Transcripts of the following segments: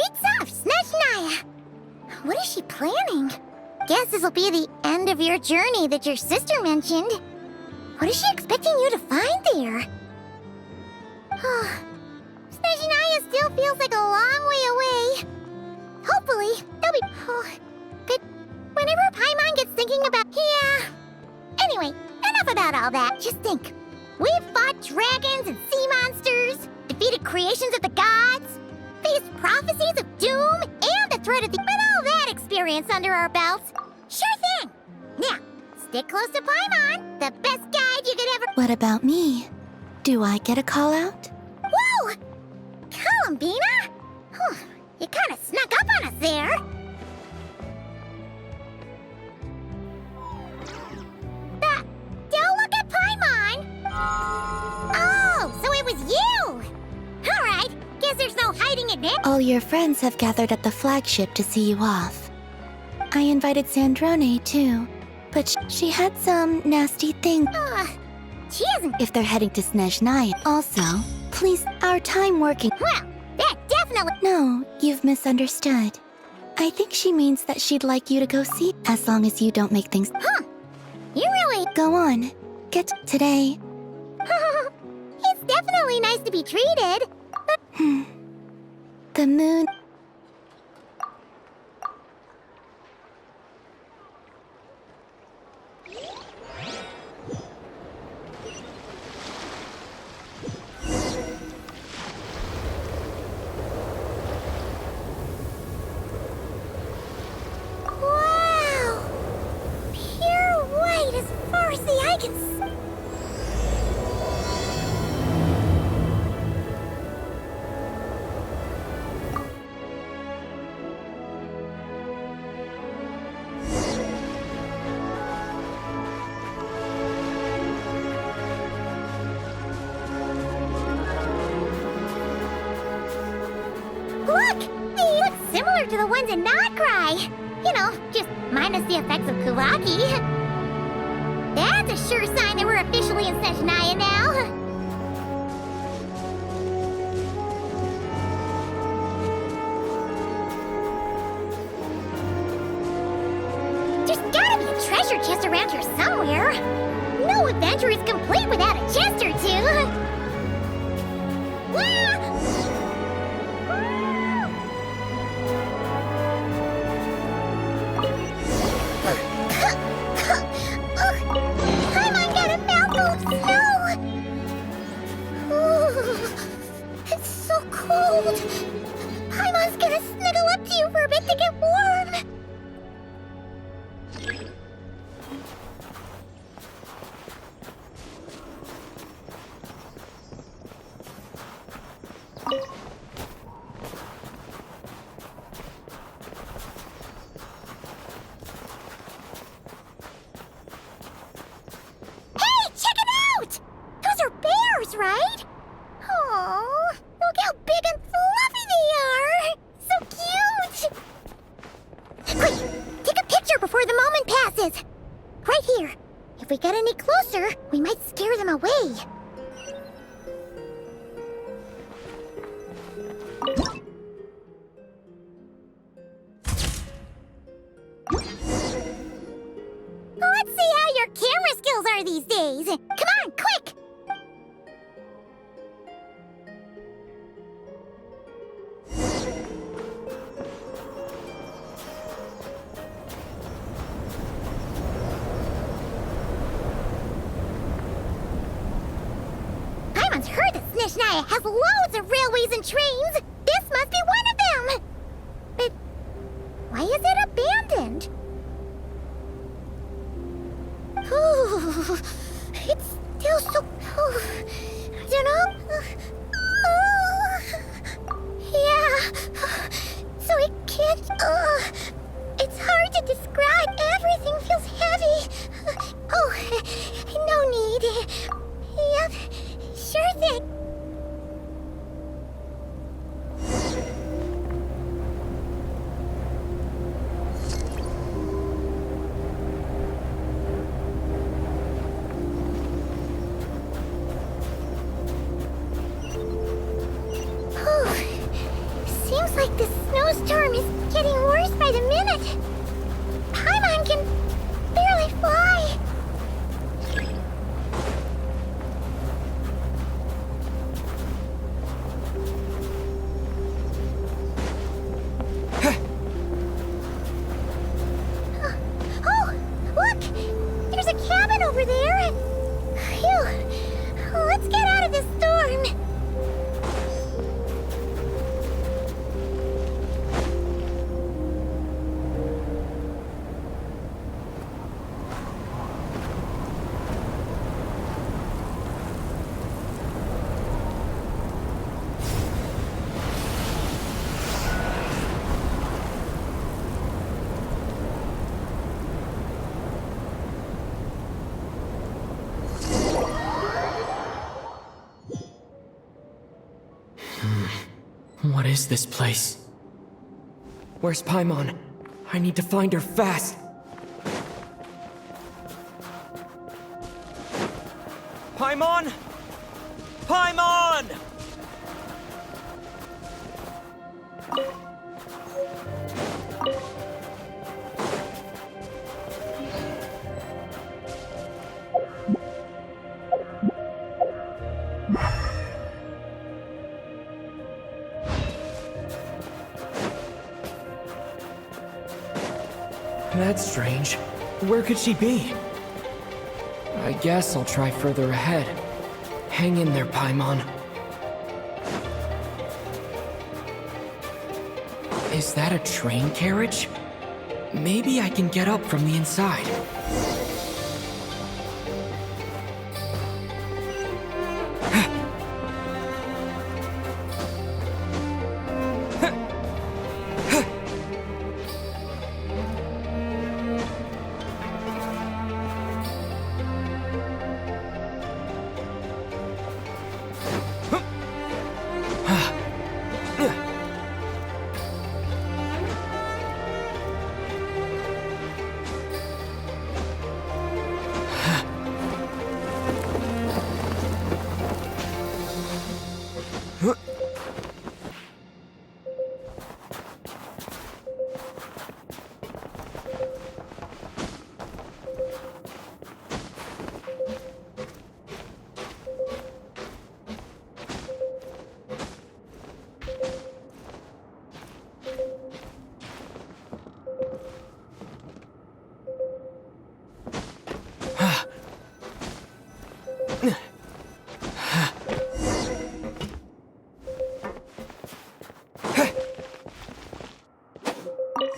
Great stuff, Snezhnaya! What is she planning? Guess this'll be the end of your journey that your sister mentioned. What is she expecting you to find there? Snezhnaya still feels like a long way away. Hopefully, they'll be... but whenever Paimon gets thinking about... Yeah... Anyway, enough about all that. Just think. We've fought dragons and sea monsters, defeated creations of the gods, faced prophecies of doom, and the threat of the... With all that experience under our belts, sure thing. Now, stick close to Paimon, the best guide you could ever... What about me? Do I get a call out? Whoa! Columbina? You kinda snuck up on us there. Don't look at Paimon! Oh, so it was you! Alright, guess there's no hiding it now. All your friends have gathered at the flagship to see you off. I invited Sandrone too, but she had some nasty thing. She isn't... If they're heading to Snezhnaya. Also, please, our time working... Well, that definitely... No, you've misunderstood. I think she means that she'd like you to go see, as long as you don't make things... You really... Go on. Get today. It's definitely nice to be treated. The moon... Wow! Pure white as far as the eye can see. Look! They look similar to the ones in Notcry. You know, just minus the effects of Kuwaki. That's a sure sign that we're officially in Snezhnaya now. There's gotta be a treasure chest around here somewhere. No adventure is complete without a chest or two. Paimon got a mouthful of snow! Ooh, it's so cold! Paimon's gonna snuggle up to you for a bit to get warm! Right? Oh, look how big and fluffy they are! So cute! Quick, take a picture before the moment passes. Right here. If we get any closer, we might scare them away. Let's see how your camera skills are these days. Come on, quick! Paimon's heard that Snezhnaya has loads of railways and trains. This must be one of them. But why is it abandoned? Ooh, it's still so... I don't know. Yeah. So it can't... it's hard to describe. Everything feels heavy. Oh, no need. Yep, sure thing. storm is getting worse by the minute. Paimon can barely fly. Oh, look! There's a cabin over there. Phew. Let's get out of this storm. What is this place? Where's Paimon? I need to find her fast! Paimon! Paimon! That's strange. Where could she be? I guess I'll try further ahead. Hang in there, Paimon. Is that a train carriage? Maybe I can get up from the inside.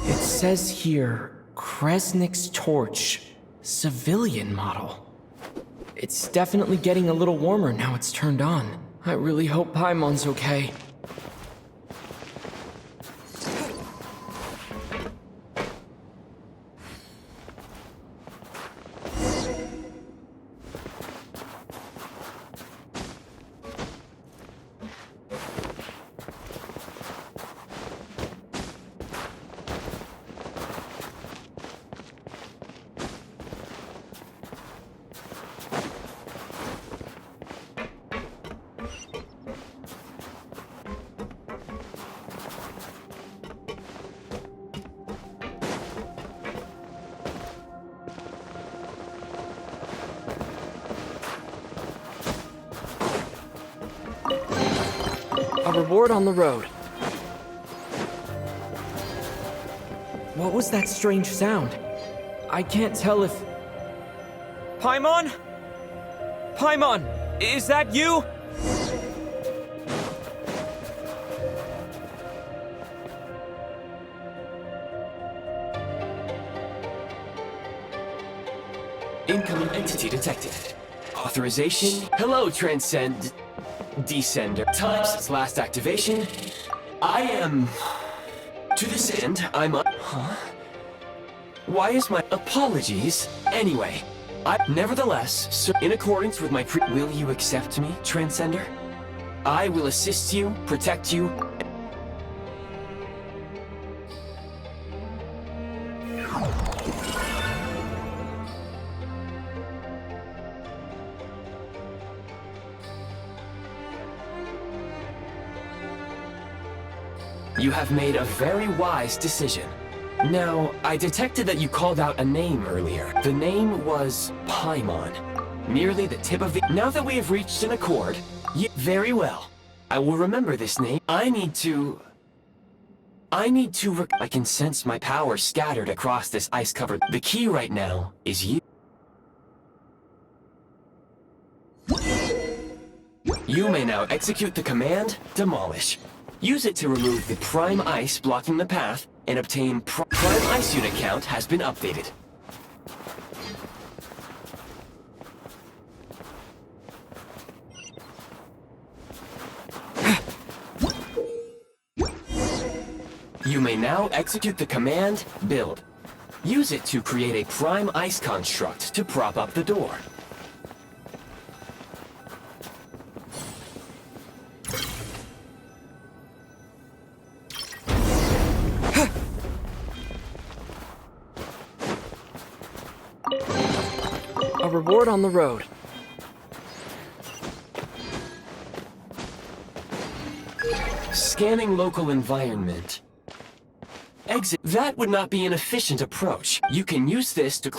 It says here, Kresnik's torch, civilian model. It's definitely getting a little warmer now it's turned on. I really hope Paimon's okay. A reward on the road. What was that strange sound? I can't tell if... Paimon? Paimon, is that you? Incoming entity detected. Authorization. Hello, Transcend... Descender. Time since last activation. I am... To this end, I'm a... Huh? Why is my... Apologies. Anyway, nevertheless, sir, in accordance with my Will you accept me, Transcender? I will assist you, protect you... You have made a very wise decision. Now, I detected that you called out a name earlier. The name was Paimon. Merely the tip of the... Now that we have reached an accord, very well. I will remember this name. I can sense my power scattered across this ice-covered... The key right now is you. You may now execute the command, Demolish. Use it to remove the Prime Ice blocking the path and obtain Prime Ice unit count has been updated. You may now execute the command, Build. Use it to create a Prime Ice construct to prop up the door. A reward on the road. Scanning local environment. Exit. That would not be an efficient approach. You can use this to...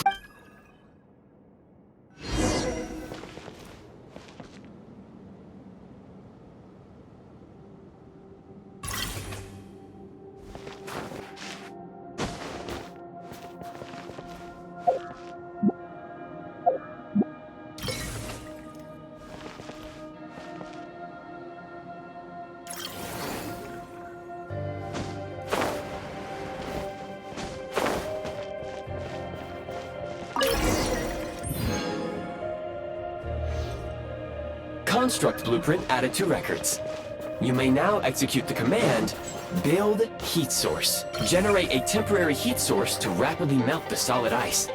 Construct blueprint added to records. You may now execute the command, Build Heat Source. Generate a temporary heat source to rapidly melt the solid ice.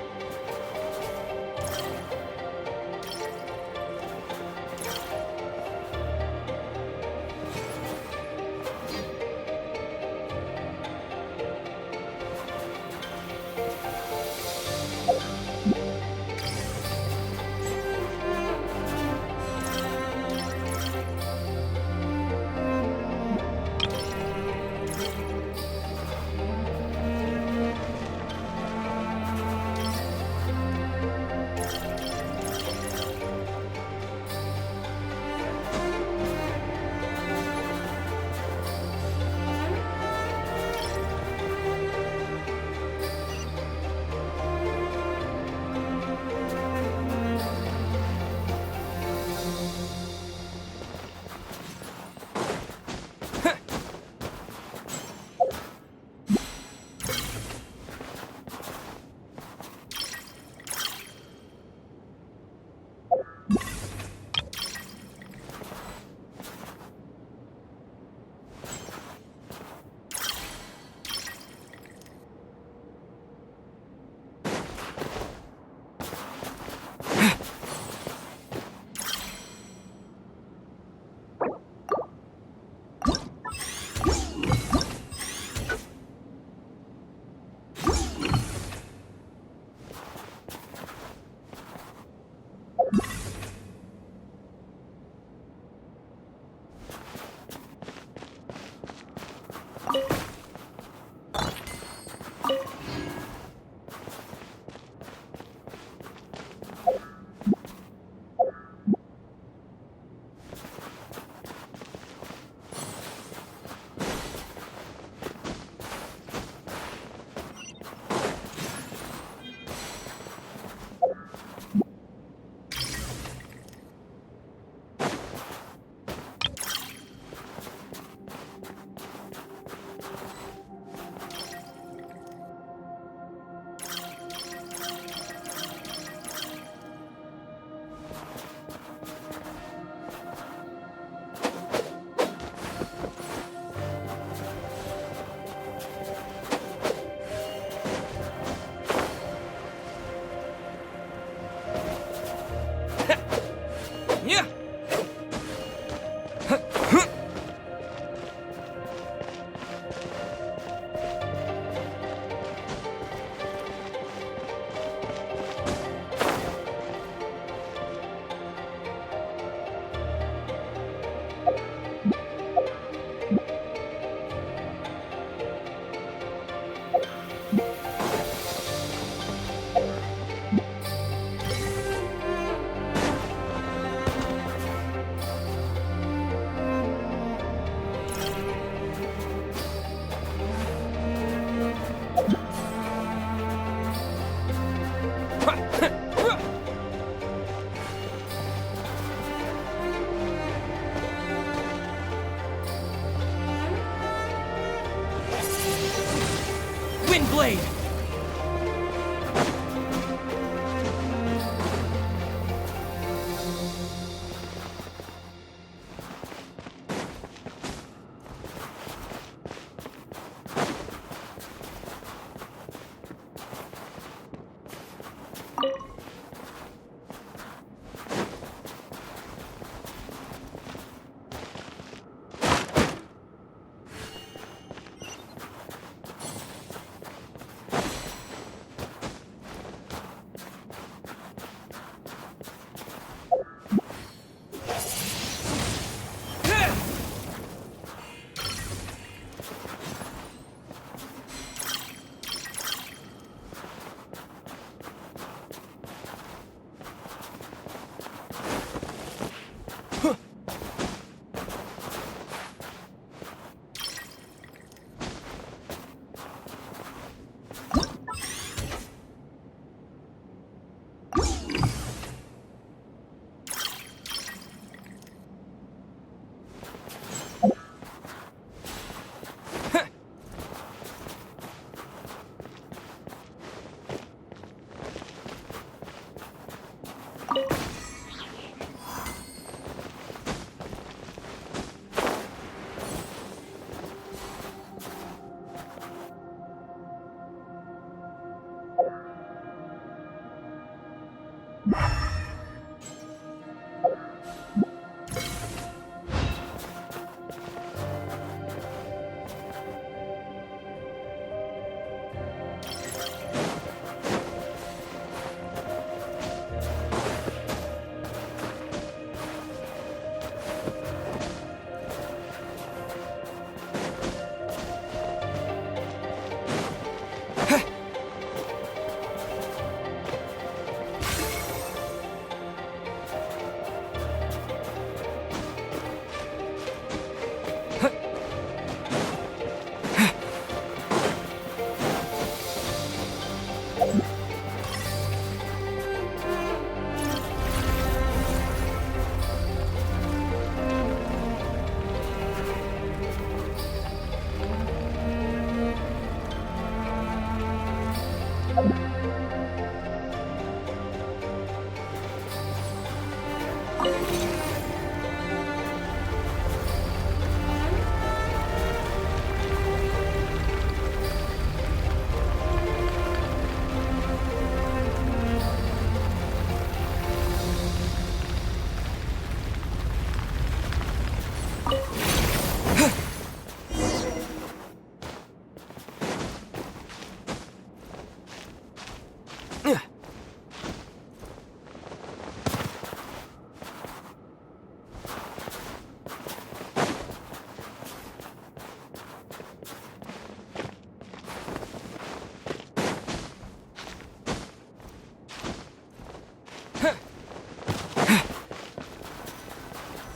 Wind Blade!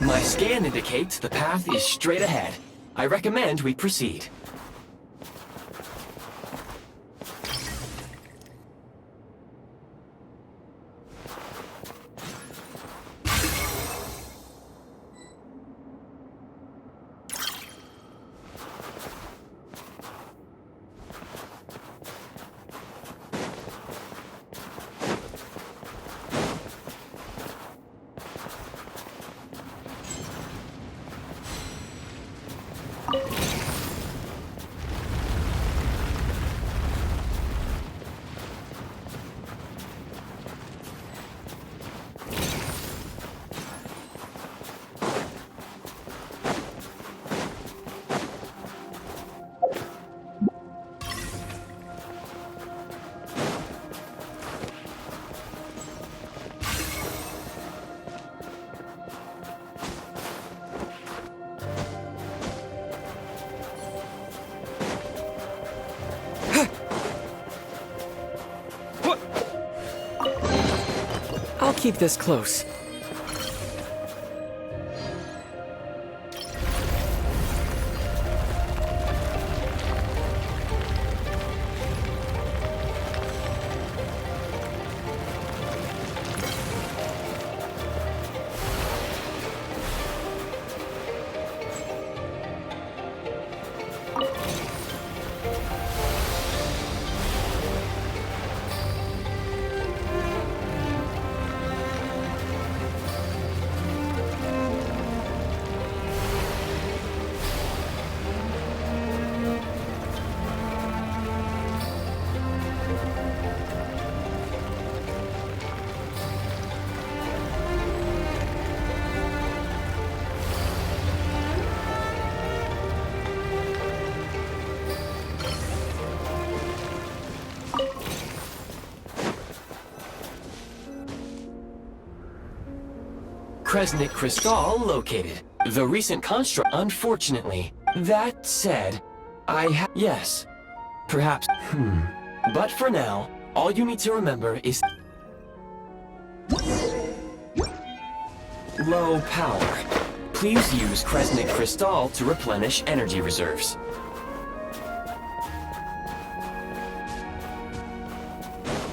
My scan indicates the path is straight ahead. I recommend we proceed. I'll keep this close. Kresnik crystal located. The recent construct, unfortunately. That said, yes. Perhaps, But for now, all you need to remember is low power. Please use Kresnik crystal to replenish energy reserves.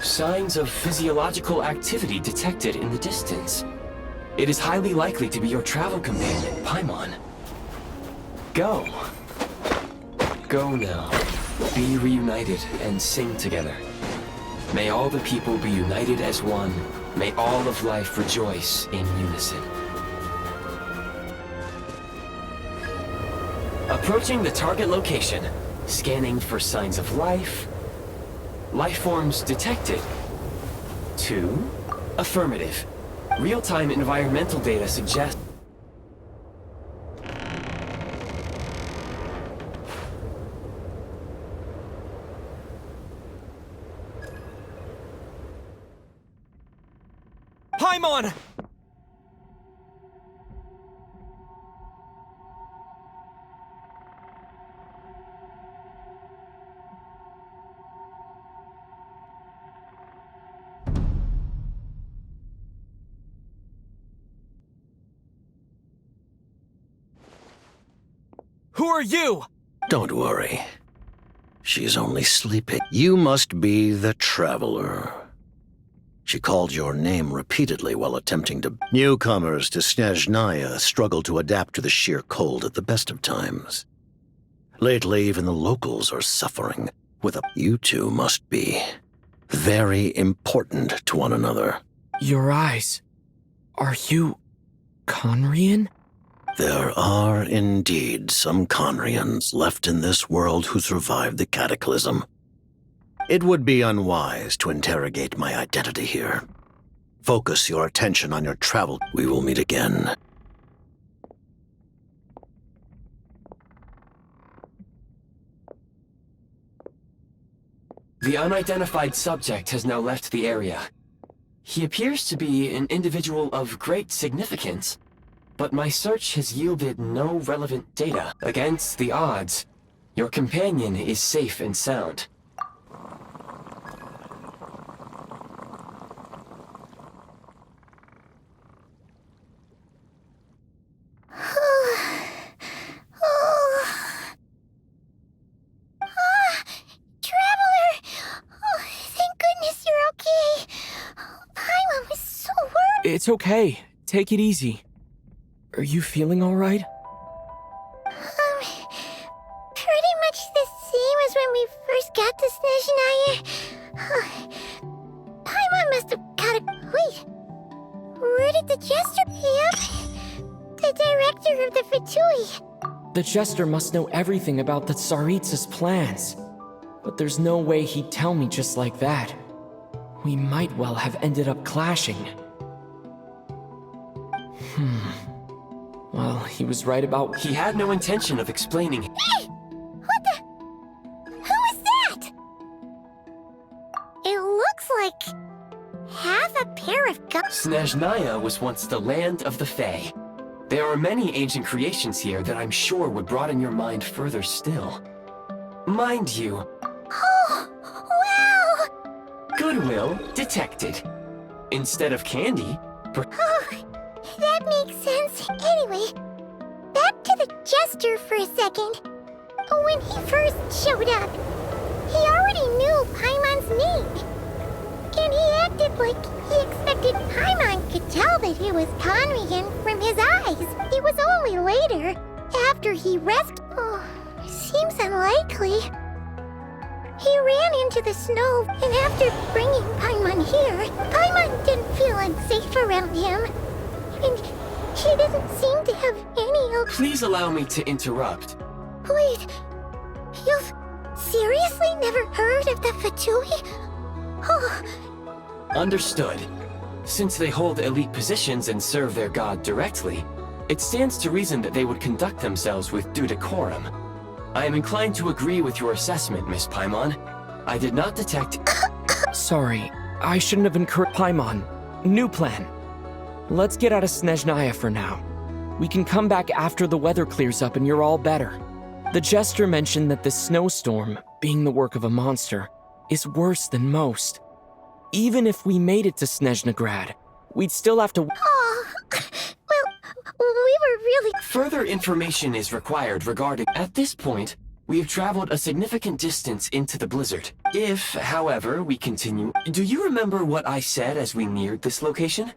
Signs of physiological activity detected in the distance. It is highly likely to be your travel companion, Paimon. Go. Go now. Be reunited and sing together. May all the people be united as one. May all of life rejoice in unison. Approaching the target location. Scanning for signs of life. Life forms detected. 2. Affirmative. Real-time environmental data suggests... Paimon! Who are you? Don't worry. She's only sleeping. You must be the Traveler. She called your name repeatedly while attempting to... Newcomers to Snezhnaya struggle to adapt to the sheer cold at the best of times. Lately, even the locals are suffering with a... You two must be very important to one another. Your eyes. Are you... Conrian? There are indeed some Conrians left in this world who survived the cataclysm. It would be unwise to interrogate my identity here. Focus your attention on your travel. We will meet again. The unidentified subject has now left the area. He appears to be an individual of great significance, but my search has yielded no relevant data. Against the odds, your companion is safe and sound. It's okay. Take it easy. Are you feeling all right? Pretty much the same as when we first got to Snezhnaya. Paimon must have got it. Wait. Where did the Jester? Yep. The director of the Fatui. The Jester must know everything about the Tsaritsa's plans. But there's no way he'd tell me just like that. We might well have ended up clashing. Well, he was right about... He had no intention of explaining... Hey! What the... Who is that? It looks like... half a pair of guns. Snezhnaya was once the land of the Fae. There are many ancient creations here that I'm sure would broaden your mind further still. Mind you... Oh, wow! Goodwill detected. Instead of candy... That makes sense. Anyway, back to the Jester for a second. When he first showed up, he already knew Paimon's name. And he acted like he expected Paimon could tell that he was Conrian from his eyes. It was only later, after he rescued... Oh, seems unlikely. He ran into the snow, and after bringing Paimon here, Paimon didn't feel unsafe around him. And he doesn't seem to have any else. Please allow me to interrupt. Wait, you've seriously never heard of the Fatui? Oh, Understood. Since they hold elite positions and serve their god directly, it stands to reason that they would conduct themselves with due decorum. I am inclined to agree with your assessment, Miss Paimon. I did not detect... Sorry, I shouldn't have encouraged Paimon. New plan. Let's get out of Snezhnaya for now. We can come back after the weather clears up and you're all better. The Jester mentioned that this snowstorm, being the work of a monster, is worse than most. Even if we made it to Snezhnagrad, we'd still have to— Oh, well, we were really... Further information is required regarding... At this point, we have traveled a significant distance into the blizzard. If, however, we continue... Do you remember what I said as we neared this location?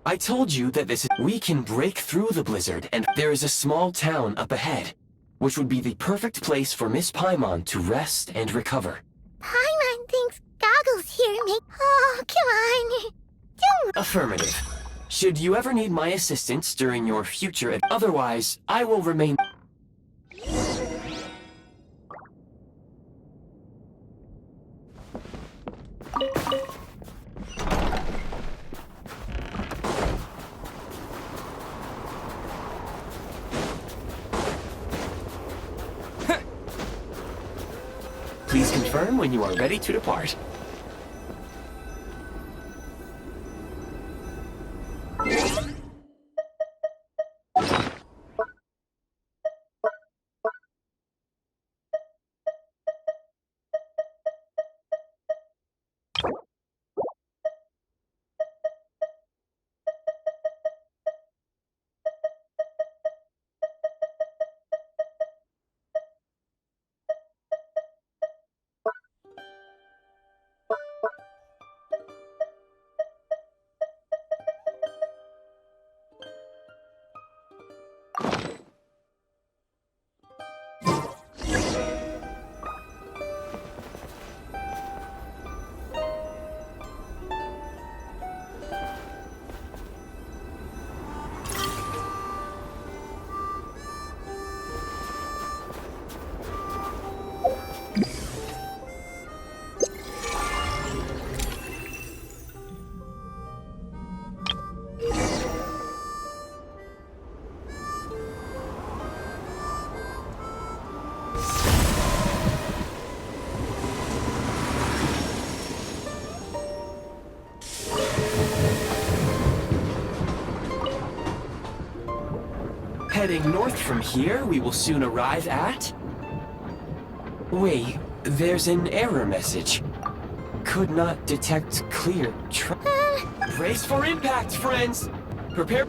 I told you that we can break through the blizzard, and there is a small town up ahead, which would be the perfect place for Miss Paimon to rest and recover. Paimon thinks Goggles here make... Oh, come on. Affirmative. Should you ever need my assistance during your future... Otherwise, I will remain... Please confirm when you are ready to depart. Heading north from here, we will soon arrive at... Wait, there's an error message. Could not detect clear Brace for impact, friends! Prepare...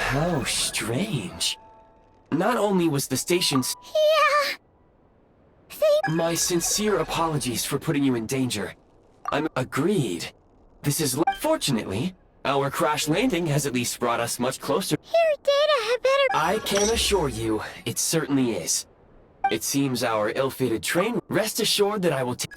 How strange. Not only was the station's... Yeah. See? My sincere apologies for putting you in danger. I'm agreed. This is... Fortunately, our crash landing has at least brought us much closer. Your data had better... I can assure you, it certainly is. It seems our ill-fated train... Rest assured that I will take...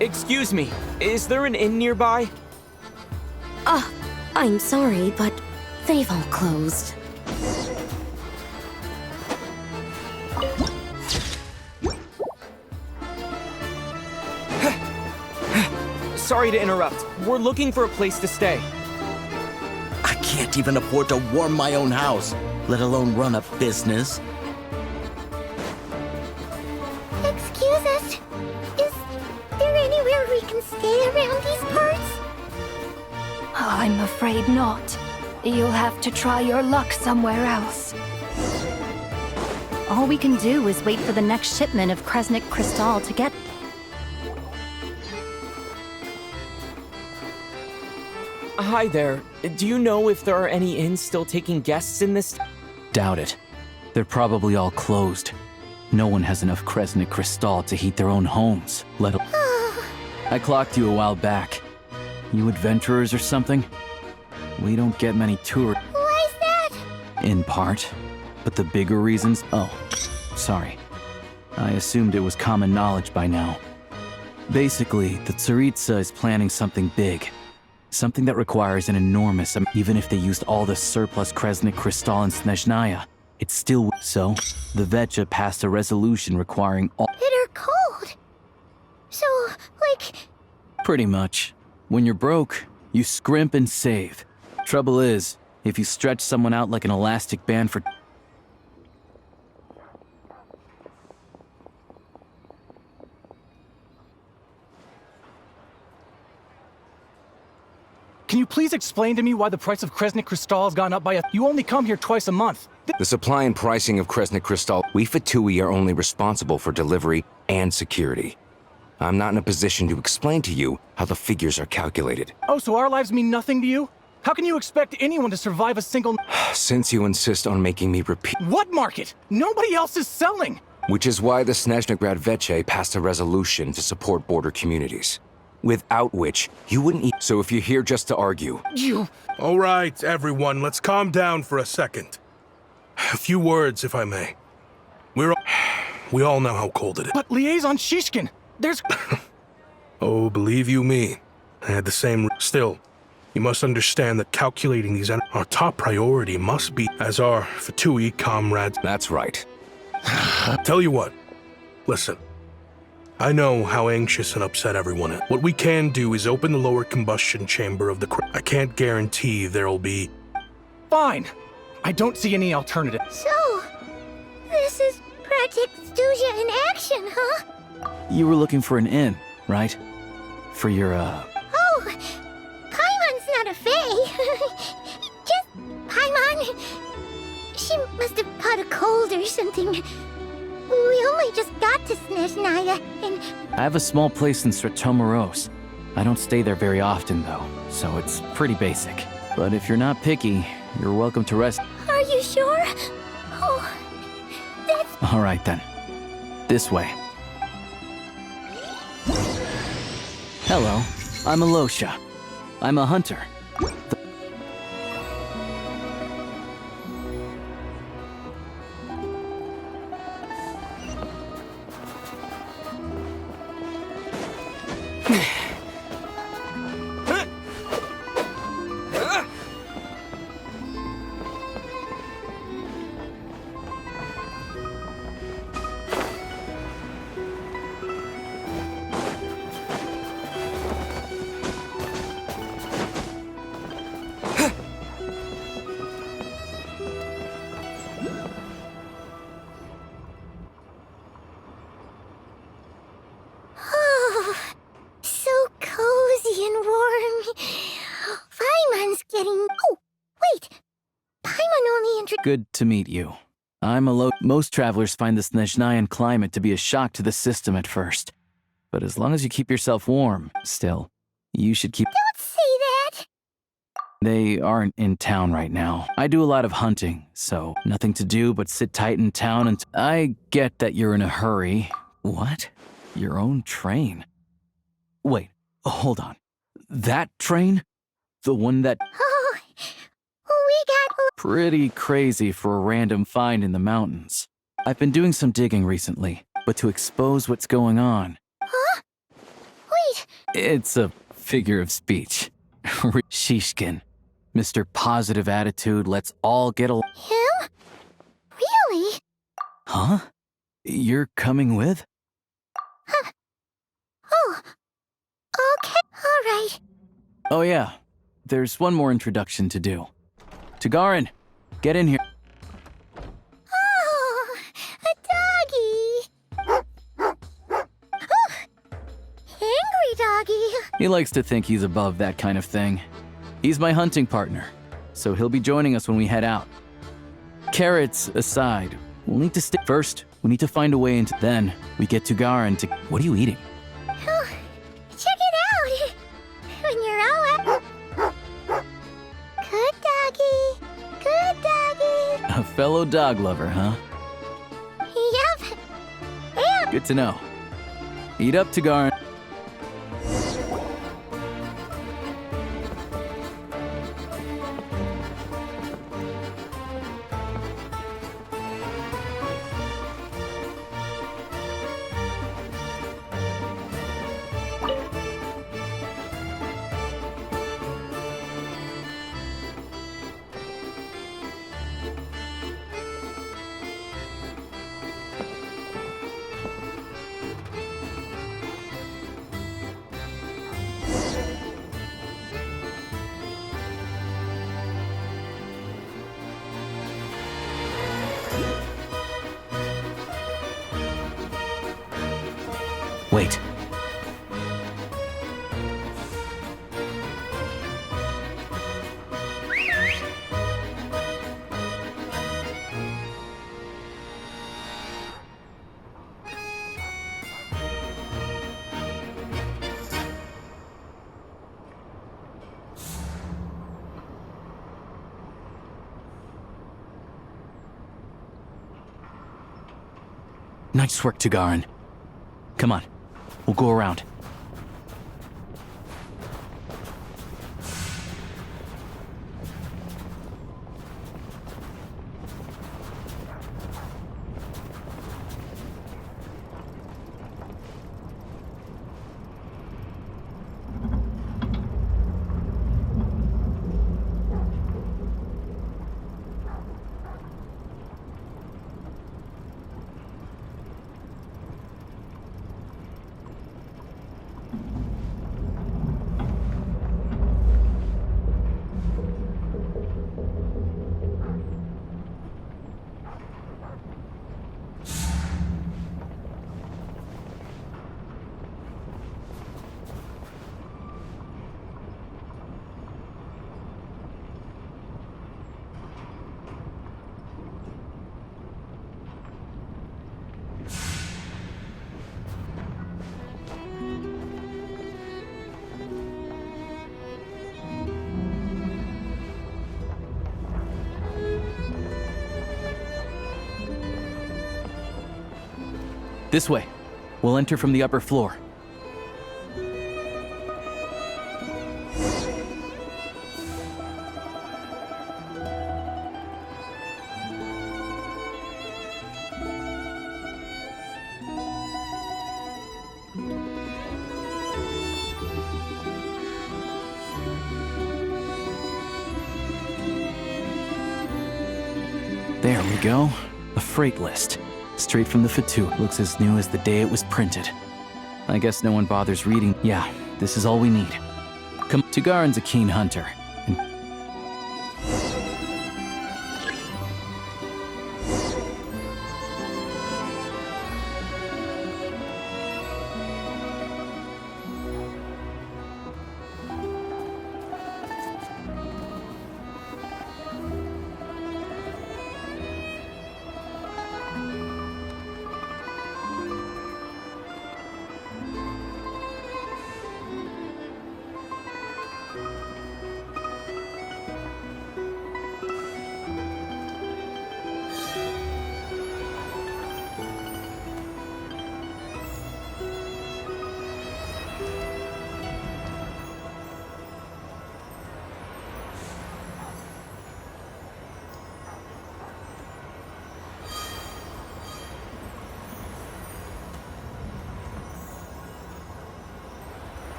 Excuse me, is there an inn nearby? I'm sorry, but they've all closed. Sorry to interrupt. We're looking for a place to stay. I can't even afford to warm my own house, let alone run a business. Excuse us. Is there anywhere we can stay around these parts? I'm afraid not. You'll have to try your luck somewhere else. All we can do is wait for the next shipment of Kresnik Crystal to get... Hi there. Do you know if there are any inns still taking guests in this? Doubt it. They're probably all closed. No one has enough Kresnik Crystal to heat their own homes, let alone... I clocked you a while back. You adventurers or something? We don't get many tourists. Why is that? In part. But the bigger reasons... Oh, sorry. I assumed it was common knowledge by now. Basically, the Tsaritsa is planning something big. Something that requires an enormous... Even if they used all the surplus Kresnik Crystal in Snezhnaya, it's still... So, the Vetcha passed a resolution requiring all... Bitter cold. So, like... Pretty much. When you're broke, you scrimp and save. Trouble is, if you stretch someone out like an elastic band for... Can you please explain to me why the price of Kresnik Crystal has gone up by a... You only come here twice a month. The supply and pricing of Kresnik Crystal, we Fatui are only responsible for delivery and security. I'm not in a position to explain to you how the figures are calculated. Oh, so our lives mean nothing to you? How can you expect anyone to survive a single... Since you insist on making me repeat... What market? Nobody else is selling! Which is why the Snezhnagrad Vetche passed a resolution to support border communities. Without which, you wouldn't eat. So if you're here just to argue... You... All right, everyone, let's calm down for a second. A few words, if I may. We all know how cold it is. But Liaison Shishkin, there's... Oh, believe you me, I had the same... Still, you must understand that calculating these... Our top priority must be as our Fatui comrades... That's right. Tell you what, listen. I know how anxious and upset everyone is. What we can do is open the lower combustion chamber of the... I can't guarantee there'll be... Fine. I don't see any alternative. So, this is Project Stuja in action, huh? You were looking for an inn, right? For your, Oh, Paimon's not a fae. Just Paimon. She must have caught a cold or something. We only just got to Snezhnaya, and... I have a small place in Stratomaros. I don't stay there very often, though, so it's pretty basic. But if you're not picky, you're welcome to rest. Are you sure? Oh, that's... All right, then. This way. Hello, I'm Alosha. I'm a hunter. Oh, so cozy and warm. Paimon's getting... Oh, wait. Paimon only Good to meet you. I'm Most travelers find the Snezhnayan climate to be a shock to the system at first. But as long as you keep yourself warm, still, you should keep... Don't say that! They aren't in town right now. I do a lot of hunting, so nothing to do but sit tight in town and... I get that you're in a hurry. What? Your own train? Wait, hold on. That train? The one that... Oh, we got... Pretty crazy for a random find in the mountains. I've been doing some digging recently, but to expose what's going on... Huh? Wait. It's a figure of speech. Shishkin. Mr. Positive Attitude, let's all get along. Him? Really? Huh? You're coming with? Huh. Oh. Okay, alright. Oh yeah, there's one more introduction to do. Tagarin, get in here. Oh, a doggy. Oh, angry doggy. He likes to think he's above that kind of thing. He's my hunting partner, so he'll be joining us when we head out. Carrots aside, we'll need to stay. First, we need to find a way into. Then, we get Tagarin to. What are you eating? Oh, check it out. When you're all up. Good doggy. Good doggy. A fellow dog lover, huh? Yep. Yeah. Good to know. Eat up, Tagarin. Wait. Nice work, Tagarin. Come on, we'll go around. This way. We'll enter from the upper floor. There we go. A freight list. Straight from the Fatu. Looks as new as the day it was printed. I guess no one bothers reading. Yeah, this is all we need. Come, Tagarin's a keen hunter.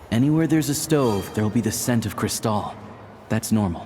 Anywhere there's a stove, there'll be the scent of Crystal. That's normal.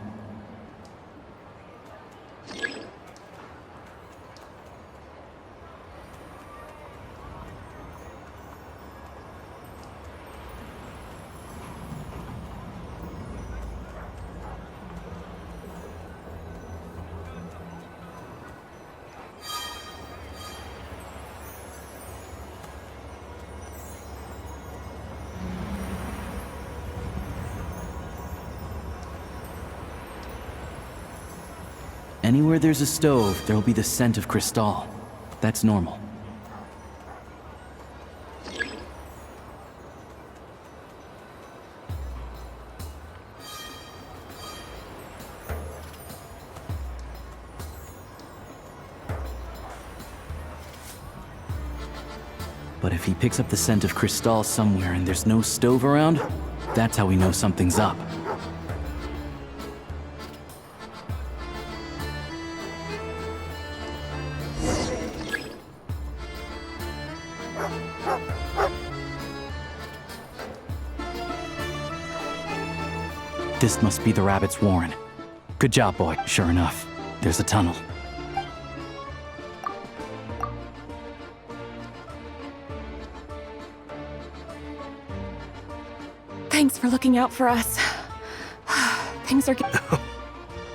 Anywhere there's a stove, there'll be the scent of Crystal. That's normal. But if he picks up the scent of Cristal somewhere and there's no stove around, that's how we know something's up. This must be the rabbit's warren. Good job, boy. Sure enough, there's a tunnel. Thanks for looking out for us. Things are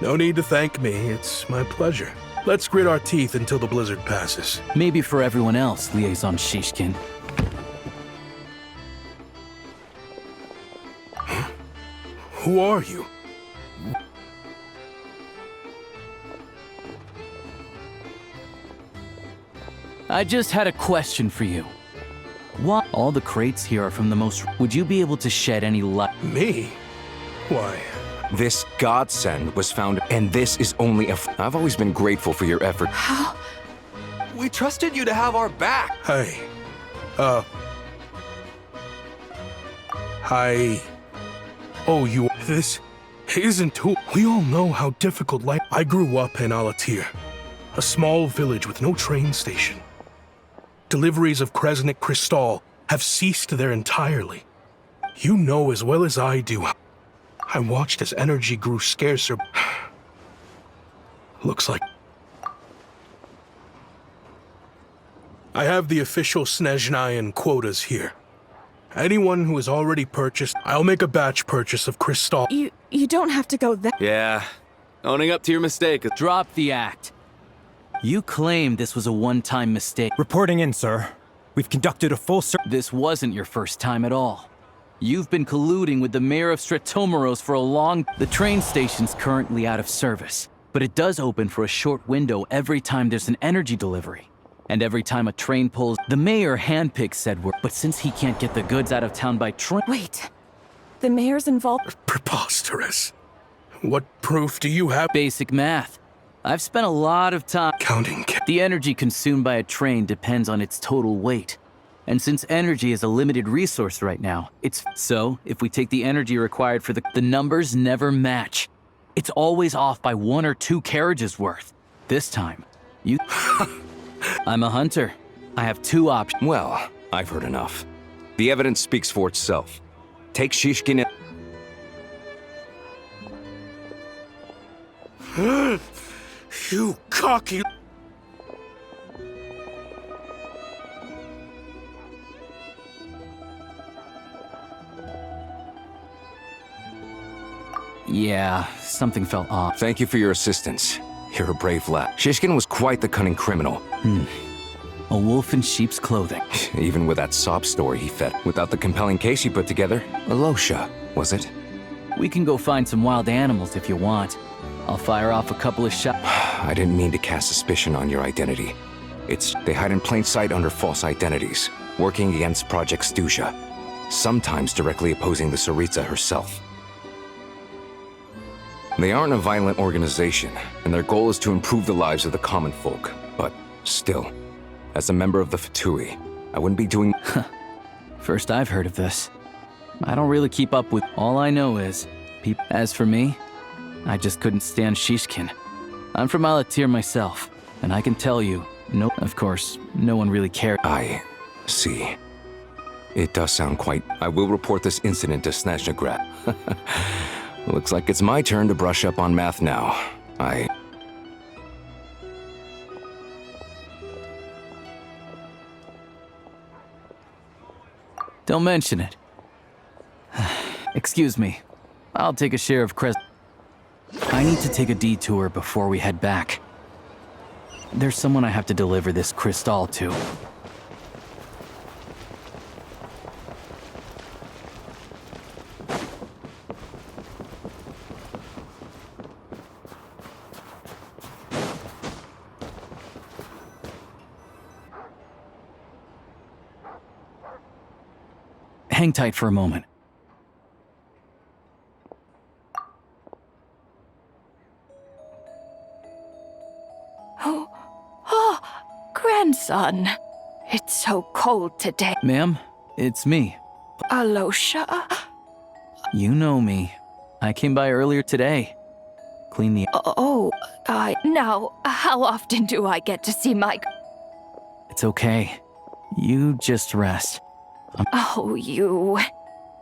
No need to thank me. It's my pleasure. Let's grit our teeth until the blizzard passes. Maybe for everyone else, Liaison Shishkin. Huh? Who are you? I just had a question for you. What? All the crates here are from the most... Would you be able to shed any light? Me? Why? This godsend was found, and this is only a... I've always been grateful for your effort. How? We trusted you to have our back. Hey. Hi. Oh, you... This isn't who... We all know how difficult life... I grew up in Alatir, a small village with no train station. Deliveries of Kresnik Crystal have ceased there entirely. You know as well as I do. I watched as energy grew scarcer. Looks like... I have the official Snezhnayan quotas here. Anyone who has already purchased, I'll make a batch purchase of Crystal. You don't have to go that... Yeah. Owning up to your mistake. Drop the act. You claimed this was a one-time mistake. Reporting in, sir. We've conducted a full search. This wasn't your first time at all. You've been colluding with the mayor of Stratomeros for a long... The train station's currently out of service, but it does open for a short window every time there's an energy delivery. And every time a train pulls... The mayor handpicks said work, but since he can't get the goods out of town by train... Wait. The mayor's involved... Preposterous. What proof do you have? Basic math. I've spent a lot of time... Counting... The energy consumed by a train depends on its total weight. And since energy is a limited resource right now, it's... So, if we take the energy required for the numbers never match. It's always off by 1 or 2 carriages worth. This time, you... I'm a hunter. I have 2 options. Well, I've heard enough. The evidence speaks for itself. Take Shishkin and... You cocky... Yeah, something felt off. Thank you for your assistance. You're a brave lad. Shishkin was quite the cunning criminal. A wolf in sheep's clothing. Even with that sob story he fed. Without the compelling case he put together. Alosha, was it? We can go find some wild animals if you want. I'll fire off a couple of shots. I didn't mean to cast suspicion on your identity. They hide in plain sight under false identities, working against Project Stuzha, sometimes directly opposing the Tsaritsa herself. They aren't a violent organization, and their goal is to improve the lives of the common folk. But still, as a member of the Fatui, I wouldn't be doing... First I've heard of this. I don't really keep up with... All I know is, as for me, I just couldn't stand Shishkin. I'm from Alatir myself, and I can tell you, of course, no one really cared. I see. It does sound quite... I will report this incident to Snezhnaya. Looks like it's my turn to brush up on math now. Don't mention it. Excuse me. I'll take a share of I need to take a detour before we head back. There's someone I have to deliver this crystal to. hang tight for a moment. Oh, grandson. It's so cold today. Ma'am, it's me. Alosha? You know me. I came by earlier today. Clean the... Now, how often do I get to see my... It's okay. You just rest. Oh, you.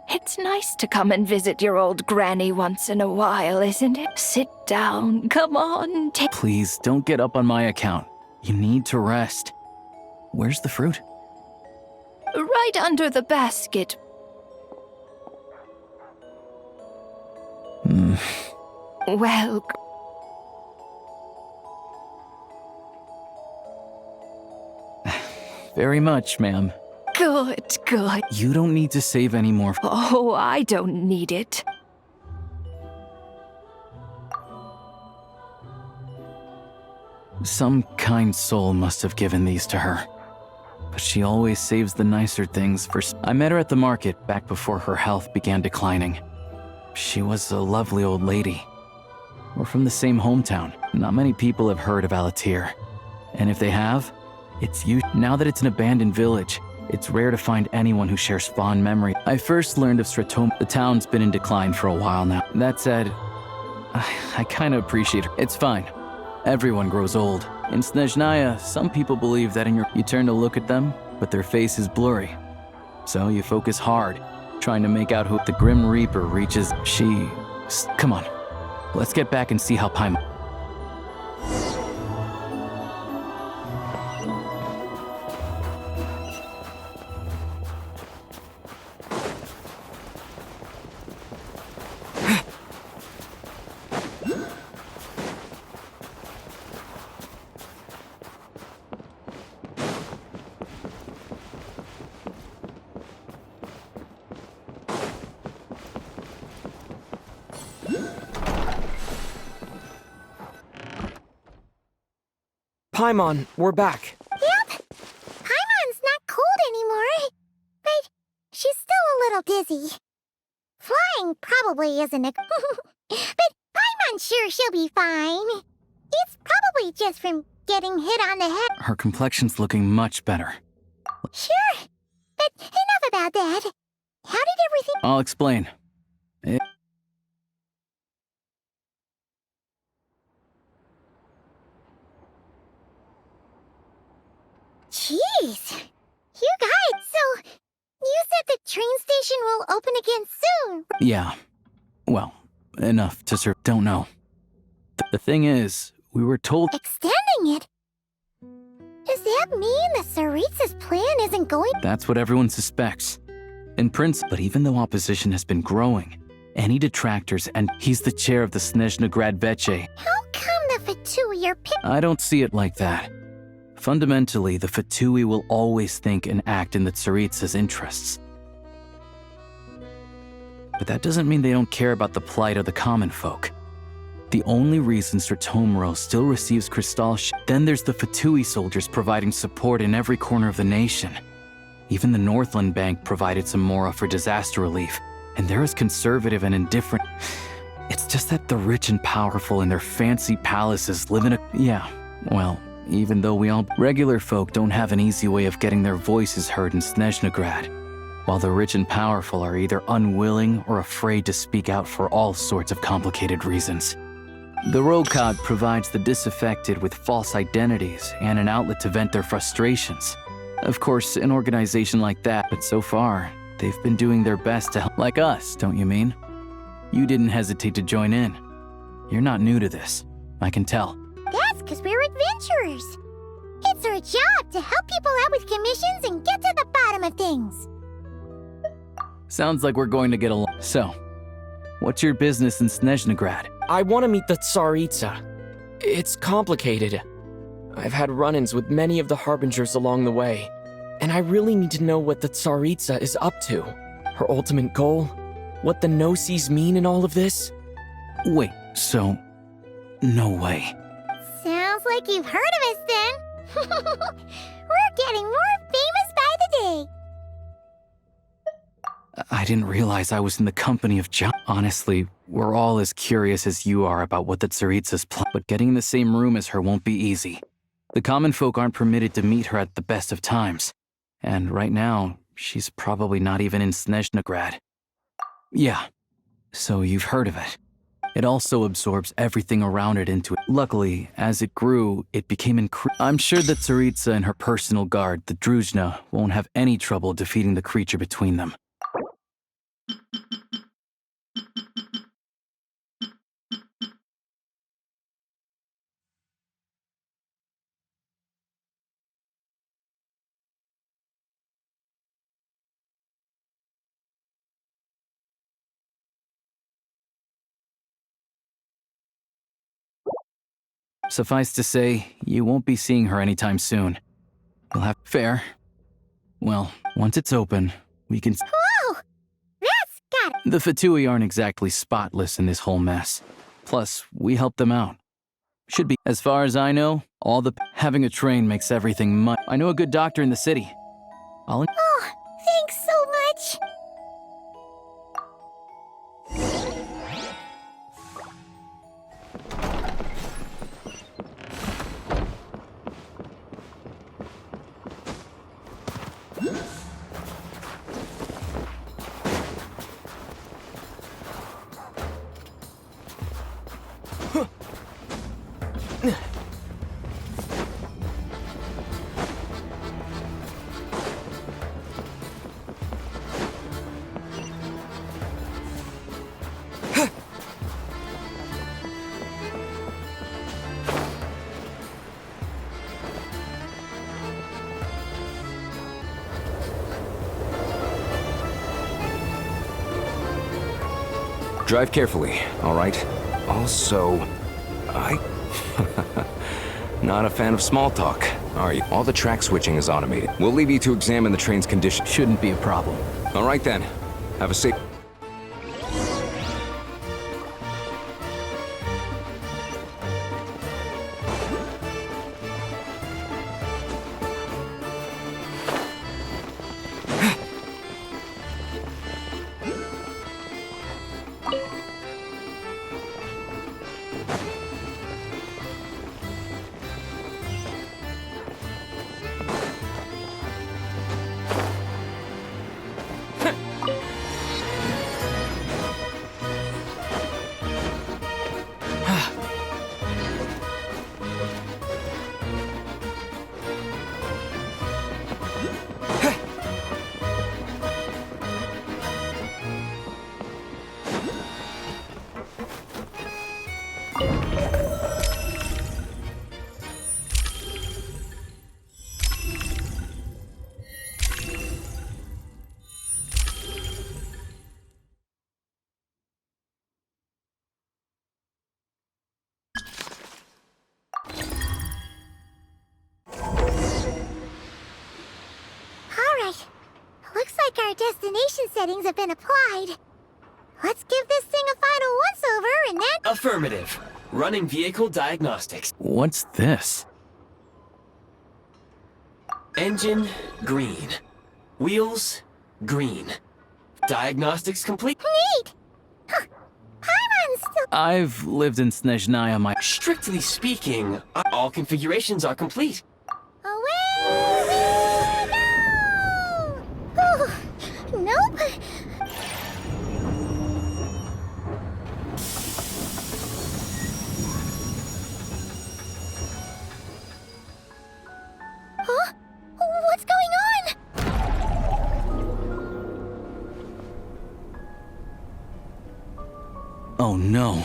It's nice to come and visit your old granny once in a while, isn't it? Sit down, come on, Please, don't get up on my account. You need to rest. Where's the fruit? right under the basket. Well... Very much, ma'am. Good, good. You don't need to save any more. Oh, I don't need it. Some kind soul must have given these to her. But she always saves the nicer things for... I met her at the market back before her health began declining. She was a lovely old lady. We're from the same hometown. Not many people have heard of Alatir. And if they have, it's you. Now that it's an abandoned village, it's rare to find anyone who shares fond memory. I first learned of Snezhnaya. The town's been in decline for a while now. That said, I kinda appreciate her. It's fine. Everyone grows old. In Snezhnaya, some people believe that you turn to look at them, but their face is blurry. So you focus hard, trying to make out who the Grim Reaper reaches. Come on. Let's get back and see how Paimon... Paimon, we're back. Yep. Paimon's not cold anymore. But she's still a little dizzy. Flying probably isn't a... but Paimon's sure she'll be fine. It's probably just from getting hit on the head. Her complexion's looking much better. Sure. But enough about that. How did everything... I'll explain. Jeez. You guys, so... You said the train station will open again soon. Yeah. Well, enough to serve. Don't know. The thing is, we were told... Extending it? Does that mean the Tsaritsa's plan isn't going... That's what everyone suspects. In principle, but even though opposition has been growing, any detractors, and he's the chair of the Snezhnaya Veche. How come the Fatui are picked... I don't see it like that. Fundamentally, the Fatui will always think and act in the Tsaritsa's interests. But that doesn't mean they don't care about the plight of the common folk. The only reason Sir Tomro still receives Crystal then there's the Fatui soldiers providing support in every corner of the nation. Even the Northland Bank provided some mora for disaster relief, and they're as conservative and indifferent. It's just that the rich and powerful in their fancy palaces live in a... Yeah, well... Even though regular folk don't have an easy way of getting their voices heard in Snezhnaya, while the rich and powerful are either unwilling or afraid to speak out for all sorts of complicated reasons. The Rokad provides the disaffected with false identities and an outlet to vent their frustrations. Of course, an organization like that, but so far, they've been doing their best to help. Like us, don't you mean? You didn't hesitate to join in. You're not new to this, I can tell. That's because we're adventurers. It's our job to help people out with commissions and get to the bottom of things. Sounds like we're going to get along. So, what's your business in Snezhnaya? I want to meet the Tsaritsa. It's complicated. I've had run-ins with many of the Harbingers along the way, and I really need to know what the Tsaritsa is up to. Her ultimate goal? What the no-sees mean in all of this? Wait, so... No way. Sounds like you've heard of us then. We're getting more famous by the day. I didn't realize I was in the company of John. Honestly, we're all as curious as you are about what the Tsaritsa's plan, but getting in the same room as her won't be easy. The common folk aren't permitted to meet her at the best of times. And right now, she's probably not even in Snezhnaya. Yeah, so you've heard of it. It also absorbs everything around it into it. Luckily, as it grew, it became I'm sure that Tsaritsa and her personal guard, the Druzhna, won't have any trouble defeating the creature between them. Suffice to say, you won't be seeing her anytime soon. You'll have fair. Well, once it's open, we can. Whoa! That's got it! The Fatui aren't exactly spotless in this whole mess. Plus, we helped them out. Should be. As far as I know, having a train makes everything much. I know a good doctor in the city. Oh, thanks so much! Drive carefully, all right? Also, not a fan of small talk, are you? All the track switching is automated. We'll leave you to examine the train's condition. Shouldn't be a problem. All right then. Have a safe... Destination settings have been applied. Let's give this thing a final once-over and then... Affirmative. Running vehicle diagnostics. What's this? Engine, green. Wheels, green. Diagnostics complete. Neat! Huh. Paimon's still... I've lived in Snezhnaya my... Strictly speaking, all configurations are complete. Away we go! Ooh. Nope. Huh? What's going on? Oh no.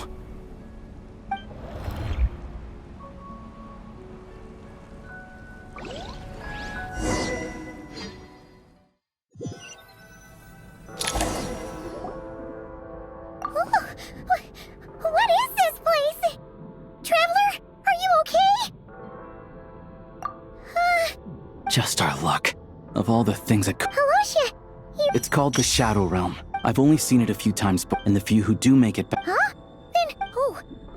What is this place? Traveler, are you okay? Just our luck. Of all the things that Halosha, It's called the Shadow Realm. I've only seen it a few times, and the few who do make it back. Huh? Then,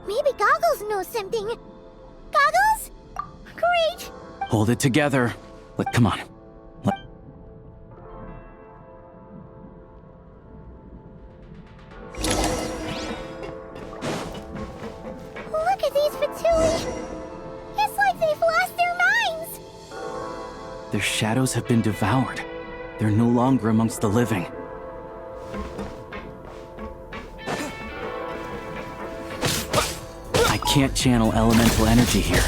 maybe Goggles knows something. Goggles? Great. Hold it together. Come on. shadows have been devoured. They're no longer amongst the living. I can't channel elemental energy here,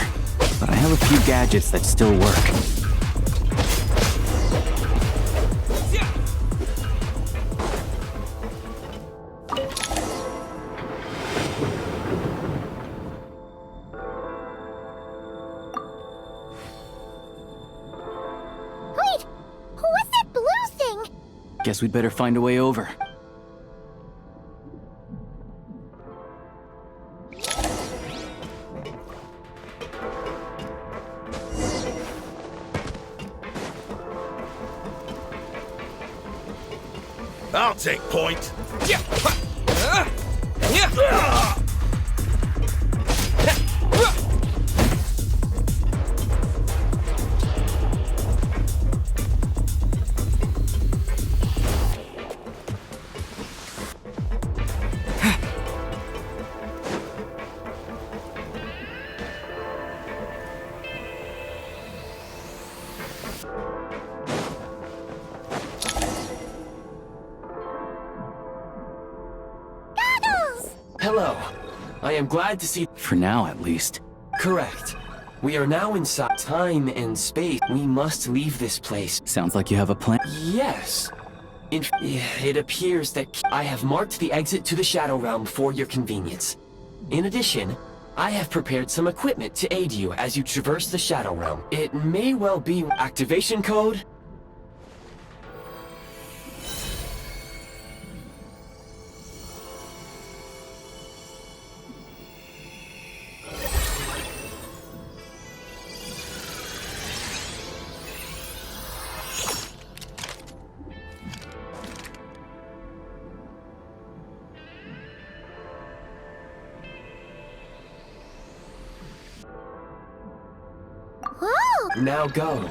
but I have a few gadgets that still work. Wait! What's that blue thing? Guess we'd better find a way over. I'll take point. Hello. I am glad to see. For now, at least. Correct. We are now inside time and space. We must leave this place. Sounds like you have a plan. Yes. It appears that I have marked the exit to the Shadow Realm for your convenience. In addition, I have prepared some equipment to aid you as you traverse the Shadow Realm. It may well be activation code. Now go.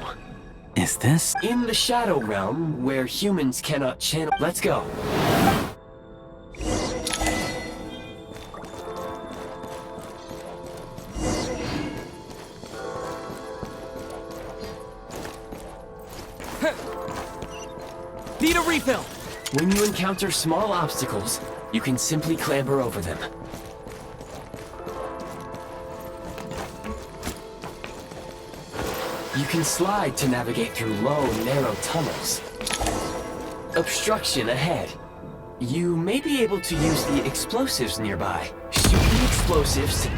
Is this? In the Shadow Realm, where humans cannot channel. Let's go. Need a refill! When you encounter small obstacles, you can simply clamber over them. You can slide to navigate through low, narrow tunnels. Obstruction ahead. You may be able to use the explosives nearby. Shoot the explosives,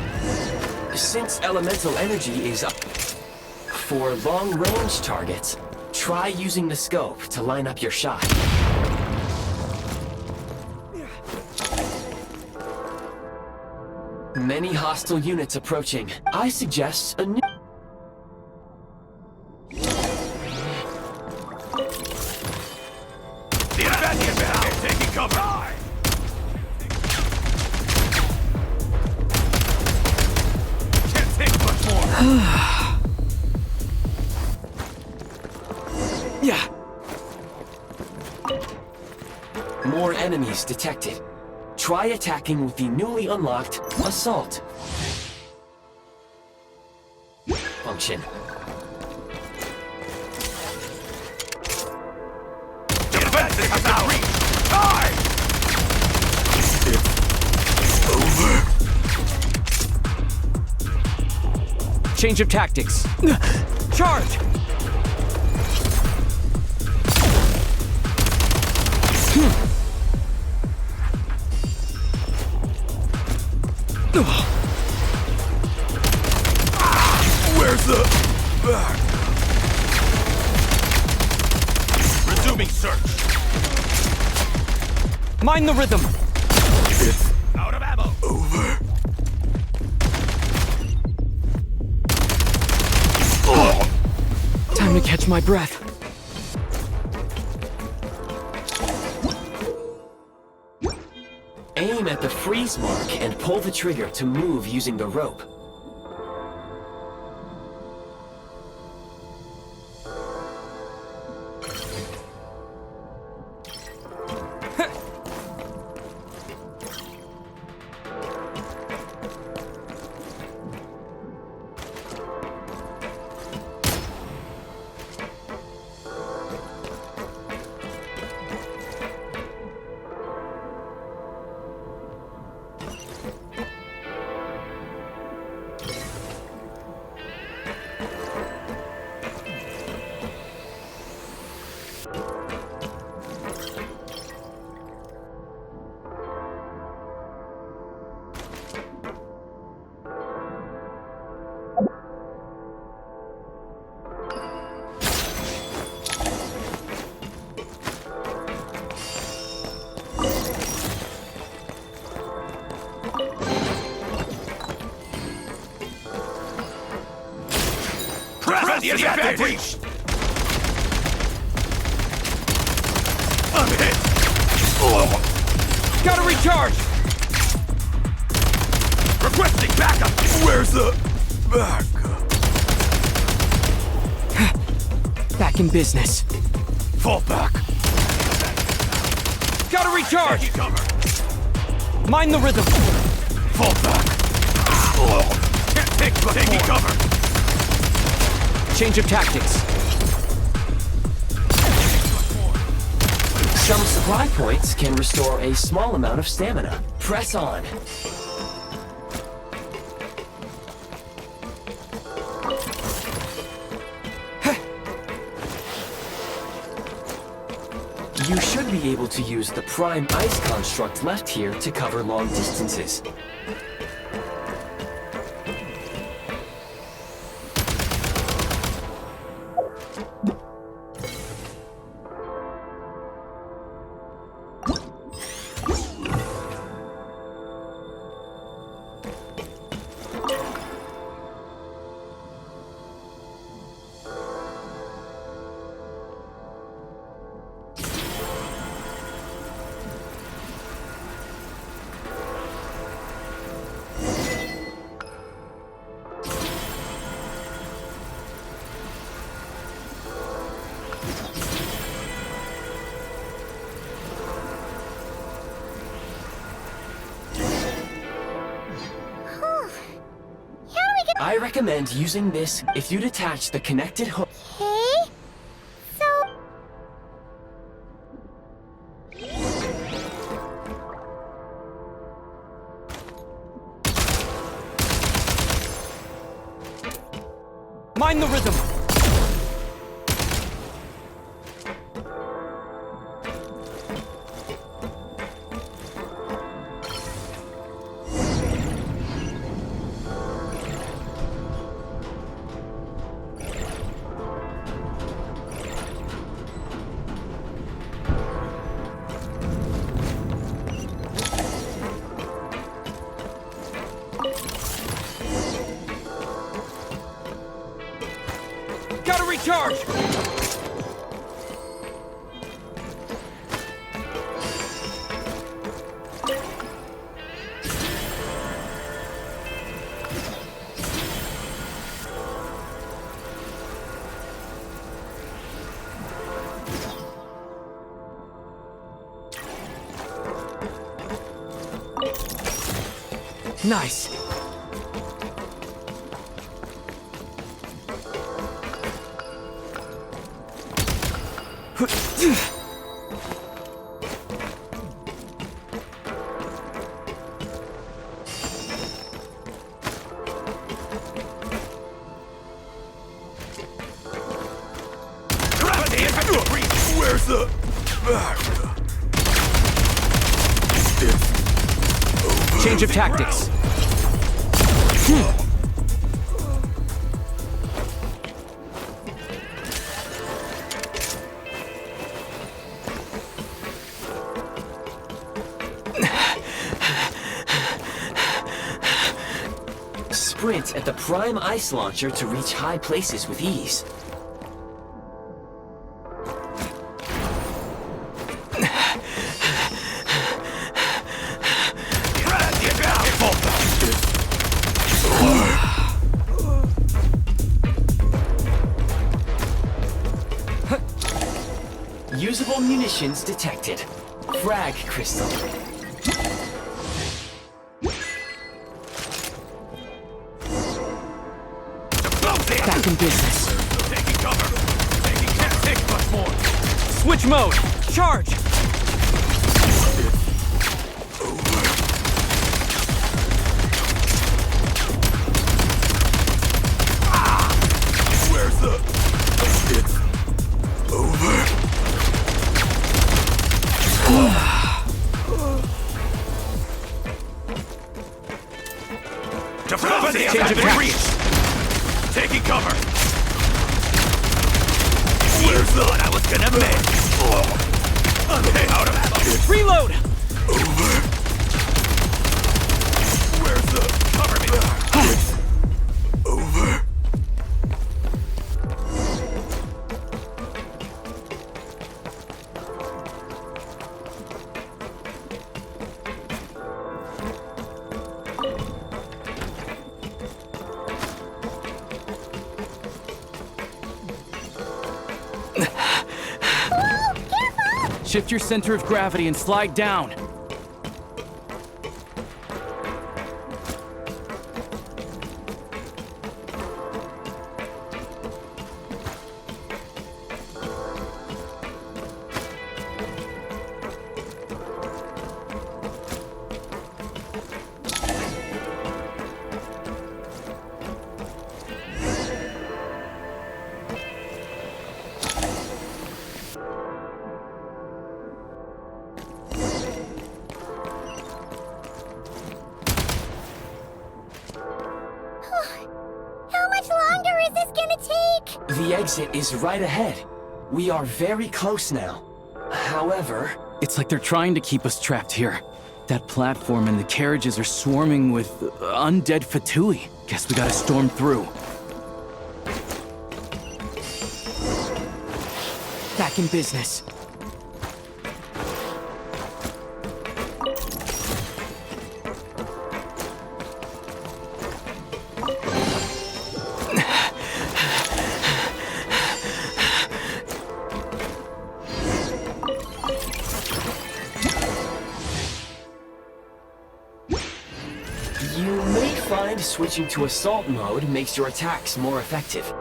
since elemental energy is up. For long-range targets, try using the scope to line up your shot. Many hostile units approaching. I suggest a new... Taking cover! Can't take much more! Yeah. More enemies detected. Try attacking with the newly unlocked Assault function. Defenses have now reached! Die! Over. Change of tactics. Charge! Where's the... Resuming search. Mind the rhythm. Out of ammo. Over. Time to catch my breath. Aim at the freeze mark and pull the trigger to move using the rope. the advantage! I'm hit! Gotta recharge! Requesting backup! Where's the backup? Back in business. Fall back! Gotta recharge! Taking cover! Mind the rhythm! Fall back! Can't take much taking cover! Change of tactics. Some supply points can restore a small amount of stamina. Press on. You should be able to use the Prime Ice construct left here to cover long distances. I recommend using this if you detach the connected hook. Okay. So... Mind the rhythm! Gotta recharge! Nice. Where's the backup? Change of tactics. Sprint at the Prime Ice Launcher to reach high places with ease. Usable munitions detected. Frag crystal. Back in business. Taking cover. Can't take much more. Switch mode. Charge. Where's the... It's over. Change of tactics. Taking cover. You thought I was gonna miss. Okay, out of ammo. Reload. Over. Where's the cover me? Over. Shift your center of gravity and slide down. How much longer is this gonna take? The exit is right ahead. We are very close now. However... It's like they're trying to keep us trapped here. That platform and the carriages are swarming with undead Fatui. Guess we gotta storm through. Back in business. You may find switching to assault mode makes your attacks more effective.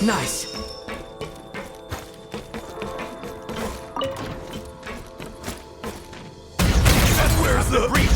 Nice. Where's the breach?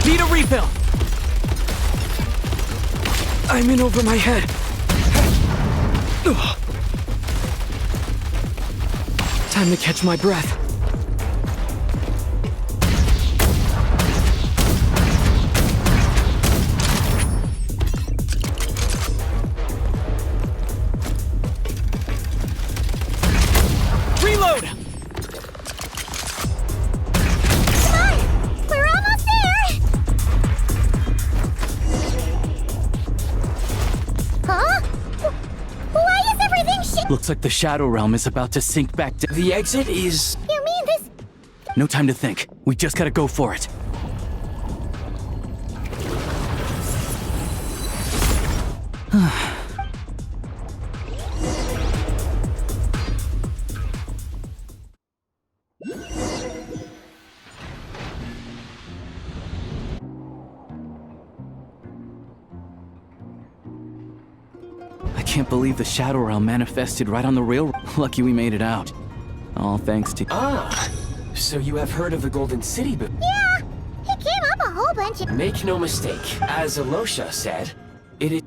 Need a refill! I'm in over my head. Time to catch my breath. Reload! Come on! We're almost there! Huh? Why is everything shit? Looks like the Shadow Realm is about to sink back down. The exit is... You mean this? No time to think. We just gotta go for it. I can't believe the Shadow Realm manifested right on the railroad. Lucky we made it out. All thanks to... Ah, so you have heard of the Golden City, but... Yeah, it came up a whole bunch of... Make no mistake, as Alosha said, it is...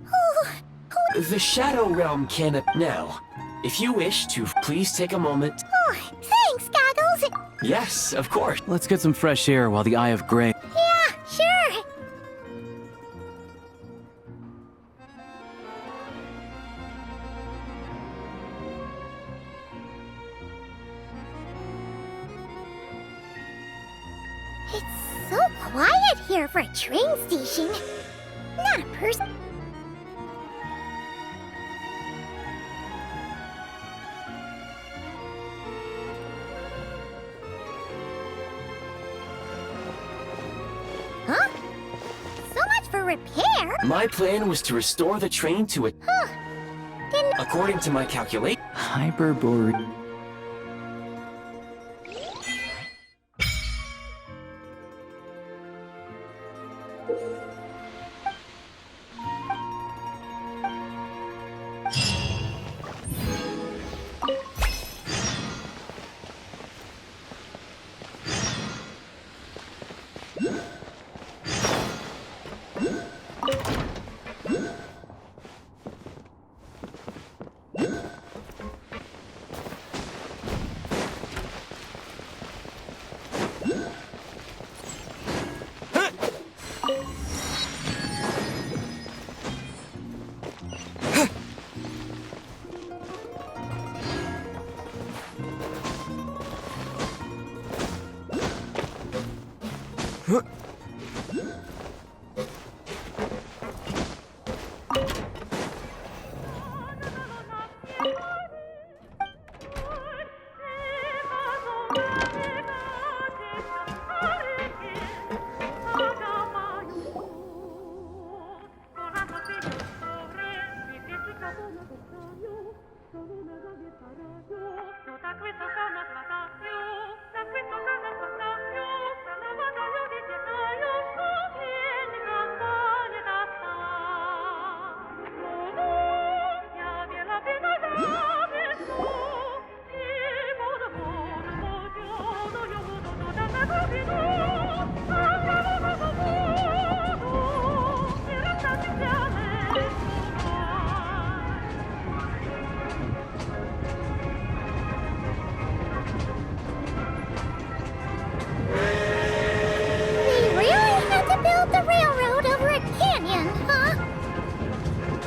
The Shadow Realm can... Now, if you wish to, please take a moment... Oh, thanks, Goggles! Yes, of course. Let's get some fresh air while the Eye of Grey... Yeah, sure! It's so quiet here for a train station. Not a person. Huh? So much for repair? My plan was to restore the train to it. Huh. Didn't... According to my calculation... Hyperborean...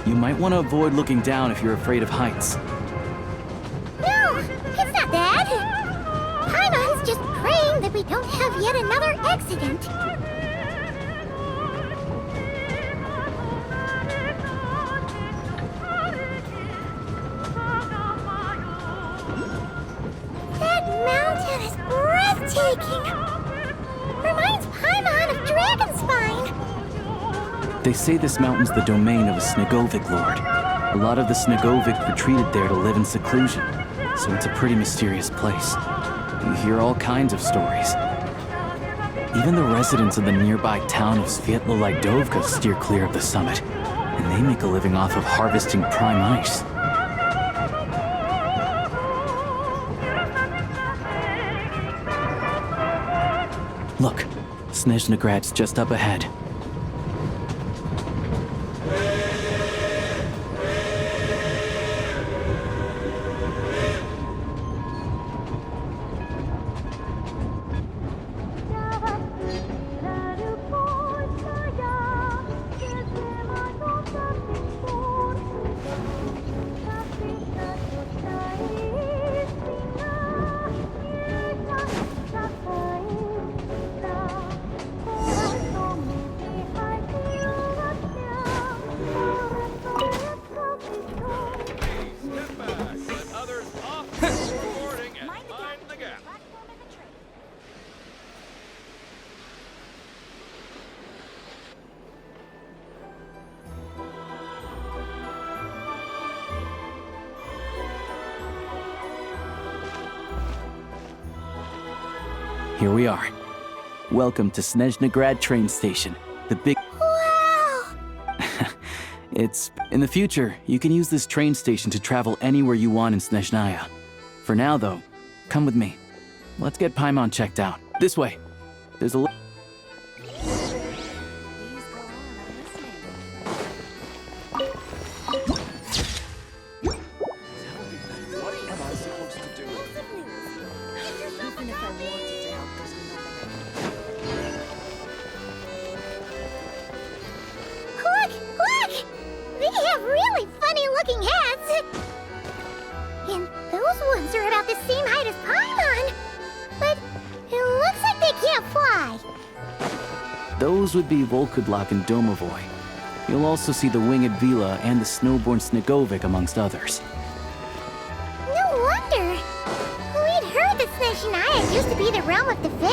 You might want to avoid looking down if you're afraid of heights. No, it's not that. Paimon's just praying that we don't have yet another accident. That mountain is breathtaking. Reminds Paimon of Dragonspine. They say this mountain's the domain of a Snegovic lord. A lot of the Snegovic retreated there to live in seclusion, so it's a pretty mysterious place. You hear all kinds of stories. Even the residents of the nearby town of Svietlo-Lidovka steer clear of the summit, and they make a living off of harvesting prime ice. Look, Snezhnagrad's just up ahead. Here we are. Welcome to Snezhnagrad train station. The big... Wow! In the future, you can use this train station to travel anywhere you want in Snezhnaya. For now, though, come with me. Let's get Paimon checked out. This way. There's a... Those would be Volkudlak and Domovoy. You'll also see the winged Vila and the snowborn Snegovic, amongst others. No wonder! We'd heard that Snezhnaya used to be the realm of the Fae.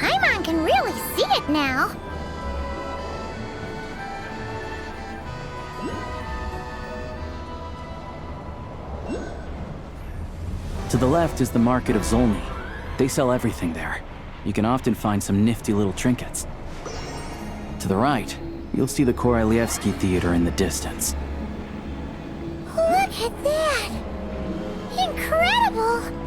Paimon can really see it now. To the left is the market of Zolny. They sell everything there. You can often find some nifty little trinkets. To the right, you'll see the Korolievsky Theater in the distance. Look at that! Incredible!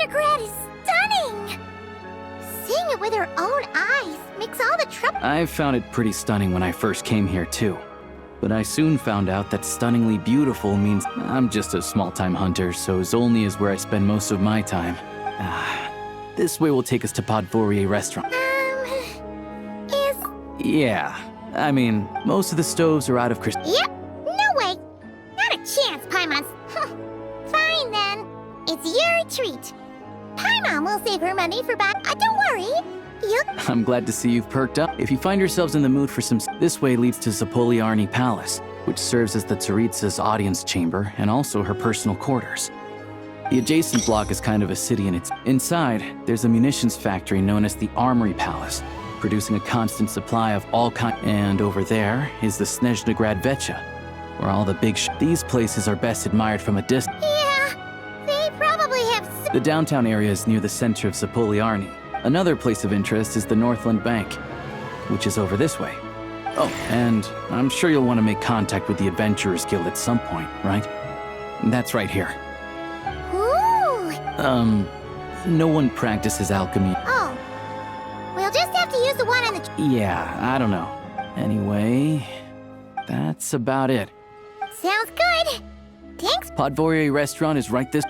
Snezhnaya is stunning! Seeing it with her own eyes makes all the trouble. I found it pretty stunning when I first came here, too. But I soon found out that stunningly beautiful means I'm just a small-time hunter, so Zolny is where I spend most of my time. This way will take us to Podvorier restaurant. Yeah, I mean, most of the stoves are out of crystal. Yep, no way. Not a chance, Paimon. Fine then. It's your treat. Paimon will save her money for back. Don't worry. I'm glad to see you've perked up. If you find yourselves in the mood for some... This way leads to Zapoliarny Palace, which serves as the Tsaritsa's audience chamber and also her personal quarters. The adjacent block is kind of a city in its... Inside, there's a munitions factory known as the Armory Palace, producing a constant supply of all kinds. And over there is the Snezhnaya Vecha, where all the big These places are best admired from a distance. Yeah, they probably have... The downtown area is near the center of Zapoliarny. Another place of interest is the Northland Bank, which is over this way. Oh, and I'm sure you'll want to make contact with the Adventurers Guild at some point, right? That's right here. Ooh! No one practices alchemy. Oh. We'll just have to use the one on the... Yeah, I don't know. Anyway, that's about it. Sounds good. Thanks. Podvorier restaurant is right this...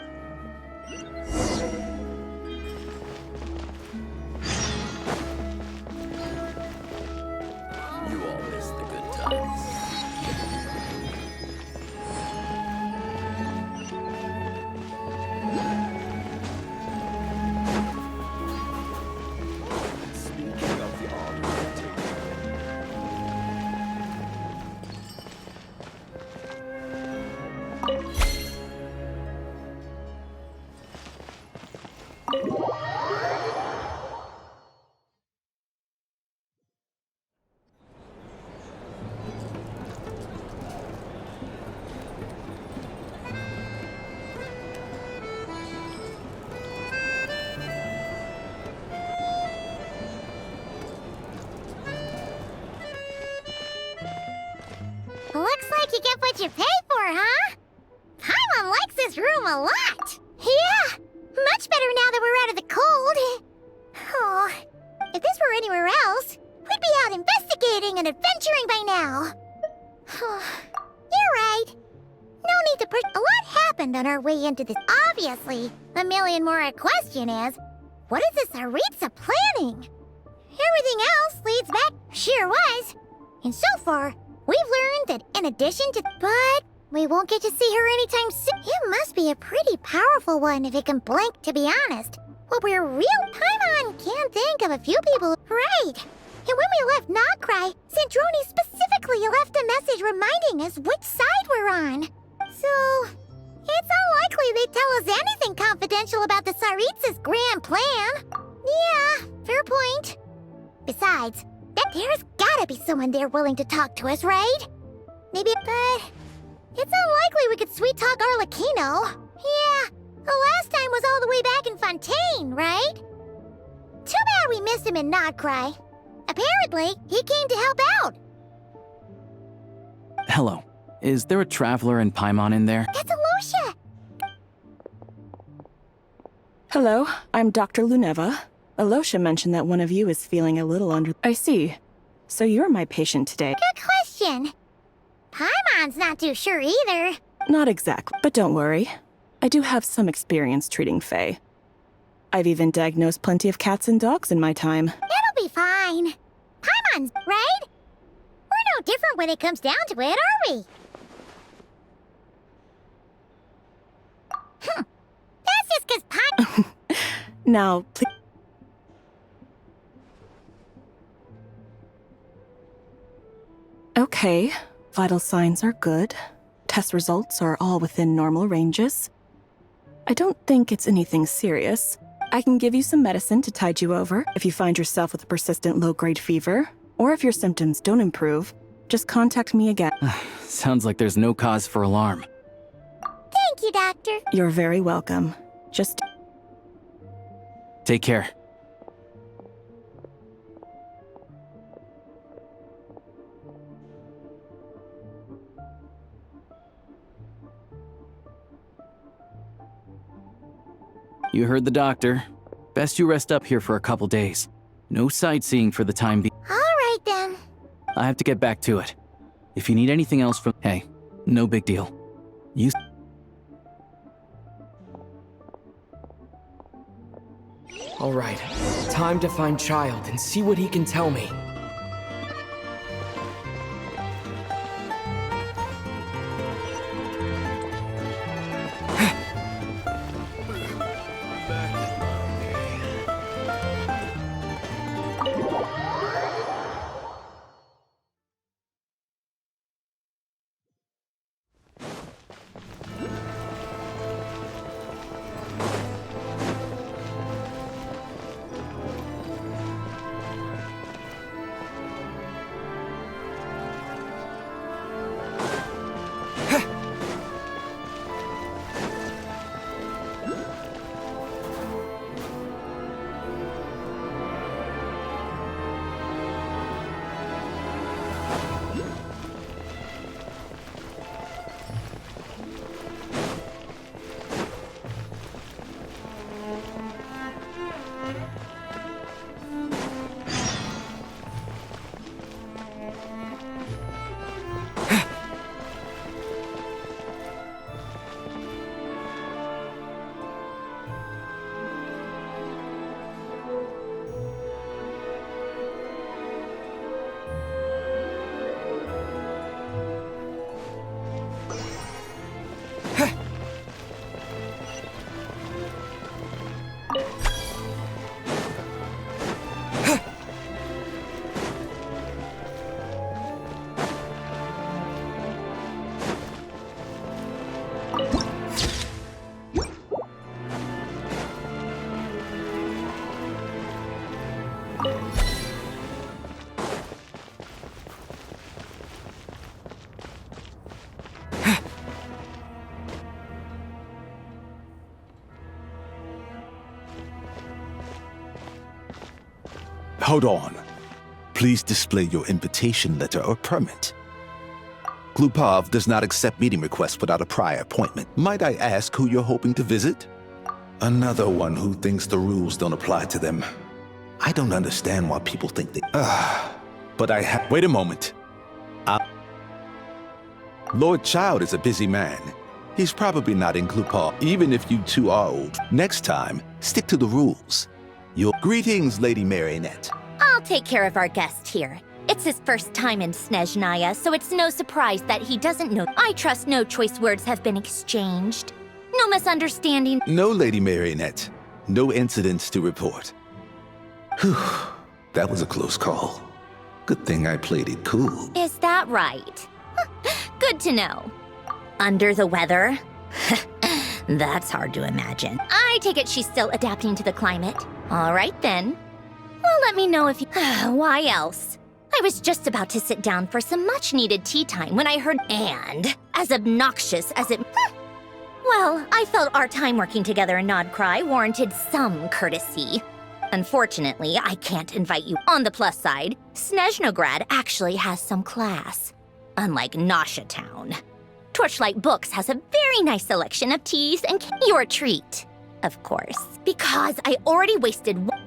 Looks like you get what you pay for, huh? Paimon likes this room a lot. Yeah, much better now that we're out of the cold. Oh, if this were anywhere else, we'd be out investigating and adventuring by now. You're right. No need to push. A lot happened on our way into this. Obviously, a million more. A question is, what is this Tsaritsa planning? Everything else leads back. Sure was. And so far, we've learned that in addition to... But we won't get to see her anytime soon. It must be a pretty powerful one if it can blink, to be honest. But we're real... Paimon can't think of a few people... Right. And when we left Nogcry, Sandrone specifically left a message reminding us which side we're on. So... it's unlikely they'd tell us anything confidential about the Tsaritsa's grand plan. Yeah, fair point. Besides, there's gotta be someone there willing to talk to us, right? Maybe, but it's unlikely we could sweet-talk Arlecchino. Yeah, the last time was all the way back in Fontaine, right? Too bad we missed him in Nogcry. Apparently, he came to help out. Hello. Is there a traveler in Paimon in there? That's Alosha! Hello, I'm Dr. Luneva. Alosha mentioned that one of you is feeling a little under... I see. So you're my patient today. Good question. Paimon's not too sure either. Not exactly, but don't worry. I do have some experience treating Fae. I've even diagnosed plenty of cats and dogs in my time. It'll be fine. Paimon's, right? We're no different when it comes down to it, are we? That's just because Paimon... Now, please... Okay, vital signs are good. Test results are all within normal ranges. I don't think it's anything serious. I can give you some medicine to tide you over if you find yourself with a persistent low-grade fever, or if your symptoms don't improve, just contact me again. Sounds like there's no cause for alarm. Thank you, Doctor. You're very welcome. Just... Take care. You heard the doctor. Best you rest up here for a couple days. No sightseeing for the time being. All right then. I have to get back to it. If you need anything else from... Hey, no big deal. You... All right, time to find Child and see what he can tell me. Hold on. Please display your invitation letter or permit. Glupov does not accept meeting requests without a prior appointment. Might I ask who you're hoping to visit? Another one who thinks the rules don't apply to them. I don't understand why people think they... But I have... Wait a moment. Lord Child is a busy man. He's probably not in Glupov, even if you two are old. Next time, stick to the rules. Your greetings, Lady Marionette. I'll take care of our guest here. It's his first time in Snezhnaya, so it's no surprise that he doesn't know. I trust no choice words have been exchanged. No misunderstanding. No, Lady Marionette. No incidents to report. Whew. That was a close call. Good thing I played it cool. Is that right? Good to know. Under the weather? That's hard to imagine. I take it she's still adapting to the climate. All right then. Well, let me know if you... Why else? I was just about to sit down for some much-needed tea time when I heard "and," as obnoxious as it... Well, I felt our time working together in Nod Cry warranted some courtesy. Unfortunately, I can't invite you. On the plus side, Snezhnograd actually has some class. Unlike Nasha Town. Torchlight Books has a very nice selection of teas and your treat, of course, because I already wasted one.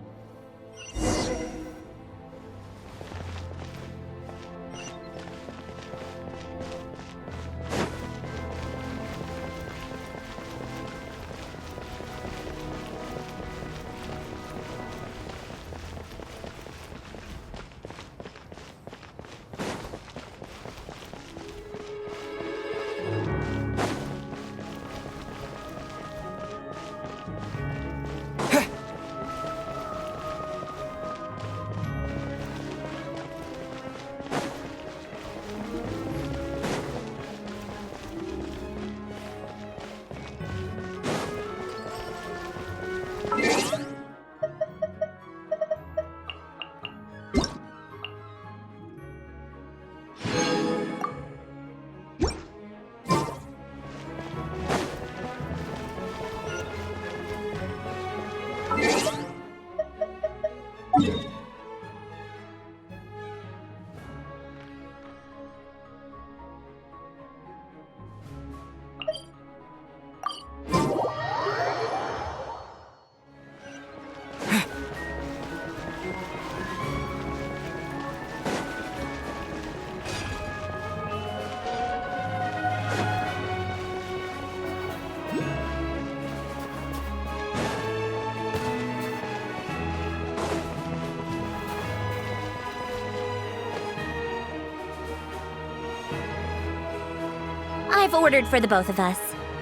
I've ordered for the both of us.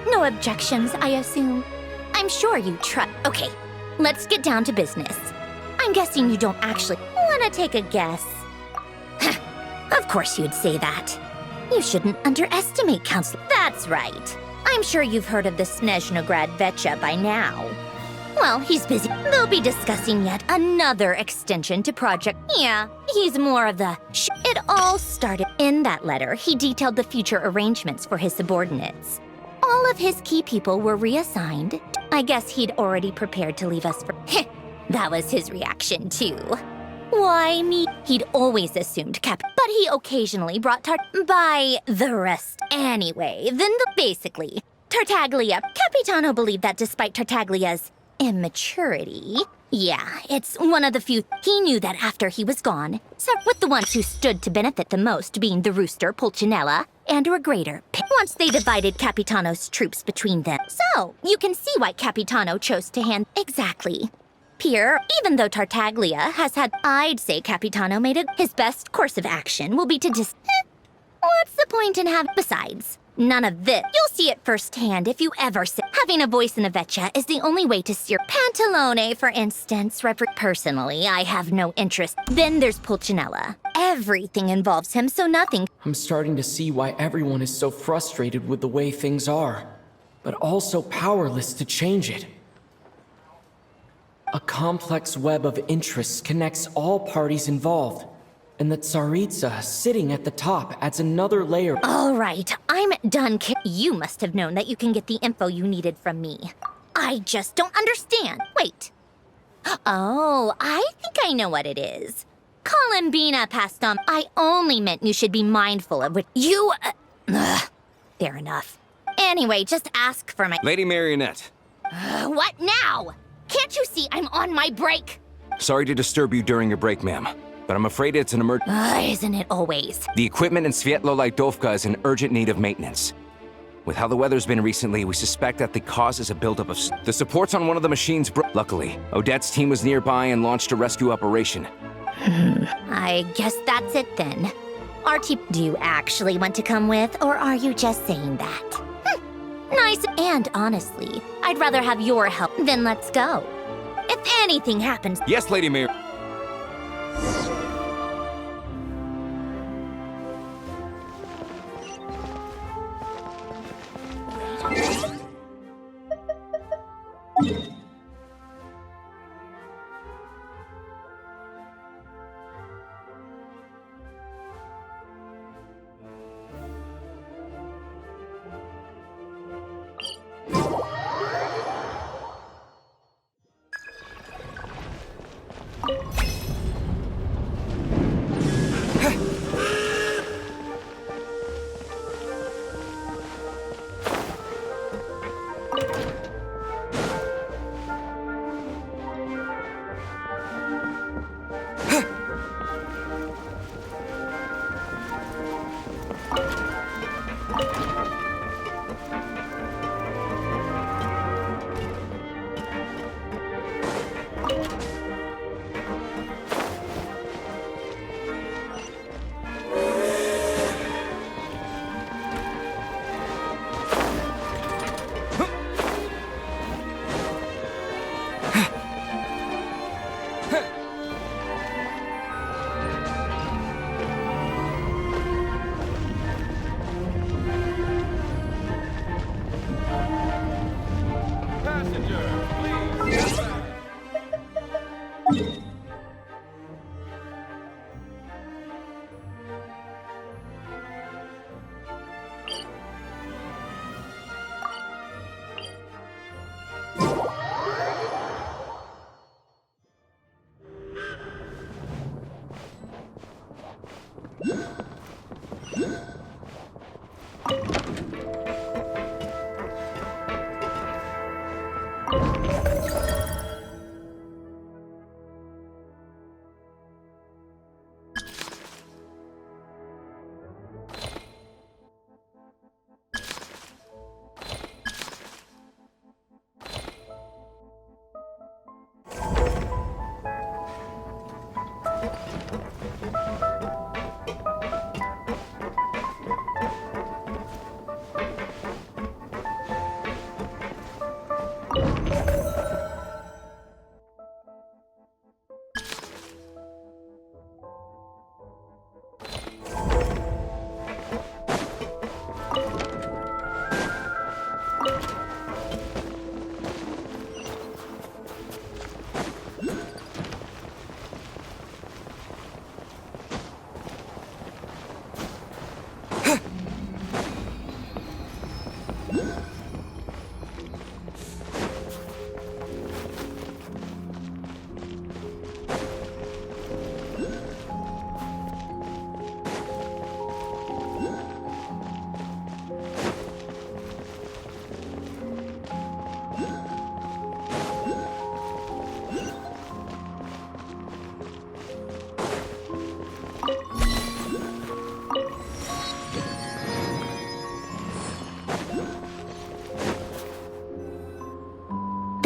No objections, I assume. I'm sure you trust. Okay, let's get down to business. I'm guessing you don't actually want to take a guess. Of course you'd say that. You shouldn't underestimate Council. That's right. I'm sure you've heard of the Snezhnaya Vecha by now. Well, he's busy. They'll be discussing yet another extension to Project. Yeah, he's more of the It all started. In that letter, he detailed the future arrangements for his subordinates. All of his key people were reassigned. I guess he'd already prepared to leave us for. That was his reaction, too. Why me? He'd always assumed but he occasionally brought by the rest anyway. Basically, Tartaglia. Capitano believed that despite Tartaglia's immaturity. Yeah, it's one of the few. He knew that after he was gone, so with the ones who stood to benefit the most being the rooster, Pulcinella, and Regrator. Once they divided Capitano's troops between them. So, you can see why Capitano chose to hand. Exactly. Pierre, even though Tartaglia has had, I'd say Capitano made it. His best course of action will be to what's the point in having. Besides, none of this. You'll see it firsthand if you ever sit. Having a voice in a Vecha is the only way to steer. Pantalone, for instance, personally, I have no interest. Then there's Pulcinella. Everything involves him, so nothing. I'm starting to see why everyone is so frustrated with the way things are, but also powerless to change it. A complex web of interests connects all parties involved, and the Tsaritsa sitting at the top adds another layer. All right, I'm done. You must have known that you can get the info you needed from me. I just don't understand. Wait. Oh, I think I know what it is. Columbina passed on. I only meant you should be mindful of what you... fair enough. Anyway, just ask for my... Lady Marionette. What now? Can't you see I'm on my break? Sorry to disturb you during your break, ma'am, but I'm afraid it's an emergency. Isn't it always? The equipment in Svietlolaidovka is in urgent need of maintenance. With how the weather's been recently, we suspect that the cause is a buildup of... The supports on one of the machines Luckily, Odette's team was nearby and launched a rescue operation. I guess that's it then. Do you actually want to come with, or are you just saying that? Nice, and honestly, I'd rather have your help than let's go. If anything happens... Yes, Lady Mayor.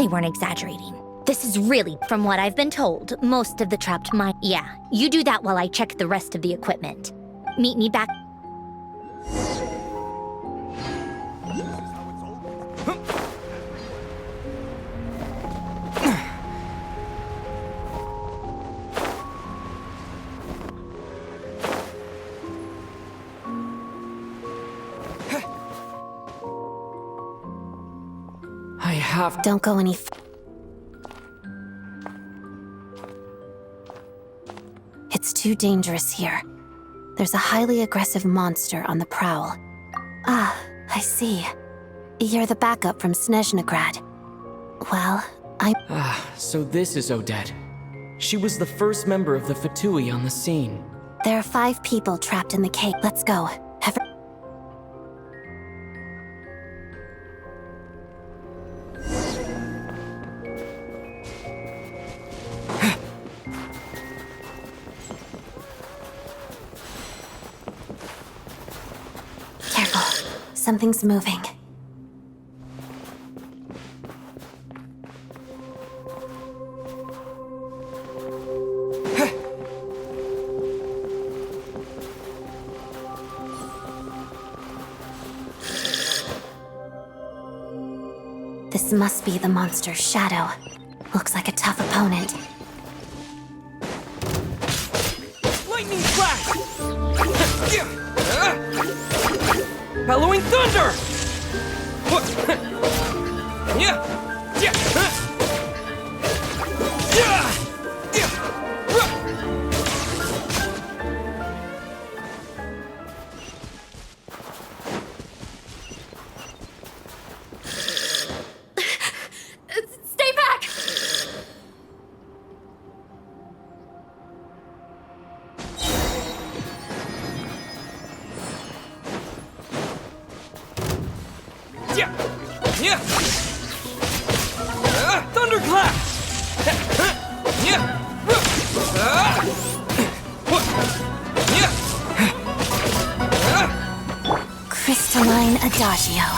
They weren't exaggerating. This is really, from what I've been told, most of the trapped mine. Yeah, you do that while I check the rest of the equipment. Meet me back. I have... Don't go any It's too dangerous here. There's a highly aggressive monster on the prowl. Ah, I see. You're the backup from Snezhnaya. Well, so this is Odette. She was the first member of the Fatui on the scene. There are 5 people trapped in the cave. Let's go. Careful. Something's moving. This must be the monster's shadow. Looks like a tough opponent. Lightning flash! Bellowing thunder! Stay back! Thunderclap! Crystalline Adagio.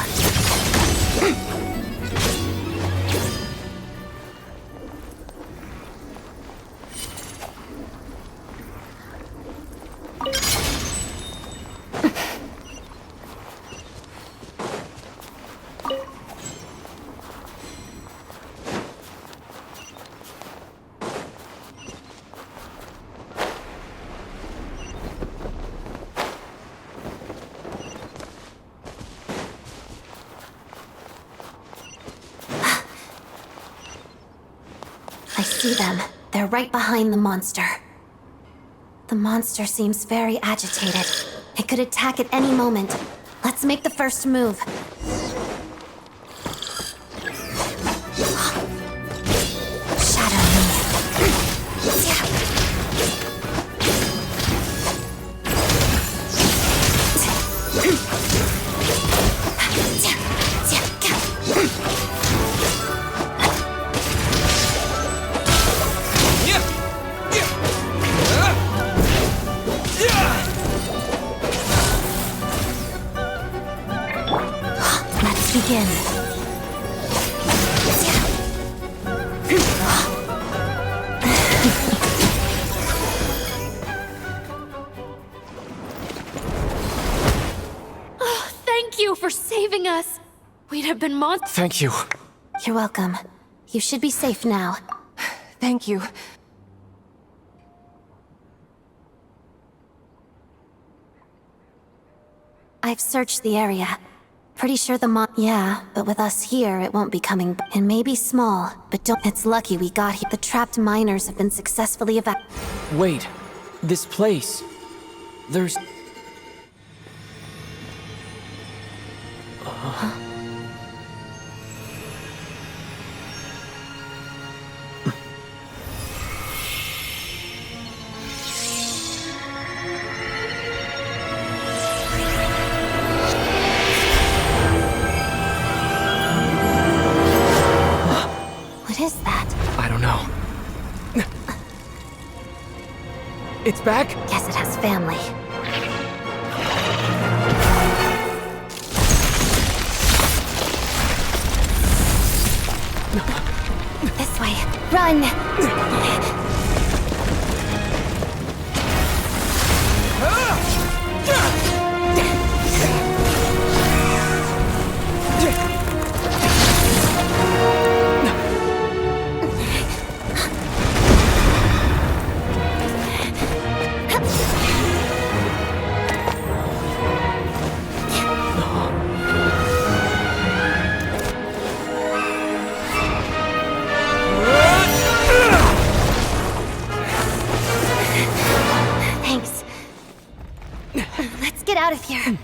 I see them. They're right behind the monster. The monster seems very agitated. It could attack at any moment. Let's make the first move. Shadow Let's begin. Oh, thank you for saving us. We'd have been Thank you. You're welcome. You should be safe now. Thank you. I've searched the area. Pretty sure yeah, but with us here, it won't be coming. It may be small, but it's lucky we got here. The trapped miners have been successfully Wait, this place... There's... What is that? I don't know. It's back? Guess it has family. Run! Thanks. Let's get out of here.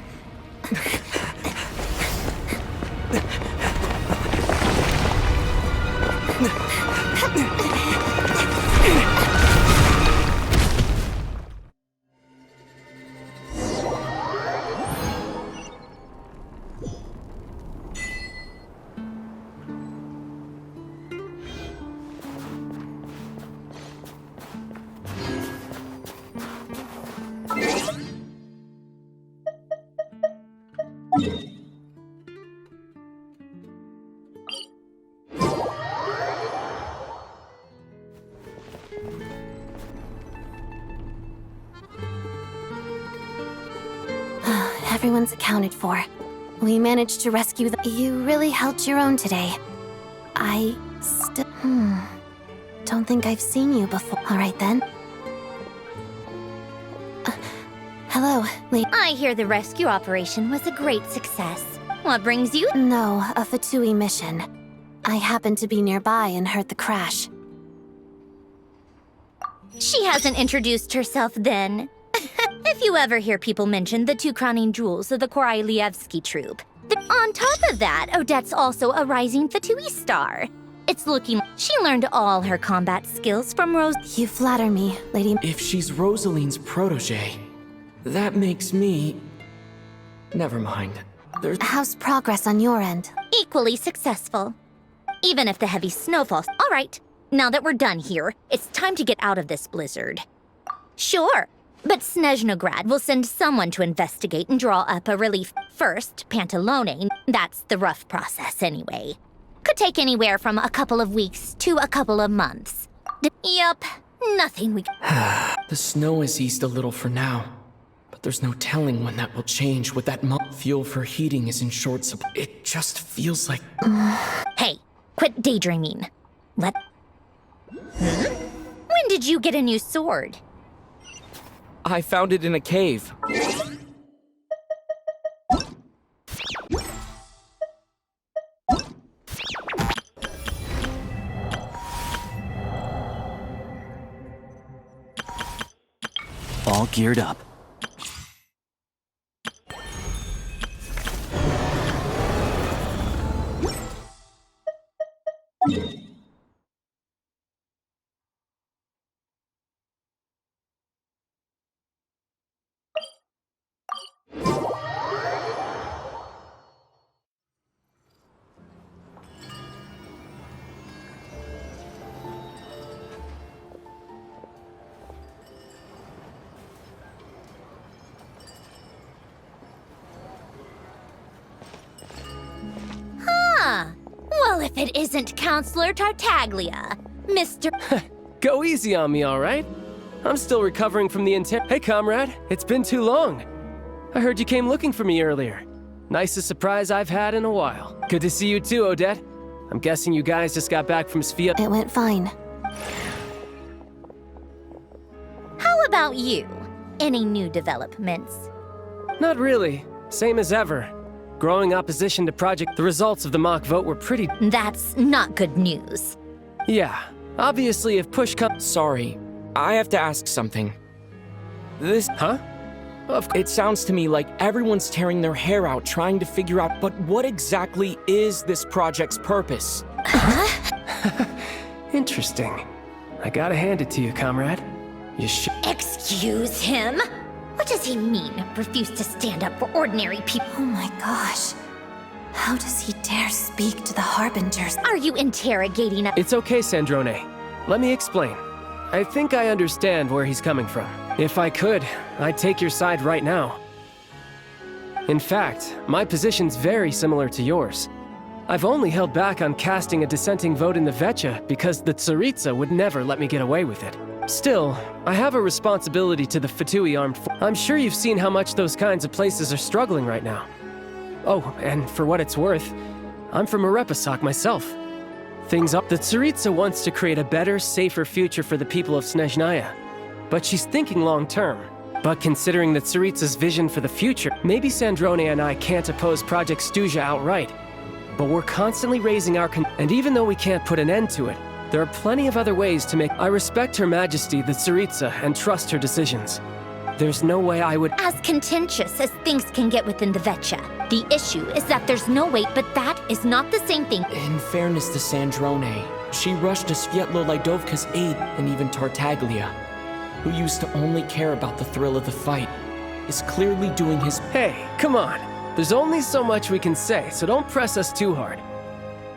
Everyone's accounted for. We managed to rescue the— You really held your own today. I still— Don't think I've seen you before. Alright then. Hello, I hear the rescue operation was a great success. What brings you? No, a Fatui mission. I happened to be nearby and heard the crash. She hasn't introduced herself then. If you ever hear people mention the two crowning jewels of the Korailievsky troupe. On top of that, Odette's also a rising Fatui star. It's looking she learned all her combat skills from Rose. You flatter me, Lady. If she's Rosaline's protege, that makes me... Never mind. How's progress on your end? Equally successful. Even if the heavy snow falls. All right, now that we're done here, it's time to get out of this blizzard. Sure. But Snezhnaya will send someone to investigate and draw up a relief. First, Pantalone. That's the rough process anyway. Could take anywhere from a couple of weeks to a couple of months. Yup, nothing we... The snow has eased a little for now, but there's no telling when that will change with that fuel for heating is in short supply. It just feels like... Hey, quit daydreaming. When did you get a new sword? I found it in a cave. All geared up. Well, if it isn't Counselor Tartaglia, Mr. Go easy on me, all right? I'm still recovering from the intent. Hey, comrade, it's been too long. I heard you came looking for me earlier. Nicest surprise I've had in a while. Good to see you too, Odette. I'm guessing you guys just got back from Sofia. It went fine. How about you? Any new developments? Not really. Same as ever. Growing opposition to project. The results of the mock vote were pretty... That's not good news. Yeah. Obviously, if push comes... Sorry. I have to ask something. This... Huh? It sounds to me like everyone's tearing their hair out trying to figure out, but what exactly is this project's purpose? Interesting. I gotta hand it to you, comrade. You should... Excuse him? What does he mean, refuse to stand up for ordinary people? Oh my gosh. How does he dare speak to the Harbingers? Are you interrogating us? It's okay, Sandrone. Let me explain. I think I understand where he's coming from. If I could, I'd take your side right now. In fact, my position's very similar to yours. I've only held back on casting a dissenting vote in the Vetcha because the Tsaritsa would never let me get away with it. Still, I have a responsibility to the Fatui armed forces. I'm sure you've seen how much those kinds of places are struggling right now. Oh, and for what it's worth, I'm from Arepasak myself. Things up. The Tsaritsa wants to create a better, safer future for the people of Snezhnaya. But she's thinking long-term. But considering the Tsaritsa's vision for the future, maybe Snezhnaya and I can't oppose Project Stuja outright. But we're constantly raising our and even though we can't put an end to it, there are plenty of other ways to make. I respect Her Majesty, the Tsaritsa, and trust her decisions. There's no way I would. As contentious as things can get within the Vetcha, the issue is that there's no way, but that is not the same thing. In fairness to Snezhnaya, she rushed to Svietlo Lydovka's aid, and even Tartaglia, who used to only care about the thrill of the fight, is clearly doing his. Hey, come on. There's only so much we can say, so don't press us too hard.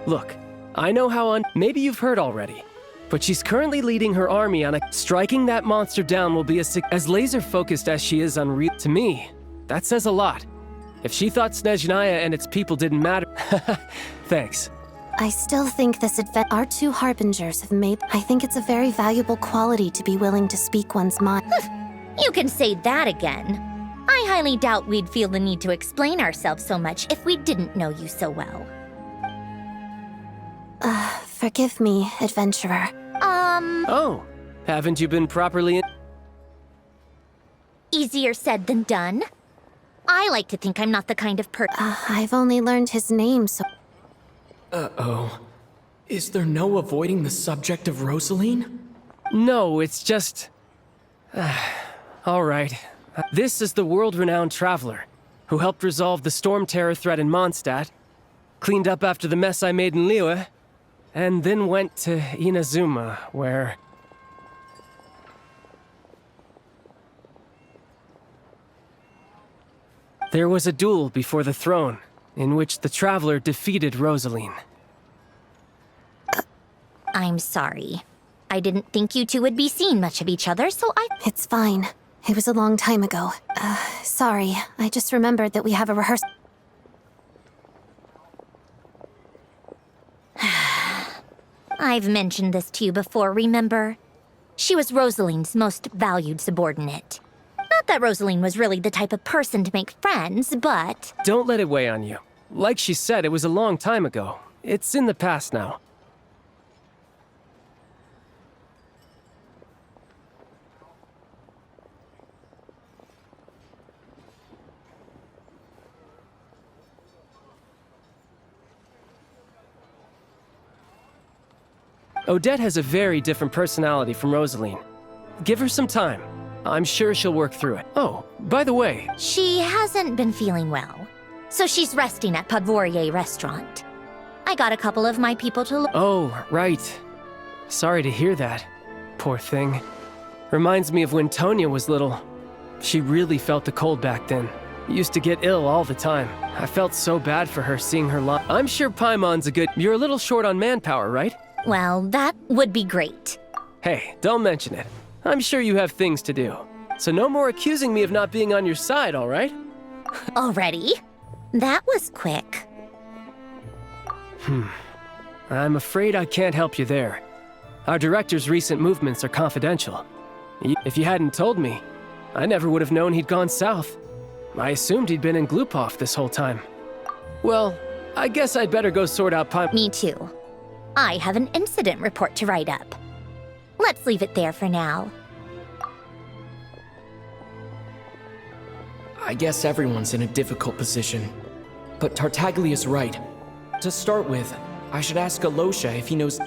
Look, I know how maybe you've heard already, but she's currently leading her army on a. Striking that monster down will be as laser-focused as she is on real. To me, that says a lot. If she thought Snezhnaya and its people didn't matter. Thanks. I still think this our two harbingers have made. I think it's a very valuable quality to be willing to speak one's mind. You can say that again. I highly doubt we'd feel the need to explain ourselves so much if we didn't know you so well. Forgive me, adventurer. Oh, haven't you been properly Easier said than done. I like to think I'm not the kind of person. I've only learned his name, so. Uh-oh. Is there no avoiding the subject of Rosaline? No, it's just. All right. This is the world-renowned traveler who helped resolve the storm terror threat in Mondstadt, cleaned up after the mess I made in Liyue, and then went to Inazuma, where. There was a duel before the throne, in which the traveler defeated Rosaline. I'm sorry. I didn't think you two would be seeing much of each other, so I. It's fine. It was a long time ago. Sorry. I just remembered that we have a rehearsal. I've mentioned this to you before, remember? She was Rosaline's most valued subordinate. Not that Rosaline was really the type of person to make friends, but... Don't let it weigh on you. Like she said, it was a long time ago. It's in the past now. Odette has a very different personality from Rosaline. Give her some time. I'm sure she'll work through it. Oh, by the way... She hasn't been feeling well, so she's resting at Podvorier restaurant. I got a couple of my people to look. Oh, right. Sorry to hear that. Poor thing. Reminds me of when Tonya was little. She really felt the cold back then. Used to get ill all the time. I felt so bad for her seeing her I'm sure Paimon's a good... You're a little short on manpower, right? Well, that would be great. Hey, don't mention it. I'm sure you have things to do. So no more accusing me of not being on your side, all right? Already? That was quick. I'm afraid I can't help you there. Our director's recent movements are confidential. If you hadn't told me, I never would have known he'd gone south. I assumed he'd been in Glupov this whole time. Well, I guess I'd better go sort out Me too. I have an incident report to write up. Let's leave it there for now. I guess everyone's in a difficult position. But Tartaglia's right. To start with, I should ask Alosha if he knows...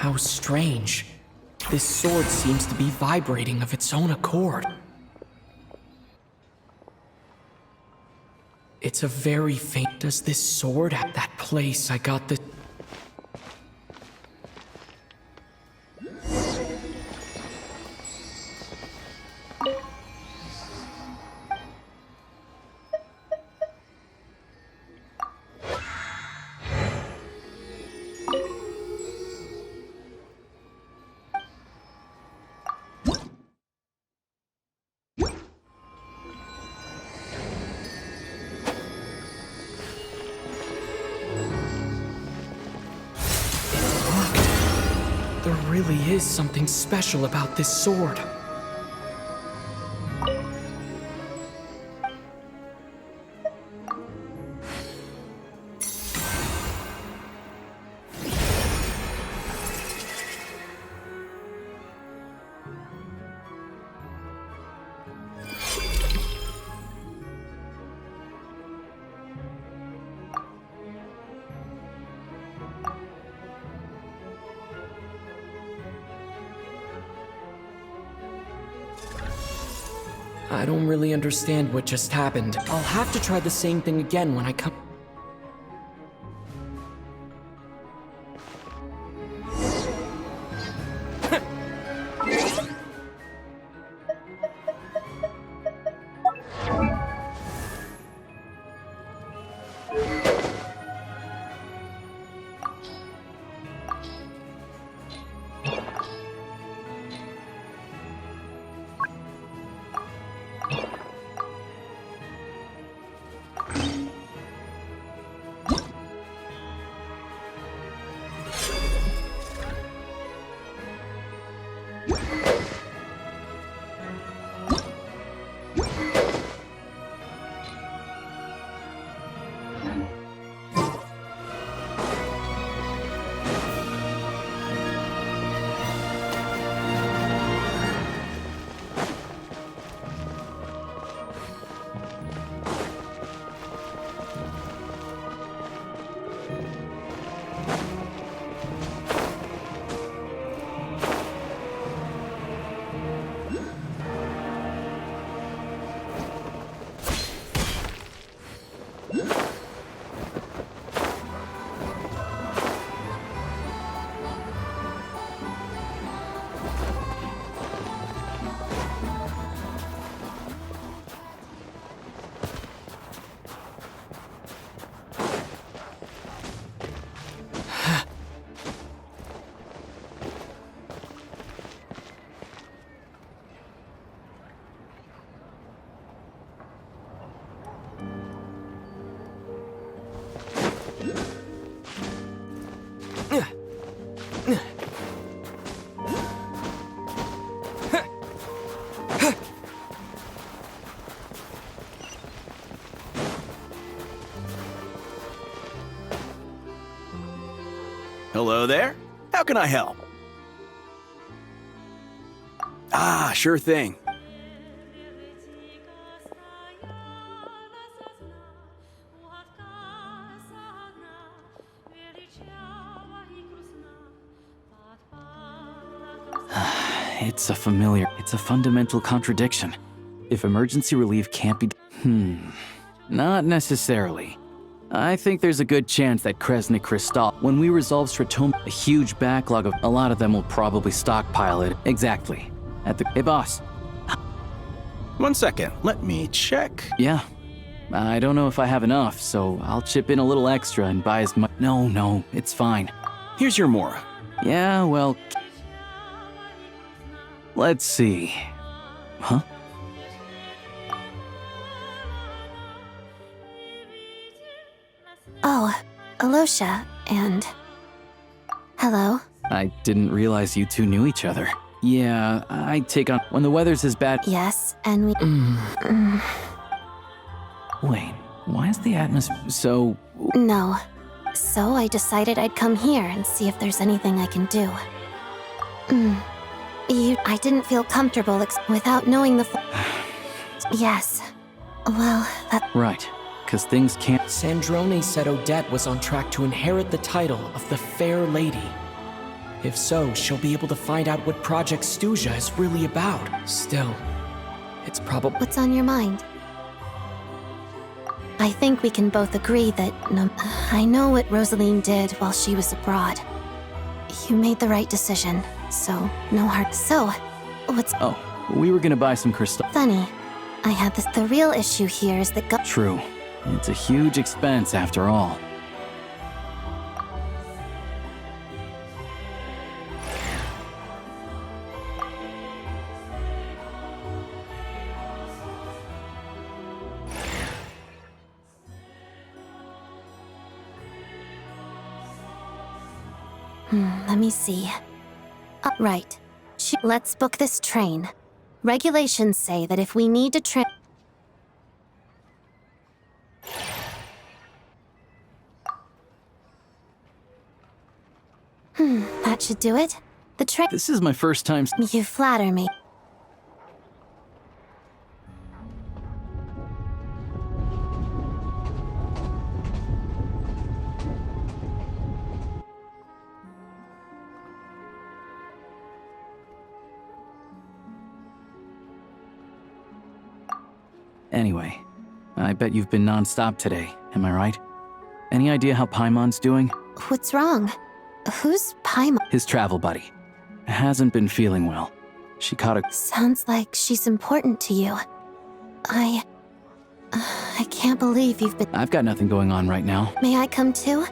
How strange. This sword seems to be vibrating of its own accord. It's a very faint... Does this sword at that place I got the... There really is something special about this sword. I don't really understand what just happened. I'll have to try the same thing again when I come... Hello there. How can I help? Ah, sure thing. It's a fundamental contradiction. If emergency relief can't be... Not necessarily. I think there's a good chance that Kresnik Kristall, when we resolve Stratum, a huge backlog of... A lot of them will probably stockpile it. Exactly. Hey, boss. 1 second. Let me check. Yeah. I don't know if I have enough, so I'll chip in a little extra and buy as much... No, it's fine. Here's your Mora. Yeah, well... Let's see. Huh? Oh, Alosha, and... Hello. I didn't realize you two knew each other. Yeah, I take on... When the weather's as bad... Yes, and we... Wait, why is the atmosphere so... No. So I decided I'd come here and see if there's anything I can do. I didn't feel comfortable without knowing the... Yes. Well, that... Right. Because things can't... Snezhnaya said Odette was on track to inherit the title of the Fair Lady. If so, she'll be able to find out what Project Stuja is really about. Still, it's probably... What's on your mind? I think we can both agree that I know what Rosaline did while she was abroad. You made the right decision, so no hard. So, what's... Oh, we were gonna buy some crystal. Funny. I had this. The real issue here is that True. It's a huge expense after all. Let me see. Right. Let's book this train. Regulations say that if we need to that should do it. The train. This is my first time. You flatter me. Anyway, I bet you've been non-stop today, am I right? Any idea how Paimon's doing? What's wrong? Who's Paimon? His travel buddy. Hasn't been feeling well. She caught a... Sounds like she's important to you. I can't believe you've been... I've got nothing going on right now. May I come too?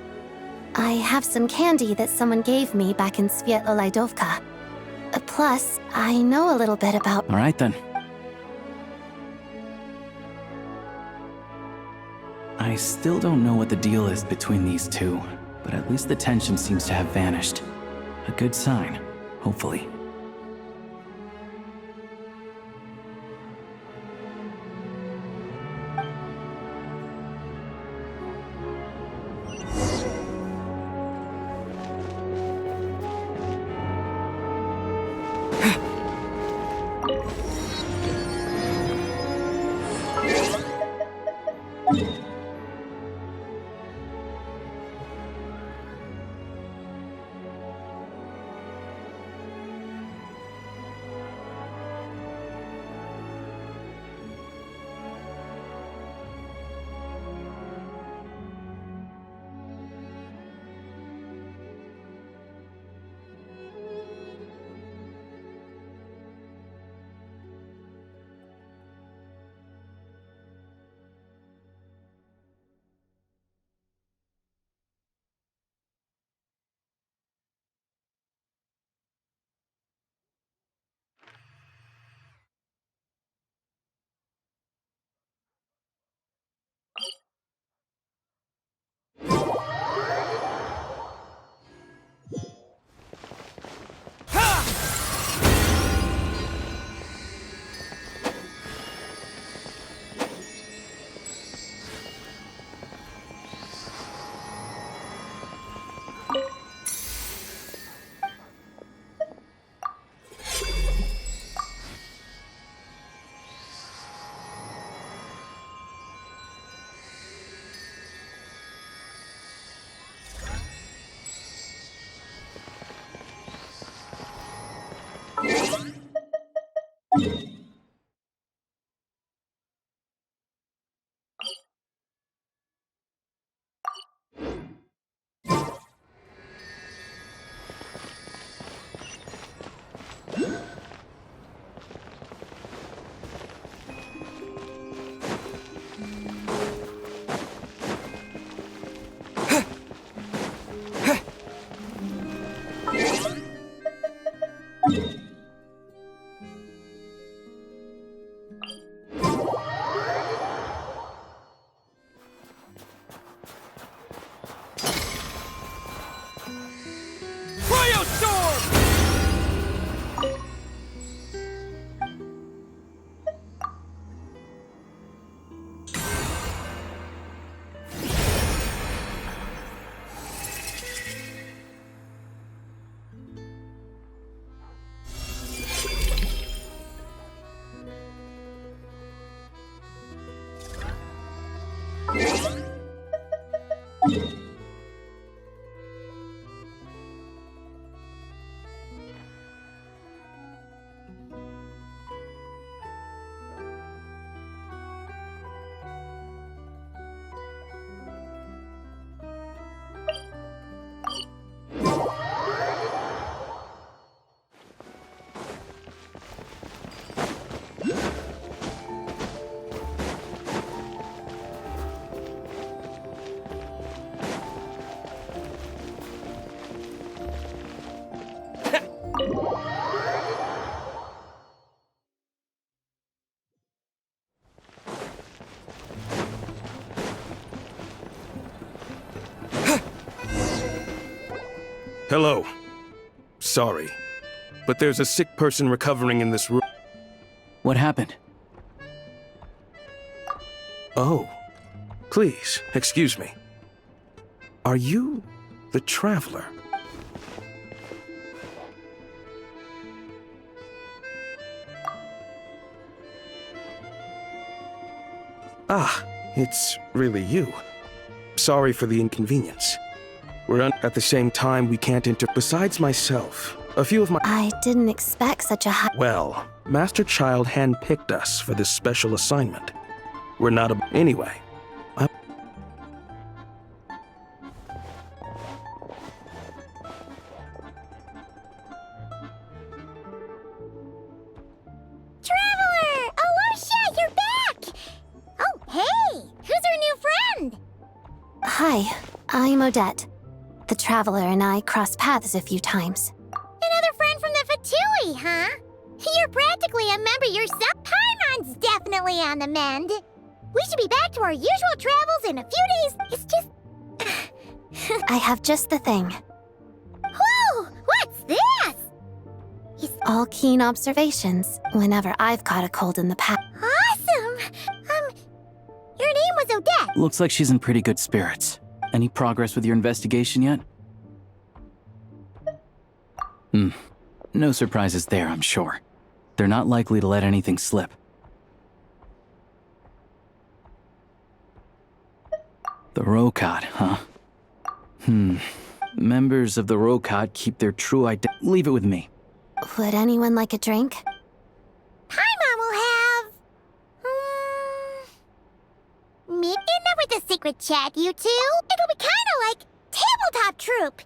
I have some candy that someone gave me back in Svietlo-Lidovka. Plus, I know a little bit about... All right then. I still don't know what the deal is between these two, but at least the tension seems to have vanished. A good sign, hopefully. Hello. Sorry, but there's a sick person recovering in this room. What happened? Oh, please, excuse me. Are you the Traveler? Ah, it's really you. Sorry for the inconvenience. At the same time, we can't Besides myself, a few of my— I didn't expect such a high— Well, Master Child handpicked us for this special assignment. We're not a— Anyway, Traveler! Alicia, you're back! Oh, hey! Who's our new friend? Hi, I'm Odette. The Traveler and I crossed paths a few times. Another friend from the Fatui, huh? You're practically a member yourself. Paimon's definitely on the mend. We should be back to our usual travels in a few days. It's just... I have just the thing. Whoa! What's this? All keen observations whenever I've caught a cold in the past. Awesome! Your name was Odette. Looks like she's in pretty good spirits. Any progress with your investigation yet? No surprises there, I'm sure. They're not likely to let anything slip. The Rokad, huh? Members of the Rokad keep their true identity. Leave it with me. Would anyone like a drink? Paimon will have... enough with the secret chat, you two. It'll be kinda like tabletop troop.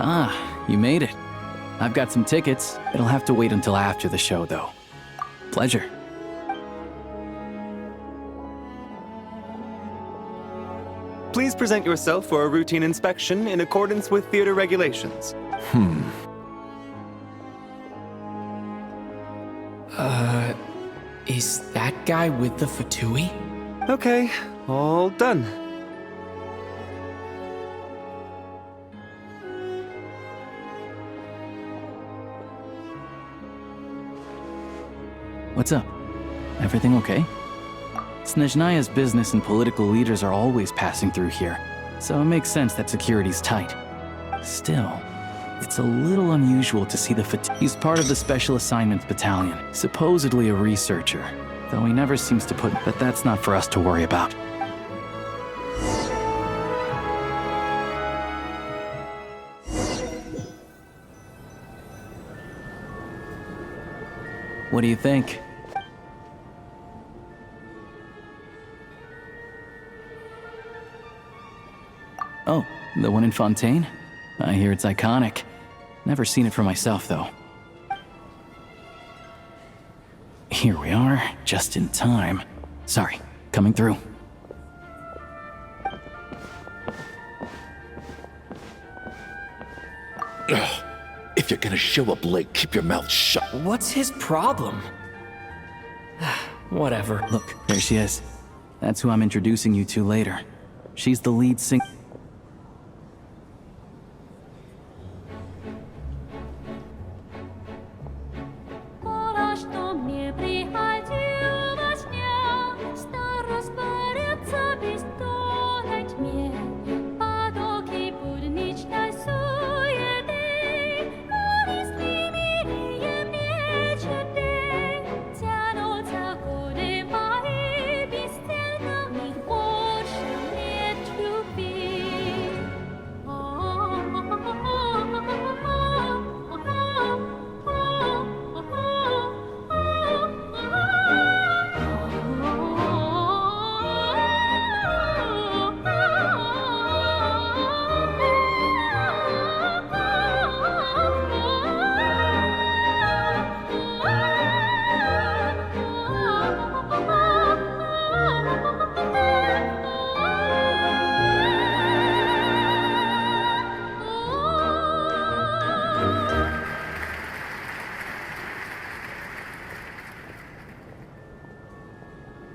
Ah, you made it. I've got some tickets. It'll have to wait until after the show, though. Pleasure. Please present yourself for a routine inspection in accordance with theater regulations. Is that guy with the Fatui? Okay, all done. What's up? Everything okay? Snezhnaya's business and political leaders are always passing through here, so it makes sense that security's tight. Still, it's a little unusual to see the He's part of the Special Assignments Battalion, supposedly a researcher, though he never seems to put... But that's not for us to worry about. What do you think? Oh, the one in Fontaine? I hear it's iconic. Never seen it for myself, though. Here we are, just in time. Sorry, coming through. Ugh. If you're gonna show up late, keep your mouth shut. What's his problem? Whatever. Look, there she is. That's who I'm introducing you to later. She's the lead singer.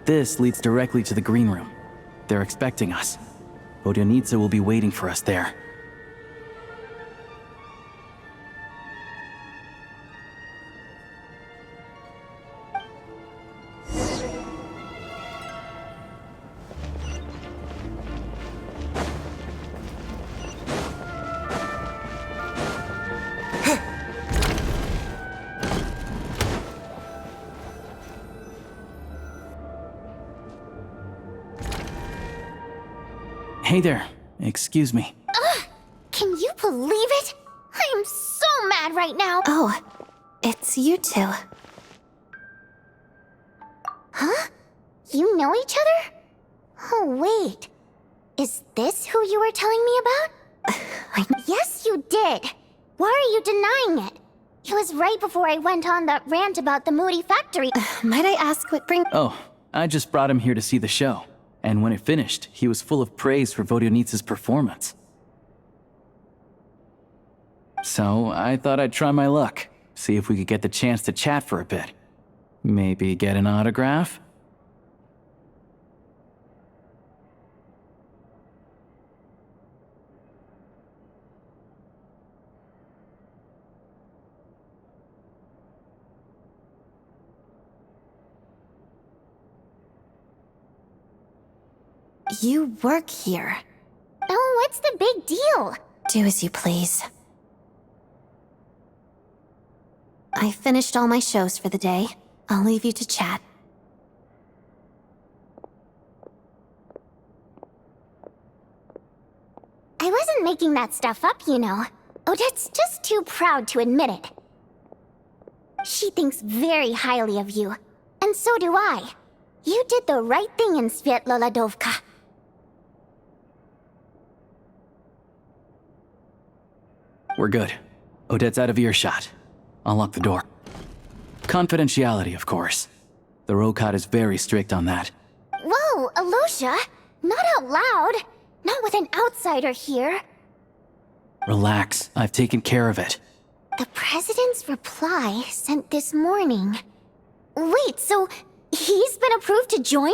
This leads directly to the green room. They're expecting us. Vodyanitsa will be waiting for us there. Hey there. Excuse me. Ugh! Can you believe it? I am so mad right now. Oh, it's you two. Huh? You know each other? Oh, wait. Is this who you were telling me about? Yes, you did. Why are you denying it? It was right before I went on that rant about the Moody Factory. Might I ask what brings... Oh, I just brought him here to see the show. And when it finished, he was full of praise for Vodyanitsa's performance. So I thought I'd try my luck, see if we could get the chance to chat for a bit. Maybe get an autograph? You work here. Oh, what's the big deal? Do as you please. I finished all my shows for the day. I'll leave you to chat. I wasn't making that stuff up, you know. Odette's just too proud to admit it. She thinks very highly of you, and so do I. You did the right thing in Svietloladovka. We're good. Odette's out of earshot. I'll lock the door. Confidentiality, of course. The Rokot is very strict on that. Whoa, Alosha! Not out loud! Not with an outsider here! Relax, I've taken care of it. The President's reply sent this morning. Wait, so he's been approved to join?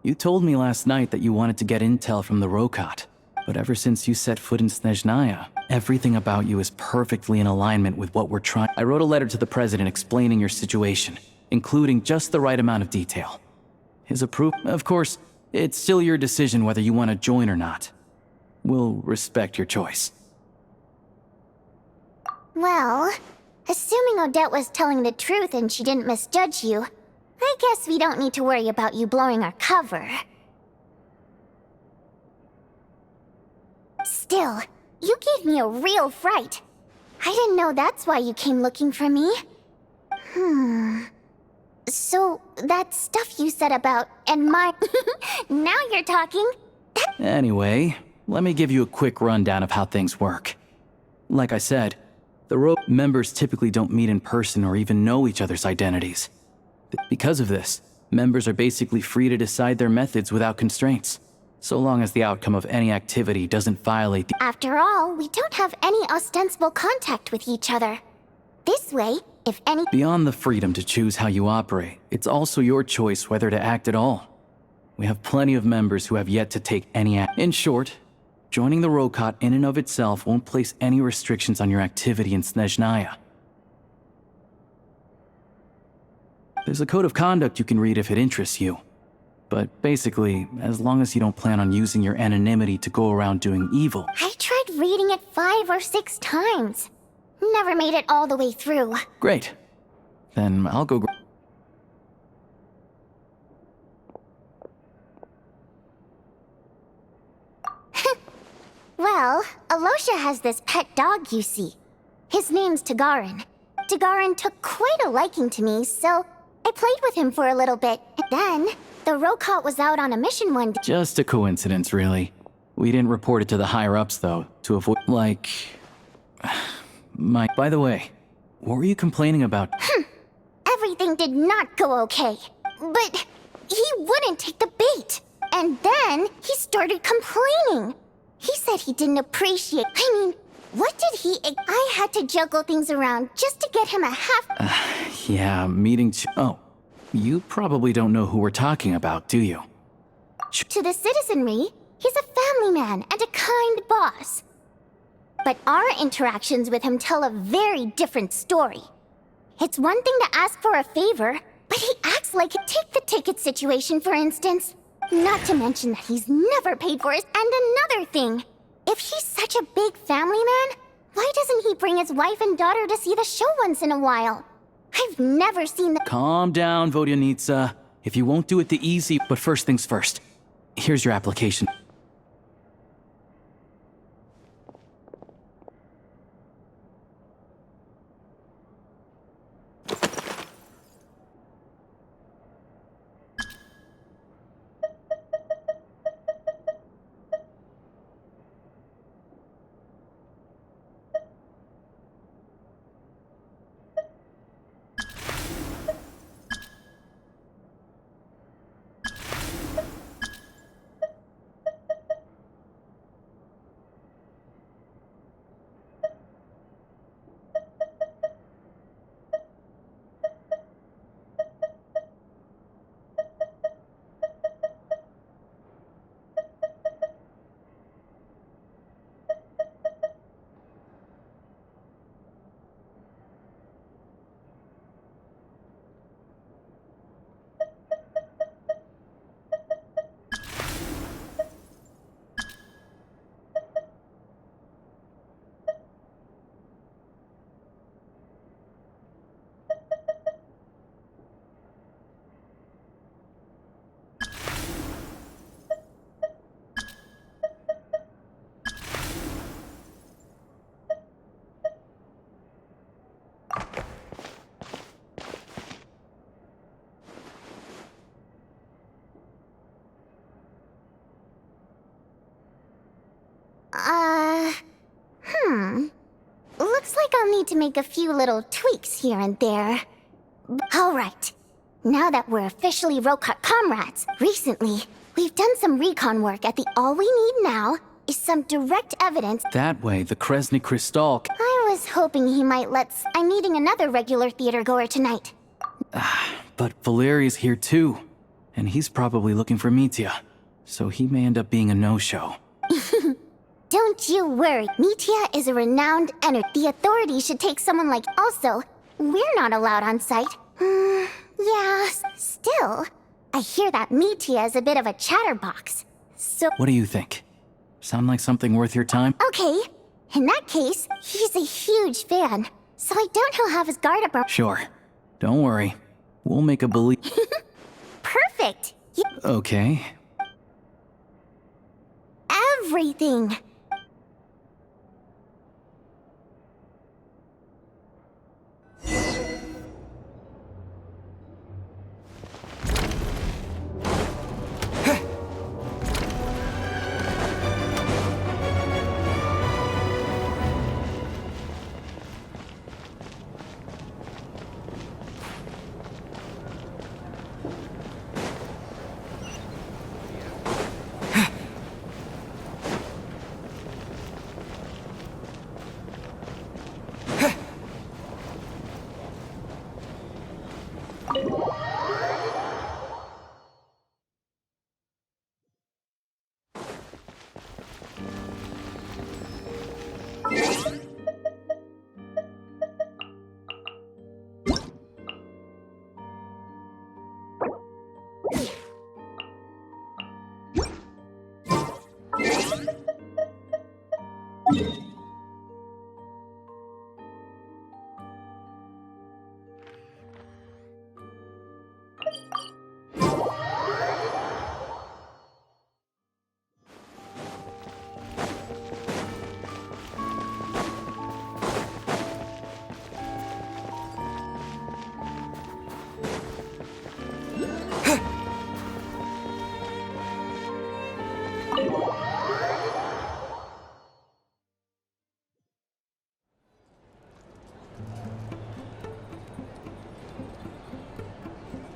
You told me last night that you wanted to get intel from the Rokot. But ever since you set foot in Snezhnaya, everything about you is perfectly in alignment with what we're trying. I wrote a letter to the President explaining your situation, including just the right amount of detail. His approval, of course, It's still your decision whether you want to join or not. We'll respect your choice. Well, assuming Odette was telling the truth and she didn't misjudge you, I guess we don't need to worry about you blowing our cover. Still, you gave me a real fright. I didn't know that's why you came looking for me. So, that stuff you said about, and my... Now you're talking. Anyway, let me give you a quick rundown of how things work. Like I said, the members typically don't meet in person or even know each other's identities. Because of this, members are basically free to decide their methods without constraints, so long as the outcome of any activity doesn't violate the... After all, we don't have any ostensible contact with each other. This way, if any... Beyond the freedom to choose how you operate, it's also your choice whether to act at all. We have plenty of members who have yet to take any act. In short, joining the Rokot in and of itself won't place any restrictions on your activity in Snezhnaya. There's a code of conduct you can read if it interests you. But basically, as long as you don't plan on using your anonymity to go around doing evil. I tried reading it 5 or 6 times. Never made it all the way through. Great. Then I'll go... Well, Alosha has this pet dog, you see. His name's Tagarin. Tagarin took quite a liking to me, so I played with him for a little bit. Then, the Rokot was out on a mission one day. Just a coincidence, really. We didn't report it to the higher-ups, though, to avoid... like... By the way, what were you complaining about? Everything did not go okay. But he wouldn't take the bait. And then he started complaining. He said he didn't appreciate... what did he... I had to juggle things around just to get him a half... Yeah, Oh, you probably don't know who we're talking about, do you? To the citizenry, he's a family man and a kind boss. But our interactions with him tell a very different story. It's one thing to ask for a favor, but he acts like a take-the-ticket situation, for instance. Not to mention that he's never paid for it. And another thing, if he's such a big family man, why doesn't he bring his wife and daughter to see the show once in a while? I've never seen the... Calm down, Vodyanitsa. If you won't do it the easy... But first things first. Here's your application. Looks like I'll need to make a few little tweaks here and there. Alright, now that we're officially Rokot comrades, recently, we've done some recon work at the all we need now is some direct evidence. That way, the Kresny Krystal... I was hoping he might I'm meeting another regular theater goer tonight. But Valeri's here too, and he's probably looking for Mitya, so he may end up being a no-show. Don't you worry, Mitya is a renowned entity. The authorities should take someone like... Also, we're not allowed on site. Yeah, still, I hear that Mitya is a bit of a chatterbox. So... What do you think? Sound like something worth your time? Okay. In that case, he's a huge fan. So I don't know how his guard up... Sure. Don't worry. We'll make a believe. Perfect! Okay. Everything!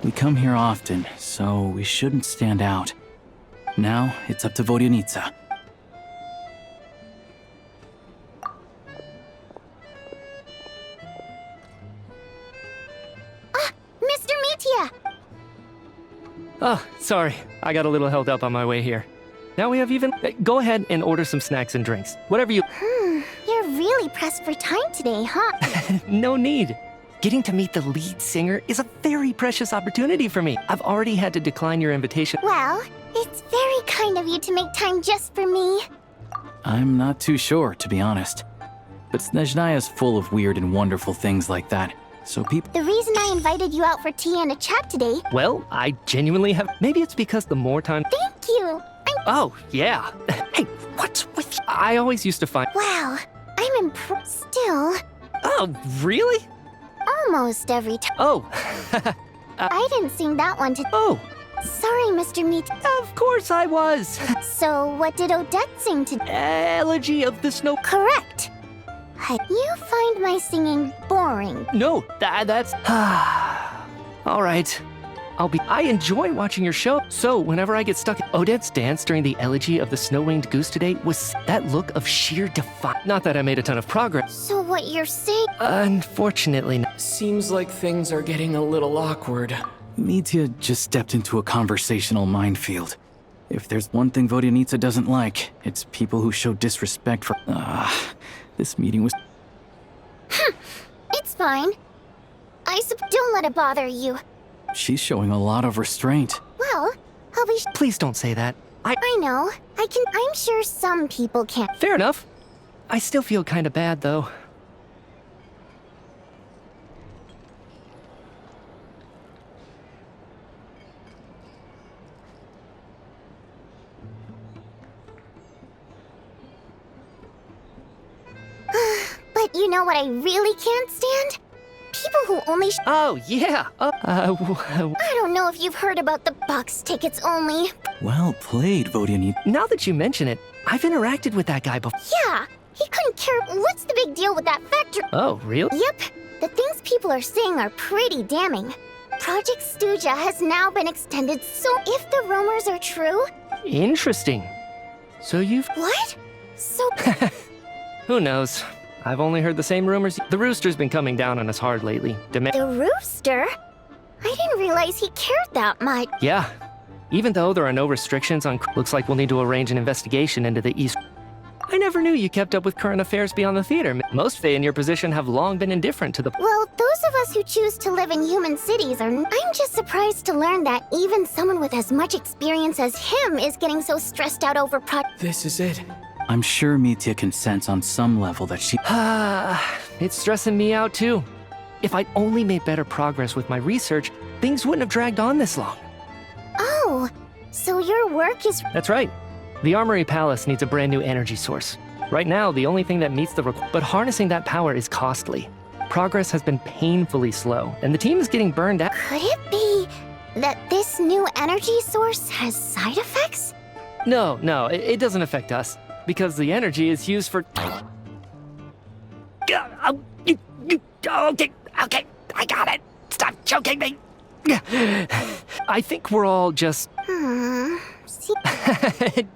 We come here often, so we shouldn't stand out. Now, it's up to Vodyanitsa. Mr. Mitya! Oh, sorry. I got a little held up on my way here. Now we have even... Go ahead and order some snacks and drinks. Whatever you... You're really pressed for time today, huh? No need. Getting to meet the lead singer is a very precious opportunity for me. I've already had to decline your invitation. Well, it's very kind of you to make time just for me. I'm not too sure, to be honest. But Snezhnaya is full of weird and wonderful things like that. So people... The reason I invited you out for tea and a chat today... Well, I genuinely have... Maybe it's because the more time... Thank you! Oh, yeah. Hey, what's with you? I always used to find... Wow, I'm impressed. Still... Oh, really? Almost every time. Oh. I didn't sing that one to... Oh. Sorry, Mr. Meat. Of course I was. So, what did Odette sing to... Elegy of the Snow... Correct. You find my singing boring. No, that's... All right. I enjoy watching your show. So, whenever I get stuck... Odette's dance during the Elegy of the Snow-Winged Goose today was that look of sheer defiance. Not that I made a ton of progress. So what you're saying... Unfortunately... Seems like things are getting a little awkward. Mitya just stepped into a conversational minefield. If there's one thing Vodyanitsa doesn't like, it's people who show disrespect for... this meeting was... It's fine. Don't let it bother you. She's showing a lot of restraint. Well, I'll be... Please don't say that. I know. I'm sure some people can't. Fair enough. I still feel kind of bad, though. But you know what I really can't stand? People who only Oh, yeah. I don't know if you've heard about the box tickets only. Well played, Vodyanitsa. Now that you mention it, I've interacted with that guy before. Yeah, he couldn't care. What's the big deal with that factory? Oh, really? Yep, the things people are saying are pretty damning. Project Stuja has now been extended, so if the rumors are true... Interesting. So you've... What? So... Who knows? I've only heard the same rumors. The rooster's been coming down on us hard lately. The rooster? I didn't realize he cared that much. Yeah. Even though there are no restrictions on... Looks like we'll need to arrange an investigation into the East... I never knew you kept up with current affairs beyond the theater. Most Fae in your position have long been indifferent to the... Well, those those of us who choose to live in human cities are... I'm just surprised to learn that even someone with as much experience as him is getting so stressed out over This is it. I'm sure Mitya can sense on some level that she... It's stressing me out too. If I'd only made better progress with my research, things wouldn't have dragged on this long. Oh, so your work is... That's right. The Armory Palace needs a brand new energy source. Right now, the only thing that meets the but harnessing that power is costly. Progress has been painfully slow, and the team is getting burned out. Could it be that this new energy source has side effects? No, it doesn't affect us, because the energy is used for... Okay, I got it. Stop choking me. I think we're all just...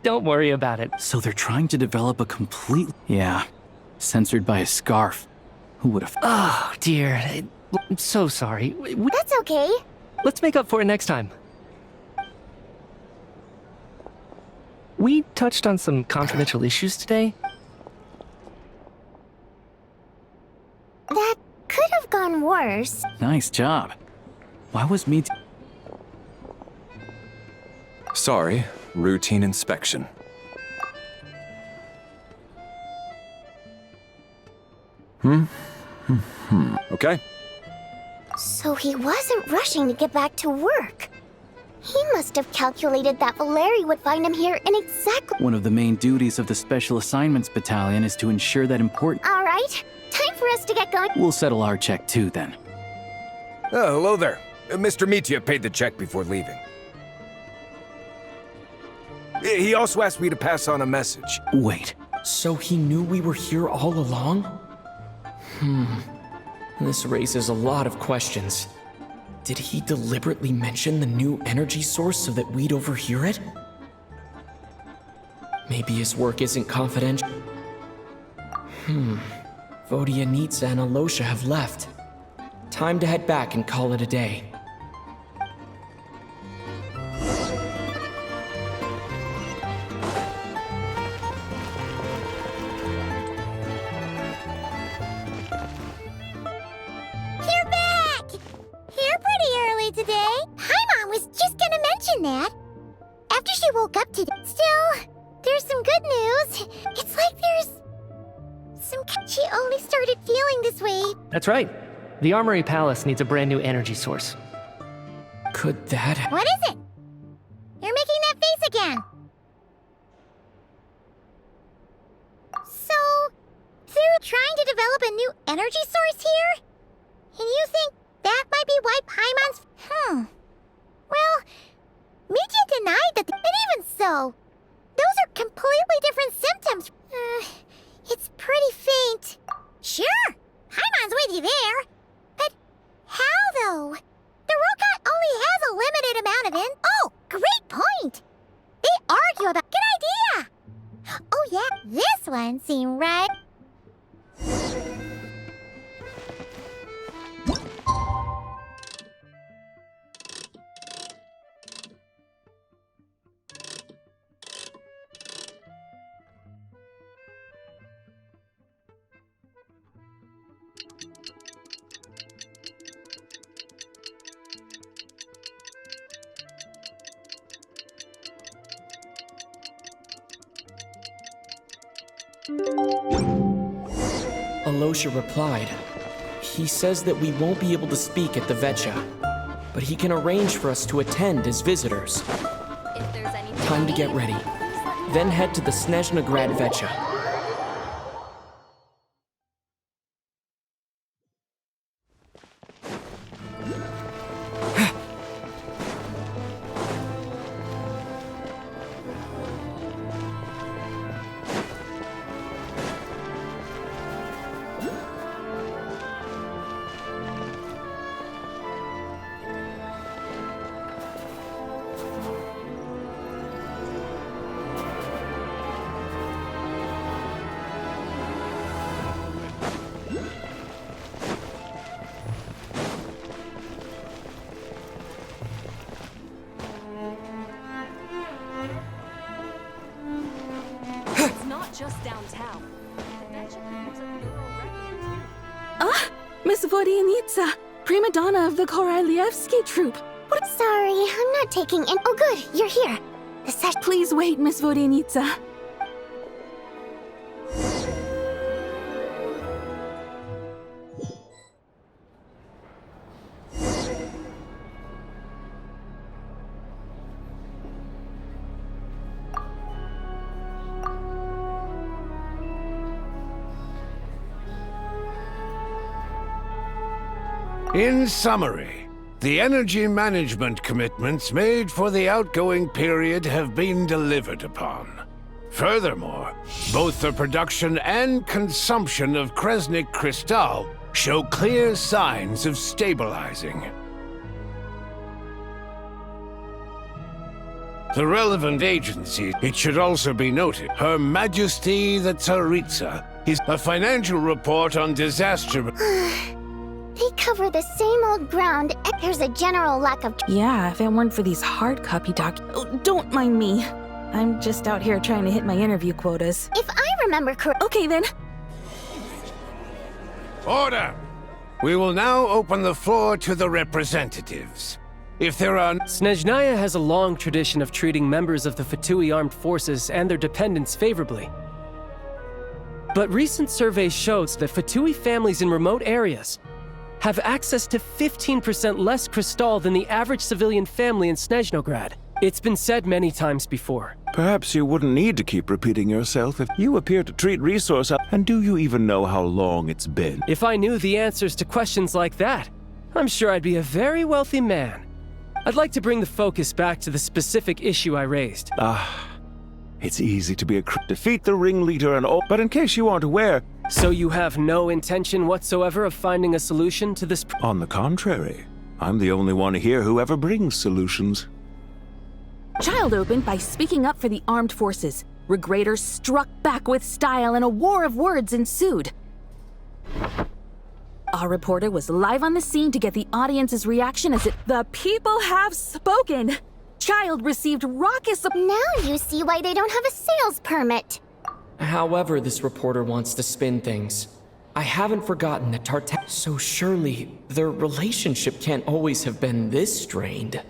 Don't worry about it. So they're trying to develop a complete... Yeah, censored by a scarf. Who would have... Oh, dear. I'm so sorry. That's okay. Let's make up for it next time. We touched on some confidential issues today. That could have gone worse. Nice job. Why was Mitya... Sorry, routine inspection. Okay. So he wasn't rushing to get back to work. He must have calculated that Valeri would find him here in exactly... One of the main duties of the Special Assignments Battalion is to ensure that important... All right, time for us to get going. We'll settle our check too, then. Oh, hello there. Mr. Mitya paid the check before leaving. He also asked me to pass on a message. Wait. So he knew we were here all along? This raises a lot of questions. Did he deliberately mention the new energy source so that we'd overhear it? Maybe his work isn't confidential. Vodyanitsa and Alosha have left. Time to head back and call it a day. You're back! Here pretty early today. Paimon was just gonna mention that. After she woke up today. Still, there's some good news. It's like there's... She only started feeling this way. That's right. The Armory Palace needs a brand new energy source. Could that... What is it? You're making that face again. So, they're trying to develop a new energy source here? And you think that might be why Paimon's... Well, Mitya denied that... And even so, those are completely different symptoms. It's pretty faint. Sure, Paimon's with you there. But how, though? The robot only has a limited amount of Oh, great point! They argue about... Good idea! Oh yeah, this one seemed right. Alosha replied. He says that we won't be able to speak at the Vecha, but he can arrange for us to attend as visitors. Time to get ready. Then head to the Snezhnaya Vecha. Miss Vodyanitsa, prima donna of the Korolievsky troupe. Sorry, I'm not taking in. Oh, good, you're here. The session. Please wait, Miss Vodyanitsa. In summary, the energy management commitments made for the outgoing period have been delivered upon. Furthermore, both the production and consumption of Kresnik Crystal show clear signs of stabilizing. The relevant agency, it should also be noted, Her Majesty the Tsaritsa, is a financial report on disaster. They cover the same old ground, and there's a general lack of. Yeah, if it weren't for these hard copy don't mind me. I'm just out here trying to hit my interview quotas. If I remember correctly. Okay then. Order! We will now open the floor to the representatives. If there are... Snezhnaya has a long tradition of treating members of the Fatui armed forces and their dependents favorably. But recent surveys shows that Fatui families in remote areas have access to 15% less crystal than the average civilian family in Snezhnograd. It's been said many times before. Perhaps you wouldn't need to keep repeating yourself if you appear to treat resource up. And do you even know how long it's been? If I knew the answers to questions like that, I'm sure I'd be a very wealthy man. I'd like to bring the focus back to the specific issue I raised. It's easy to be defeat the ringleader and all, but in case you aren't aware... So you have no intention whatsoever of finding a solution to this... On the contrary, I'm the only one here who ever brings solutions. Child opened by speaking up for the armed forces. Regrator struck back with style and a war of words ensued. Our reporter was live on the scene to get the audience's reaction as the people have spoken. Child received raucous... Now you see why they don't have a sales permit. However this reporter wants to spin things, I haven't forgotten that Tartak... So surely their relationship can't always have been this strained.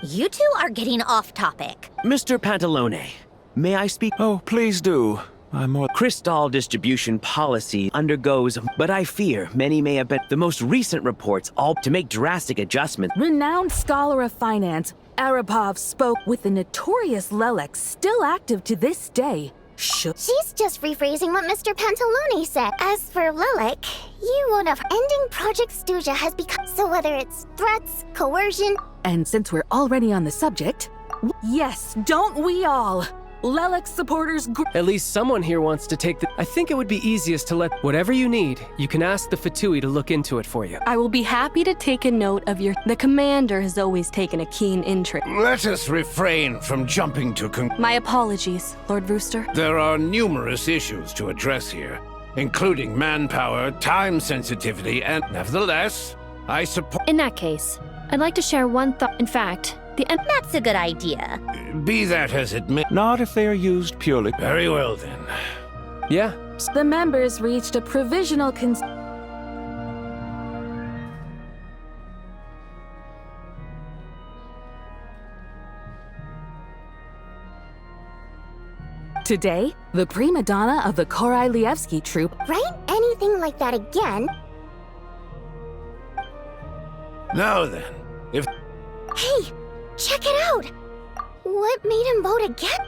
You two are getting off topic. Mr. Pantalone, may I speak? Oh, please do. I'm more... Crystal distribution policy undergoes, but I fear many may have been the most recent reports all to make drastic adjustments. Renowned scholar of finance, Arapov spoke with the notorious Lelek still active to this day. She's just rephrasing what Mr. Pantalone said. As for Lelek, you would have... Ending Project Stuja has become... So whether it's threats, coercion... And since we're already on the subject... Yes, don't we all? Lelek supporters... At least someone here wants to take the... I think it would be easiest to let... Whatever you need, you can ask the Fatui to look into it for you. I will be happy to take a note of your... The commander has always taken a keen interest. Let us refrain from jumping to My apologies, Lord Rooster. There are numerous issues to address here, including manpower, time sensitivity, and nevertheless, I support... In that case, I'd like to share one thought. In fact, That's a good idea. Be that as it may... Not if they are used purely... Very well, then. Yeah. The members reached a provisional Today, the prima donna of the Korolievsky troupe... Right? Anything like that again? Now then, if... Hey! Check it out! What made him vote again?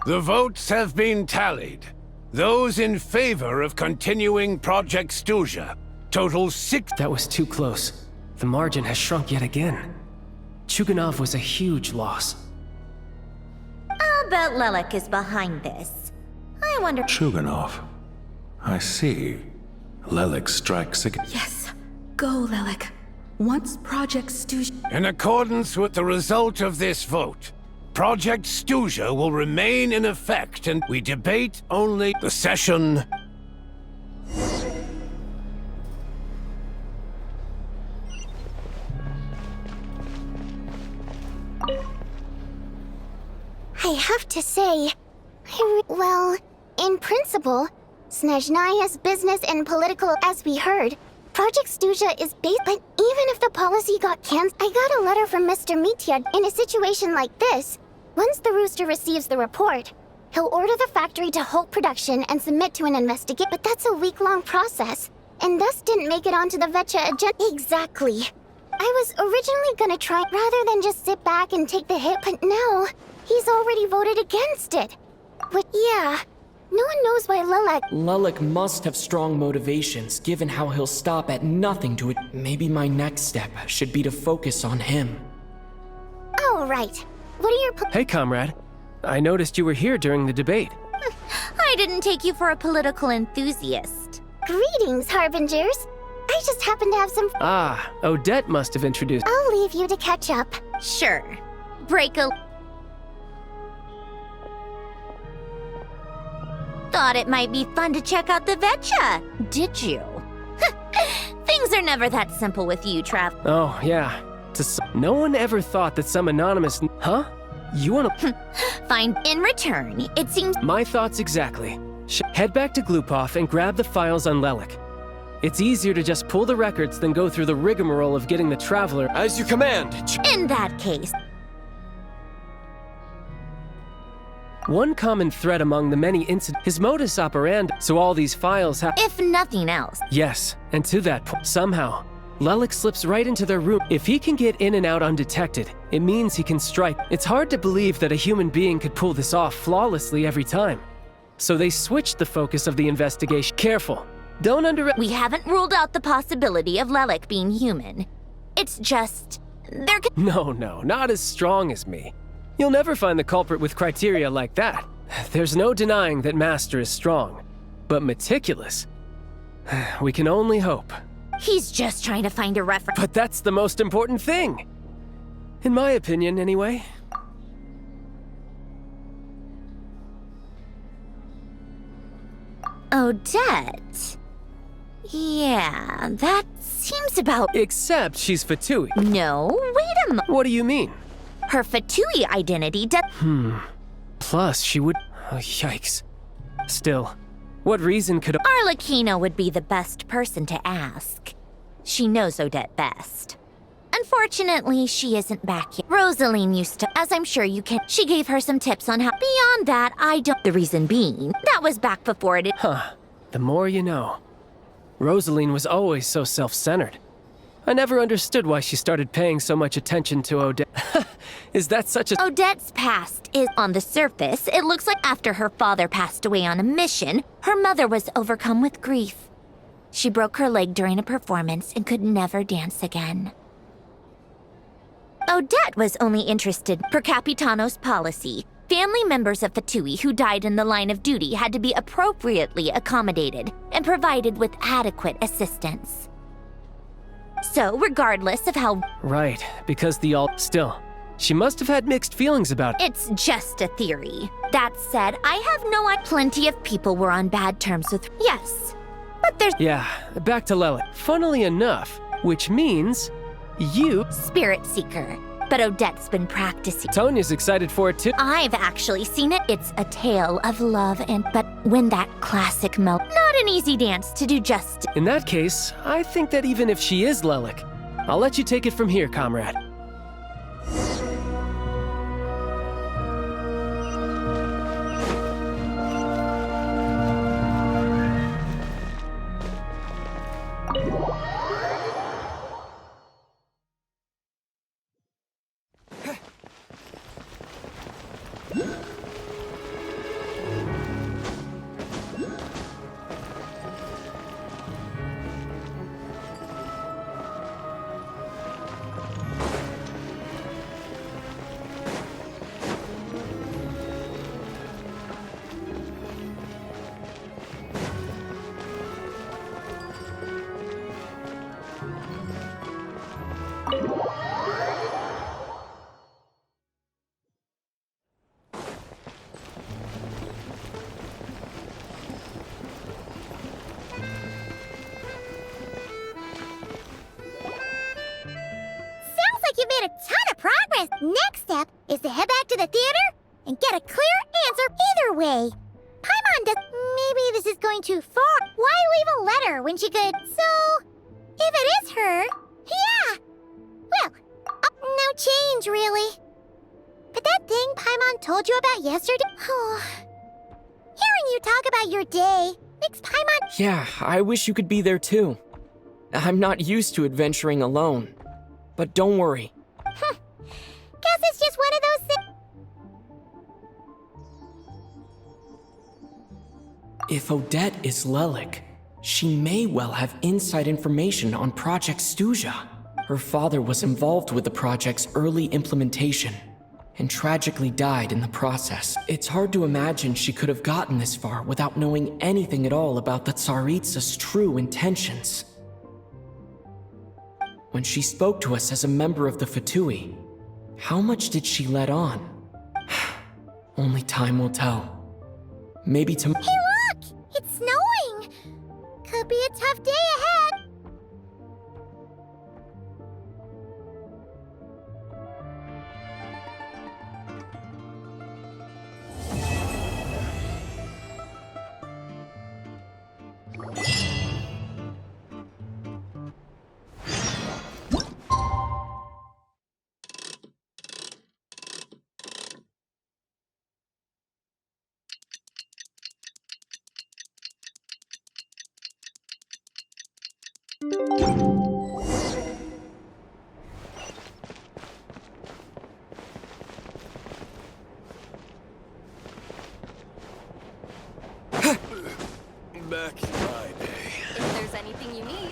The votes have been tallied. Those in favor of continuing Project Stuja total 6... That was too close. The margin has shrunk yet again. Chuganov was a huge loss. I'll bet Lelek is behind this. I wonder... Chuganov. I see. Lelek strikes again. Yes. Go, Lelek. Once Project Stuja... In accordance with the result of this vote, Project Stuja will remain in effect and we debate only the session... I have to say, well, In principle, Snezhnaya's business and political, as we heard, Project Stuja is based, but even if the policy got cancelled, I got a letter from Mr. Mitya. In a situation like this, once the Rooster receives the report, he'll order the factory to halt production and submit to an investigation. But that's a week-long process, and thus didn't make it onto the Vetcha agenda. Exactly. I was originally gonna try rather than just sit back and take the hit, but now he's already voted against it. But yeah, no one knows why Lelek must have strong motivations, given how he'll stop at nothing to it. Maybe my next step should be to focus on him. Oh, right. What are your Hey, comrade. I noticed you were here during the debate. I didn't take you for a political enthusiast. Greetings, Harbingers. I just happen to have some... Ah, Odette must have introduced... I'll leave you to catch up. Sure. Break a... Thought it might be fun to check out the Vetcha, did you? Things are never that simple with you, Trav. Oh, yeah. No one ever thought that some anonymous... Huh? You wanna... Fine. In return, it seems... My thoughts exactly. Head back to Glupov and grab the files on Lelek. It's easier to just pull the records than go through the rigmarole of getting the Traveler... As you command! In that case... One common thread among the many incidents... His modus operandi, so all these files have... If nothing else. Yes, and to that point, somehow, Lelek slips right into their room. If he can get in and out undetected, it means he can strike. It's hard to believe that a human being could pull this off flawlessly every time. So they switched the focus of the investigation. Careful. Don't We haven't ruled out the possibility of Lelek being human. It's just... No, not as strong as me. You'll never find the culprit with criteria like that. There's no denying that Master is strong. But meticulous? We can only hope. He's just trying to find a reference. But that's the most important thing. In my opinion, anyway. Odette? Yeah, that seems about... Except she's Fatui. No, wait a moment. What do you mean? Her Fatui identity does... Plus, she would... Oh, yikes. Still, what reason could... Arlecchino would be the best person to ask. She knows Odette best. Unfortunately, she isn't back yet. Rosaline used to, as I'm sure you can. She gave her some tips on how... Beyond that, I don't... The reason being, that was back before it... The more you know. Rosaline was always so self-centered. I never understood why she started paying so much attention to Odette. Is that such a... Odette's past is, on the surface, it looks like after her father passed away on a mission, her mother was overcome with grief. She broke her leg during a performance and could never dance again. Odette was only interested per Capitano's policy. Family members of Fatui who died in the line of duty had to be appropriately accommodated and provided with adequate assistance. So, regardless of how... Right, because the all... Still, she must have had mixed feelings about it. It's just a theory. That said, I have no idea. Plenty of people were on bad terms with... Yes, but there's... Yeah, back to Lelek. Funnily enough, which means... You... Spirit Seeker. But Odette's been practicing. Tonya's excited for it too. I've actually seen it. It's a tale of love and... But when that classic not an easy dance to do justice. In that case, I think that even if she is Lelek, I'll let you take it from here, comrade. You've made a ton of progress. Next step is to head back to the theater and get a clear answer either way. Paimon does... this is going too far. Why leave a letter when she could... So, if it is her, yeah. Well, no change, really. But that thing Paimon told you about yesterday... Hearing you talk about your day makes Paimon... Yeah, I wish you could be there too. I'm not used to adventuring alone. But don't worry. Guess it's just one of those things... If Odette is Lelik, she may well have inside information on Project Stuja. Her father was involved with the project's early implementation and tragically died in the process. It's hard to imagine she could have gotten this far without knowing anything at all about the Tsaritsa's true intentions. When she spoke to us as a member of the Fatui, how much did she let on? Only time will tell. Maybe tomorrow. Hey, look! It's snowing! Could be a tough day ahead. Back in my day. If there's anything you need.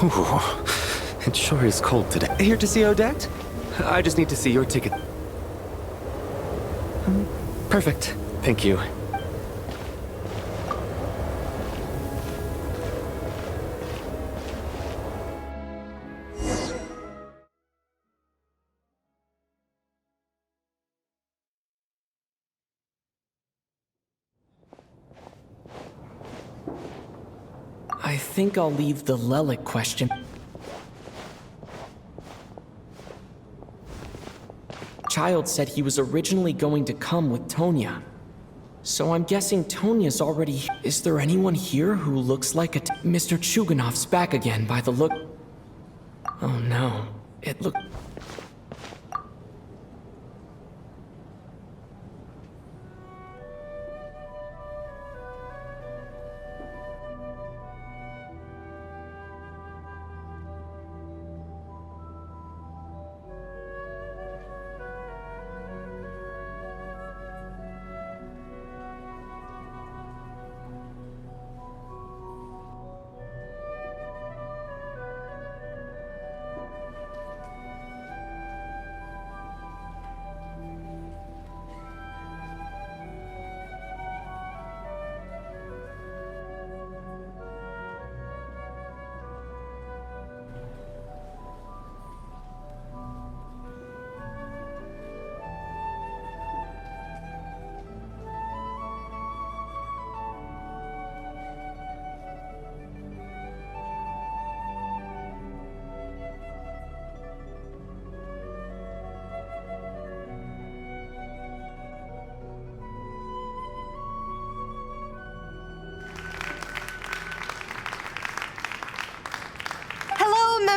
Ooh, it sure is cold today. Here to see Odette? I just need to see your ticket. Perfect. Thank you. I think I'll leave the Lelik question. Child said he was originally going to come with Tonya. So I'm guessing Tonya's already... Is there anyone here who looks like a... Mr. Chuganov's back again by the look... Oh no, it look...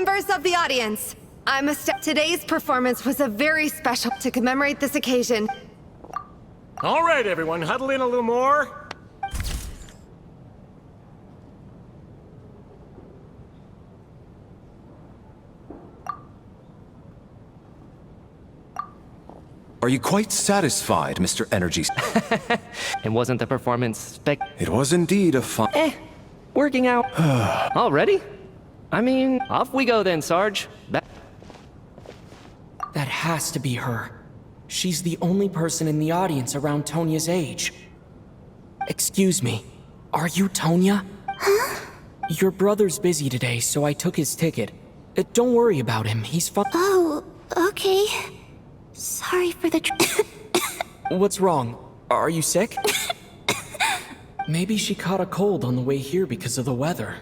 Members of the audience, today's performance was a very special to commemorate this occasion. All right, everyone, huddle in a little more. Are you quite satisfied, Mr. Energy? And wasn't the performance It was indeed a fun... working out. Already? I mean, off we go then, Sarge. That has to be her. She's the only person in the audience around Tonya's age. Excuse me, are you Tonya? Huh? Your brother's busy today, so I took his ticket. Don't worry about him, he's fine. Oh, okay. Sorry for the What's wrong? Are you sick? Maybe she caught a cold on the way here because of the weather.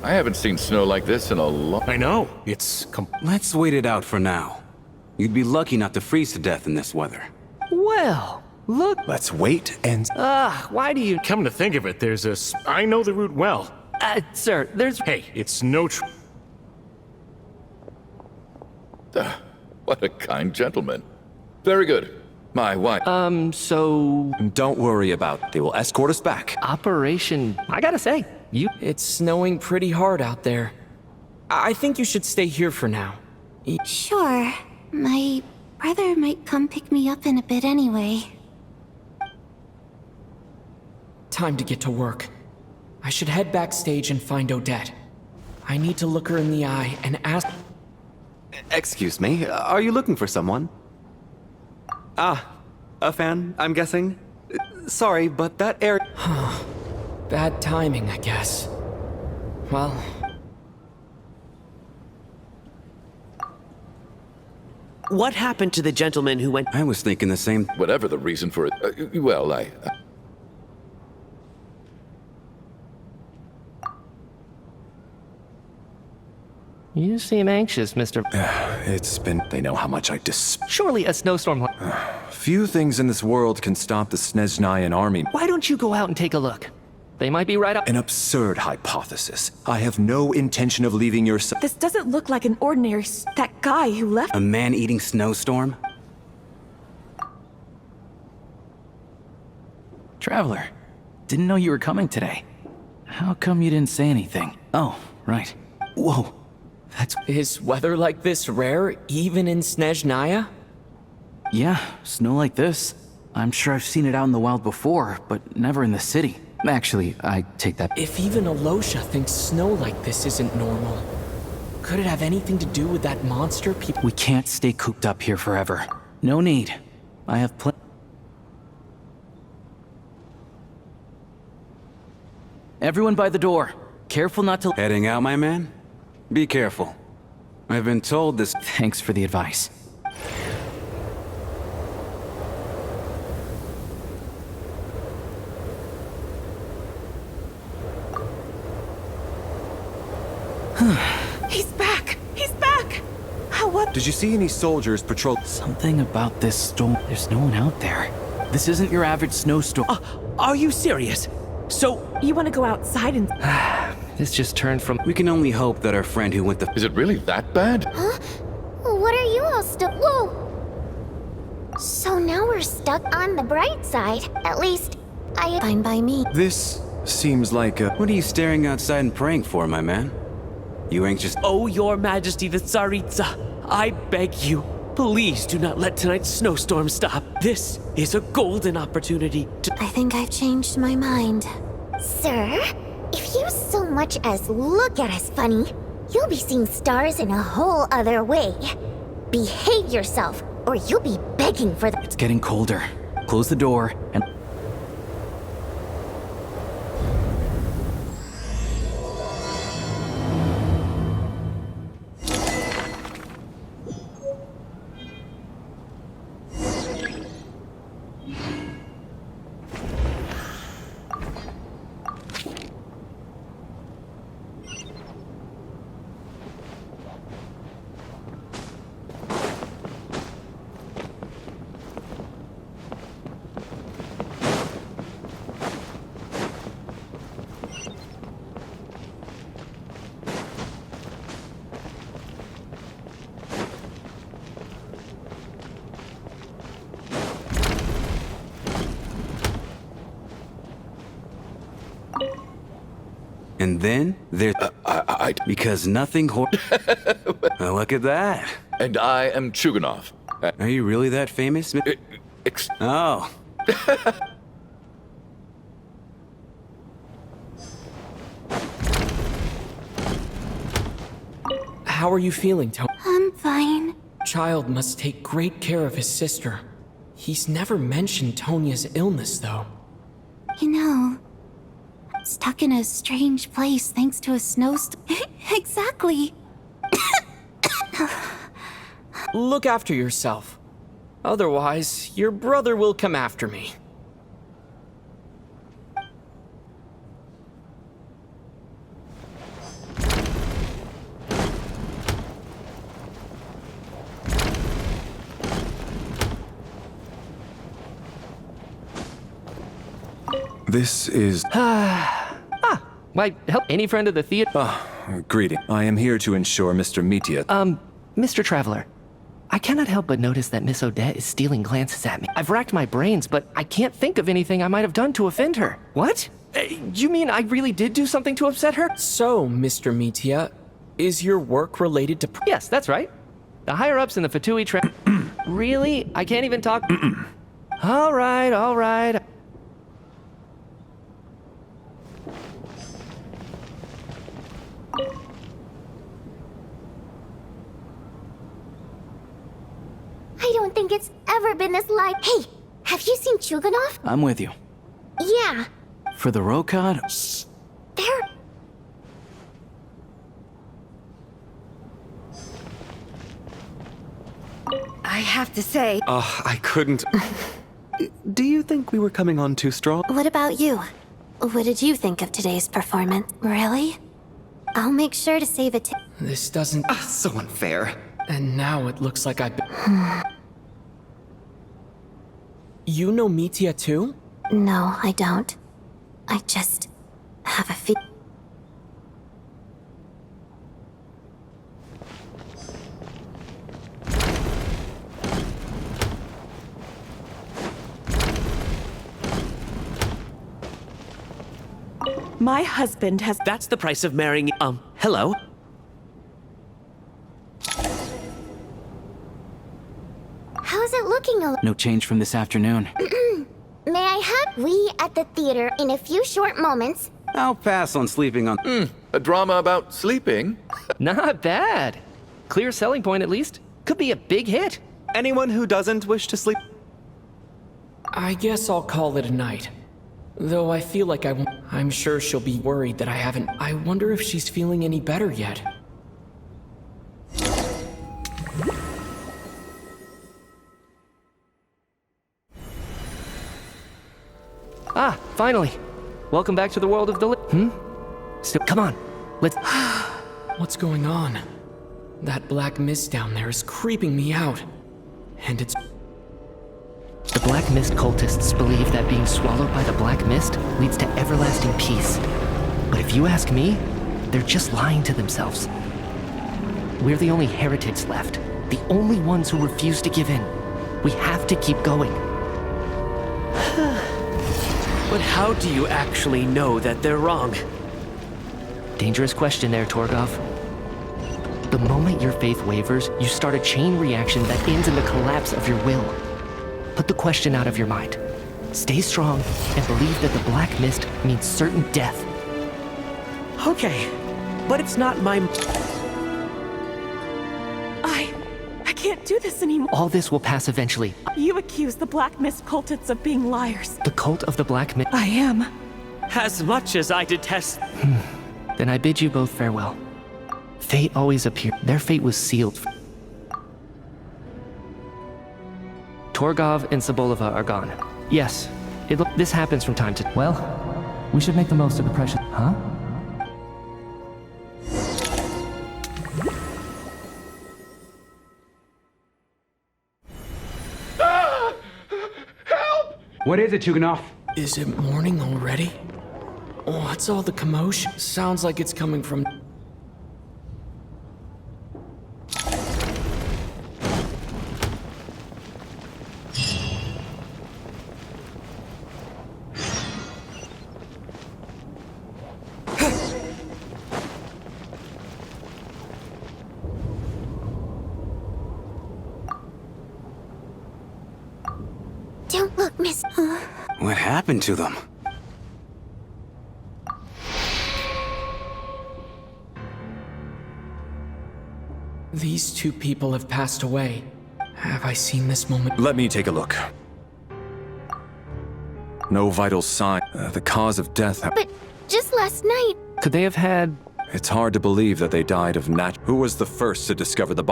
I haven't seen snow like this in a long... I know, it's... Let's wait it out for now. You'd be lucky not to freeze to death in this weather. Well, look... Let's wait and... why do you... Come to think of it, there's a... I know the route well. Sir, there's... Hey, it's no What a kind gentleman. Very good. My wife... so... Don't worry about it. They will escort us back. Operation... I gotta say, It's snowing pretty hard out there. I think you should stay here for now. Sure. My brother might come pick me up in a bit anyway. Time to get to work. I should head backstage and find Odette. I need to look her in the eye and ask... Excuse me, are you looking for someone? Ah, a fan, I'm guessing? Sorry, but that area... Bad timing, I guess. Well... What happened to the gentleman who went... I was thinking the same... Whatever the reason for it... well, You seem anxious, Mr. It's been... They know how much I Surely a snowstorm like... Few things in this world can stop the Snezhnayan army. Why don't you go out and take a look? They might be right up... An absurd hypothesis. I have no intention of leaving your... This doesn't look like an ordinary... That guy who left... A man-eating snowstorm? Traveler, didn't know you were coming today. How come you didn't say anything? Oh, right. Whoa. Is weather like this rare, even in Snezhnaya? Yeah, snow like this. I'm sure I've seen it out in the wild before, but never in the city. Actually, I take that... If even Alosha thinks snow like this isn't normal, could it have anything to do with that monster people... We can't stay cooped up here forever. No need. I have Everyone by the door. Careful not to... Heading out, my man? Be careful. I've been told this... Thanks for the advice. He's back! He's back! What? Did you see any soldiers patrol... Something about this storm... There's no one out there. This isn't your average snowstorm. Are you serious? So... You want to go outside and... This just turned from... We can only hope that our friend who went the... Is it really that bad? Huh? What are you all still... Whoa! So now we're stuck on the bright side. At least, Fine by me. This seems like a... What are you staring outside and praying for, my man? You anxious... Oh, your majesty, the Tsaritsa. I beg you, please do not let tonight's snowstorm stop. This is a golden opportunity to... I think I've changed my mind. Sir, if you so much as look at us funny, you'll be seeing stars in a whole other way. Behave yourself, or you'll be begging for the... It's getting colder. Close the door and... And then there... because nothing look at that. And I am Chuganov. Are you really that famous? Oh. How are you feeling, Tony? I'm fine. Child must take great care of his sister. He's never mentioned Tonya's illness, though. You know, I'm stuck in a strange place thanks to a snowstorm. Exactly. Look after yourself. Otherwise, your brother will come after me. This is... Why, help any friend of the theater? Greeting. I am here to ensure Mr. Mitya... Mr. Traveler. I cannot help but notice that Miss Odette is stealing glances at me. I've racked my brains, but I can't think of anything I might have done to offend her. What? You mean I really did do something to upset her? So, Mr. Mitya, is your work related to... Yes, that's right. The higher-ups in the Fatui Really? I can't even talk... All right, all right. I don't think it's ever been this light. Hey, have you seen Chuganov? I'm with you. Yeah. For the Rokad? Shh. There. I have to say... I couldn't... Do you think we were coming on too strong? What about you? What did you think of today's performance? Really? I'll make sure to save it. This doesn't... so unfair. And now it looks like I've been... You know Mitya too? No, I don't. I just have a feeling. My husband has... That's the price of marrying... hello? How's it looking? No change from this afternoon. May I have we at the theater in a few short moments? I'll pass on sleeping on... A drama about sleeping? Not bad. Clear selling point, at least. Could be a big hit. Anyone who doesn't wish to sleep? I guess I'll call it a night. Though I feel like I won't. I'm sure she'll be worried that I haven't. I wonder if she's feeling any better yet. Ah, finally. Welcome back to the world of the Still, come on. Let's... What's going on? That black mist down there is creeping me out. And it's... The Black Mist cultists believe that being swallowed by the Black Mist leads to everlasting peace. But if you ask me, they're just lying to themselves. We're the only heretics left. The only ones who refuse to give in. We have to keep going. But how do you actually know that they're wrong? Dangerous question there, Torgov. The moment your faith wavers, you start a chain reaction that ends in the collapse of your will. Put the question out of your mind. Stay strong and believe that the Black Mist means certain death. Okay, but it's not my... I can't do this anymore. All this will pass eventually. You accuse the Black Mist cultists of being liars. The cult of the Black Mist... I am. As much as I detest... Then I bid you both farewell. Fate always appeared. Their fate was sealed. Torgov and Sobolova are gone. Yes, this happens from time to... Well, we should make the most of the precious... Huh? What is it, Chuganov? Is it morning already? What's all the commotion? Sounds like it's coming from... What happened to them? These two people have passed away. Have I seen this moment? Let me take a look. No vital sign. The cause of death. But just last night... Could they have had... It's hard to believe that they died of Who was the first to discover the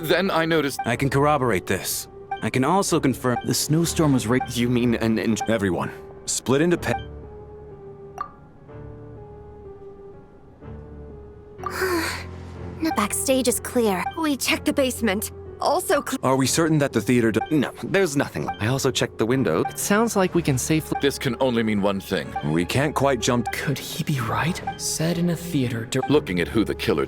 Then I noticed... I can corroborate this. I can also confirm... The snowstorm was right... You mean an... Everyone, split into Backstage is clear. We checked the basement. Also Are we certain that the theater... No, there's nothing. I also checked the window. It sounds like we can safely... This can only mean one thing. We can't quite jump... Could he be right? Said in a theater... Looking at who the killer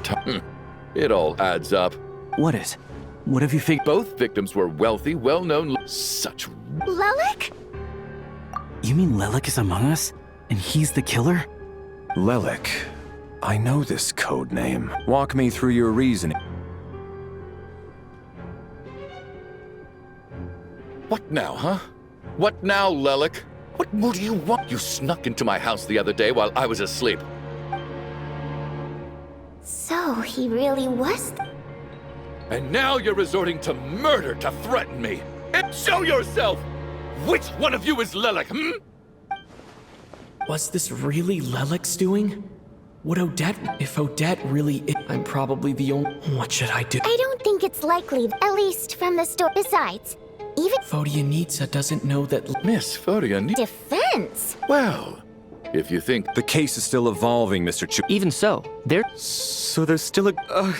it all adds up. What is? What have you figured? Both victims were wealthy, well-known... Such... Lelik? You mean Lelik is among us? And he's the killer? Lelik. I know this code name. Walk me through your reasoning. What now, huh? What now, Lelik? What more do you want? You snuck into my house the other day while I was asleep. So, he really was... And now you're resorting to murder to threaten me. And show yourself! Which one of you is Lelik, Was this really Lelik's doing? Would Odette... If Odette really is... I'm probably the only... What should I do? I don't think it's likely, at least from the store. Besides, even... Vodyanitsa doesn't know that... Miss Vodyanitsa... Defense? Well, if you think... The case is still evolving, Mr. Chu... Even so, there... So there's still a...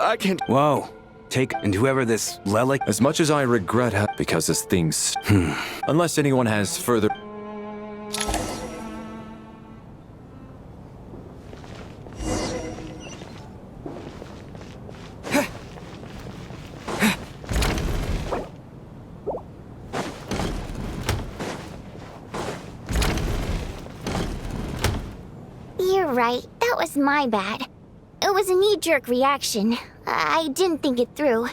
I can't... Whoa. Take... And whoever this Lelik... As much as I regret because this thing's... Unless anyone has further... You're right. That was my bad. It was a knee-jerk reaction. I didn't think it through.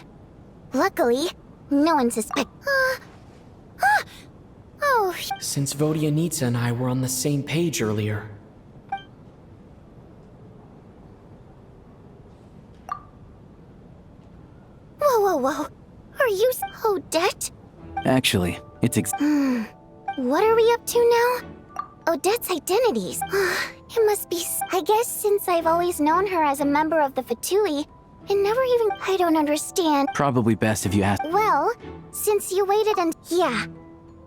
Luckily, no one suspected. Oh. Since Vodyanitsa and I were on the same page earlier. Whoa. Are you... Odette? Actually, it's What are we up to now? Odette's identities. It must be... I guess since I've always known her as a member of the Fatui, it never even... I don't understand. probably best if you ask... Well, since you waited and... Yeah.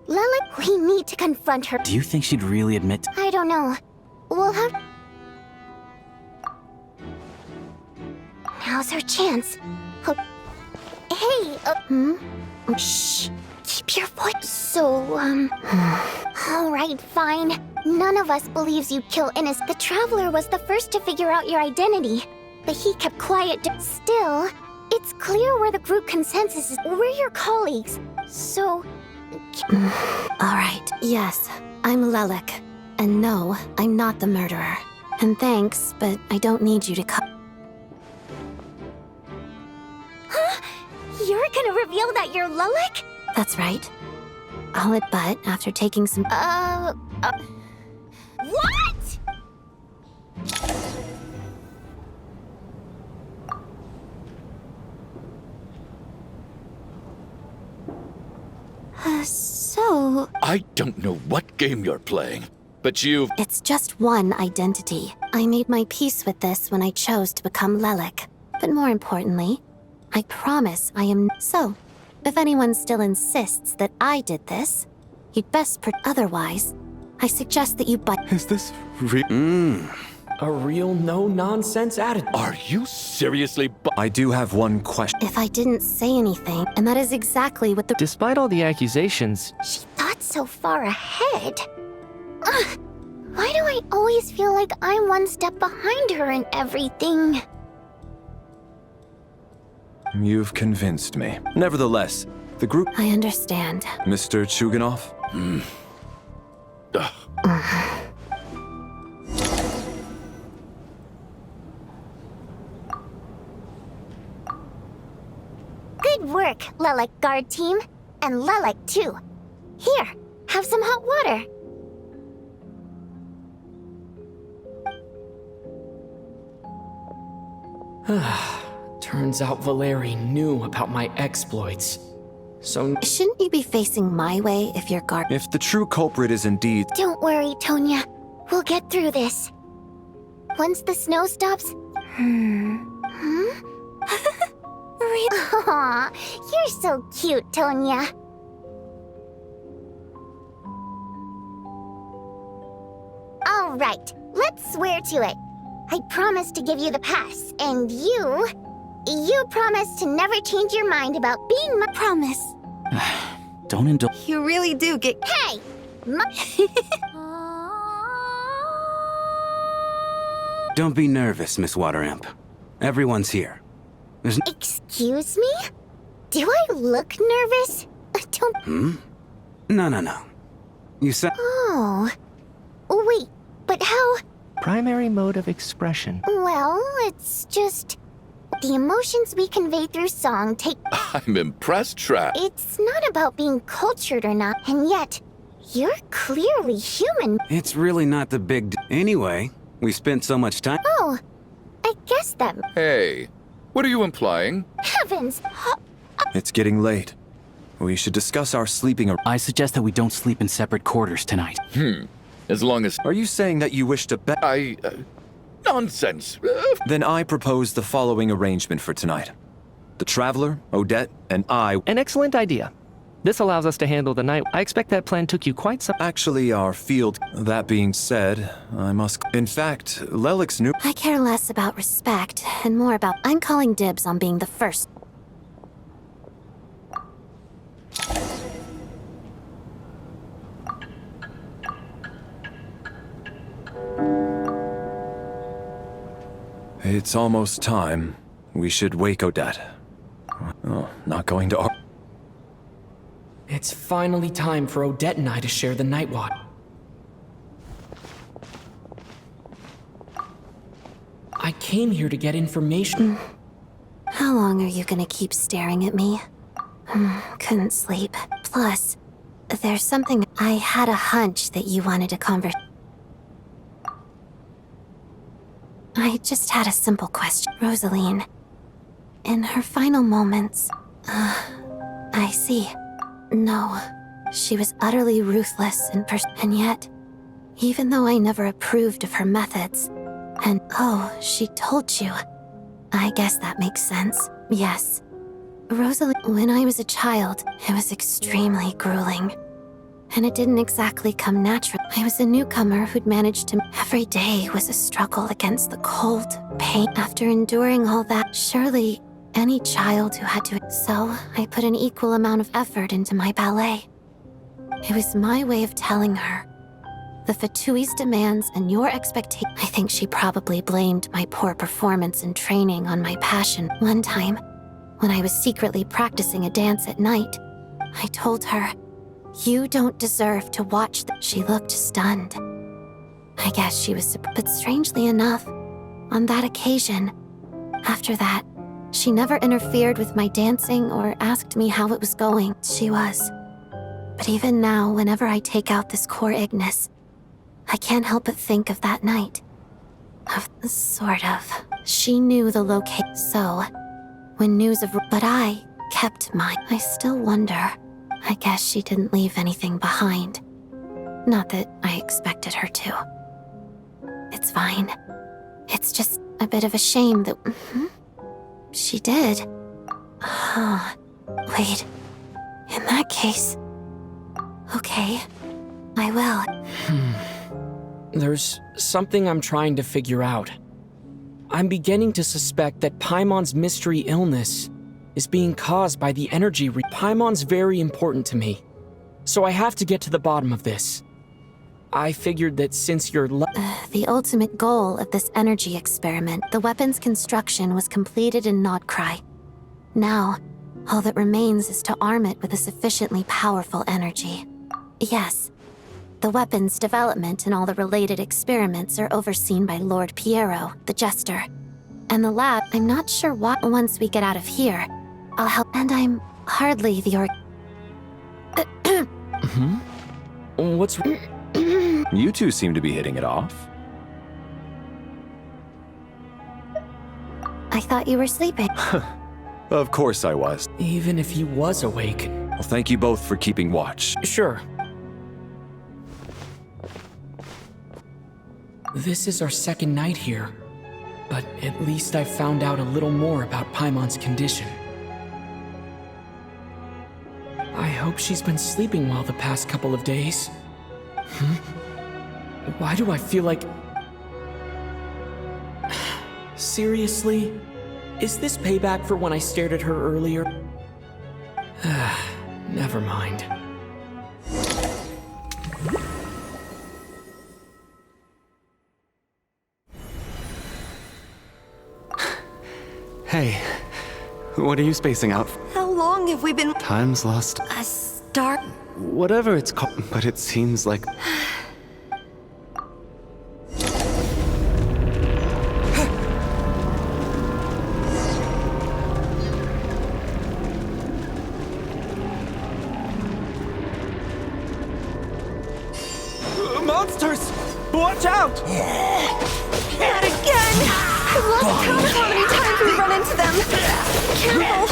Lelik, we need to confront her. Do you think she'd really admit... I don't know. We'll have... Now's our chance. Oh. Hey, Shh. Keep your voice. So, Alright, fine. None of us believes you kill innocent. The Traveler was the first to figure out your identity, but he kept quiet. Still, it's clear where the group consensus is. We're your colleagues, so... Alright, yes, I'm Lelik. And no, I'm not the murderer. And thanks, but I don't need you to come. Huh? You're gonna reveal that you're Lelik? That's right. But after taking some... What?! So... I don't know what game you're playing, but you've... It's just one identity. I made my peace with this when I chose to become Lelik. But more importantly, I promise I am... So, if anyone still insists that I did this, you'd best otherwise, I suggest that you Is this real? A real no-nonsense attitude. Are you seriously I do have one question. If I didn't say anything, and that is exactly what the... Despite all the accusations... She thought so far ahead. Why do I always feel like I'm one step behind her in everything? You've convinced me. Nevertheless, the group... I understand. Mr. Chuganov? Good work, Lelik Guard Team. And Lelik, too. Here, Have some hot water. Turns out Valeri knew about my exploits. So shouldn't you be facing my way if you're guard? If the true culprit is indeed... Don't worry, Tonya. We'll get through this. Once the snow stops... Aw, you're so cute, Tonya. All right, let's swear to it. I promise to give you the pass, and you promise to never change your mind about being my promise. Don't indulge. You really do get. Hey! Don't be nervous, Miss Wateramp. Everyone's here. Excuse me? Do I look nervous? Don't. No. You said. Oh. Wait, but how? Primary mode of expression. Well, it's just. The emotions we convey through song take. I'm impressed, Trap. It's not about being cultured or not, and yet, you're clearly human. It's really not the big Anyway, we spent so much time. Oh, I guess that. Hey, what are you implying? Heavens! It's getting late. We should discuss our sleeping. I suggest that we don't sleep in separate quarters tonight. As long as... Are you saying that you wish to bet? Nonsense. Then I propose the following arrangement for tonight. The Traveler, Odette, and I... An excellent idea. This allows us to handle the night. I expect that plan took you quite some... Actually, our field... That being said, I must... In fact, Lelik's new... I care less about respect and more about... I'm calling dibs on being the first. It's almost time. We should wake Odette. Oh, not going to... it's finally time for Odette and I to share the night watch. I came here to get information. How long are you gonna keep staring at me? Couldn't sleep. Plus, there's something... I had a hunch that you wanted to converse. I just had a simple question. Rosaline, in her final moments... I see. No, she was utterly ruthless and yet, even though I never approved of her methods, and oh, she told you. I guess that makes sense. Yes. Rosalie, when I was a child, it was extremely grueling. And it didn't exactly come natural. I was a newcomer who'd managed to... Every day was a struggle against the cold, pain. After enduring all that, surely any child who had to... So, I put an equal amount of effort into my ballet. It was my way of telling her. The Fatui's demands and your expectations... I think she probably blamed my poor performance and training on my passion. One time, when I was secretly practicing a dance at night, I told her, "You don't deserve to watch the..." She looked stunned. I guess she was... But strangely enough, on that occasion, after that, she never interfered with my dancing or asked me how it was going. She was. But even now, whenever I take out this core Ignis, I can't help but think of that night. Sort of. She knew the location, so when news of... But I kept mine. I still wonder. I guess she didn't leave anything behind. Not that I expected her to. It's fine. It's just a bit of a shame that... She did. Huh. Wait. In that case... Okay. I will. There's something I'm trying to figure out. I'm beginning to suspect that Paimon's mystery illness is being caused by the energy Paimon's very important to me, so I have to get to the bottom of this. I figured that since you're the ultimate goal of this energy experiment, the weapon's construction was completed in Nodcry. Now, all that remains is to arm it with a sufficiently powerful energy. Yes, the weapon's development and all the related experiments are overseen by Lord Piero, the Jester. And the lab, I'm not sure what. Once we get out of here, I'll help. And I'm hardly the What's... You two seem to be hitting it off. I thought you were sleeping. Of course I was. Even if he was awake. Well, thank you both for keeping watch. Sure. This is our second night here, but at least I found out a little more about Paimon's condition. I hope she's been sleeping well the past couple of days. Why do I feel like... Seriously? Is this payback for when I stared at her earlier? Never mind. Hey, what are you spacing out? How long have we been... Time's lost. A star... Whatever it's called, but it seems like... Monsters! Watch out! Not again! I've lost count of how many times we run into them. Careful!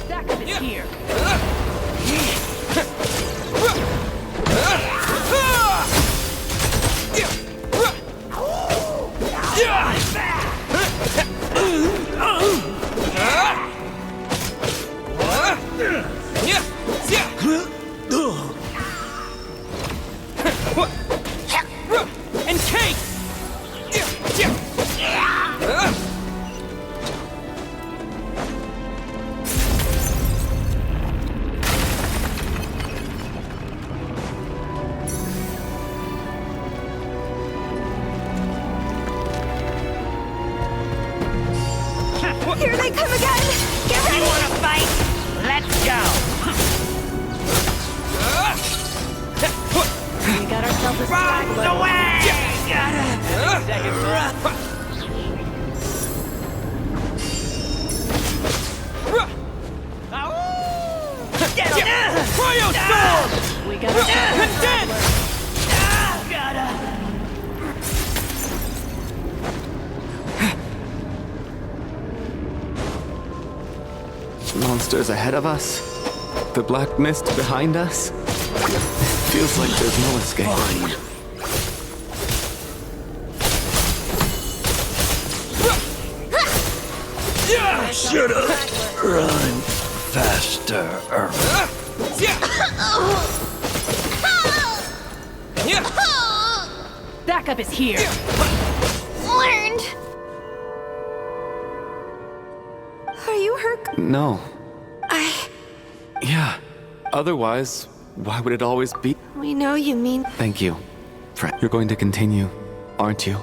Backup is here. And cake! Here they come again! Get ready! You wanna fight? Let's go! We got ourselves a Run away! Second Get him! Cryo Storm! We got ourselves a Condense! Monsters ahead of us? The black mist behind us? Feels like there's no escape. Should've run faster. Backup is here. Learned! Are you hurt? No. Yeah. Otherwise, why would it always be? We know you mean... Thank you, Fred. You're going to continue, aren't you?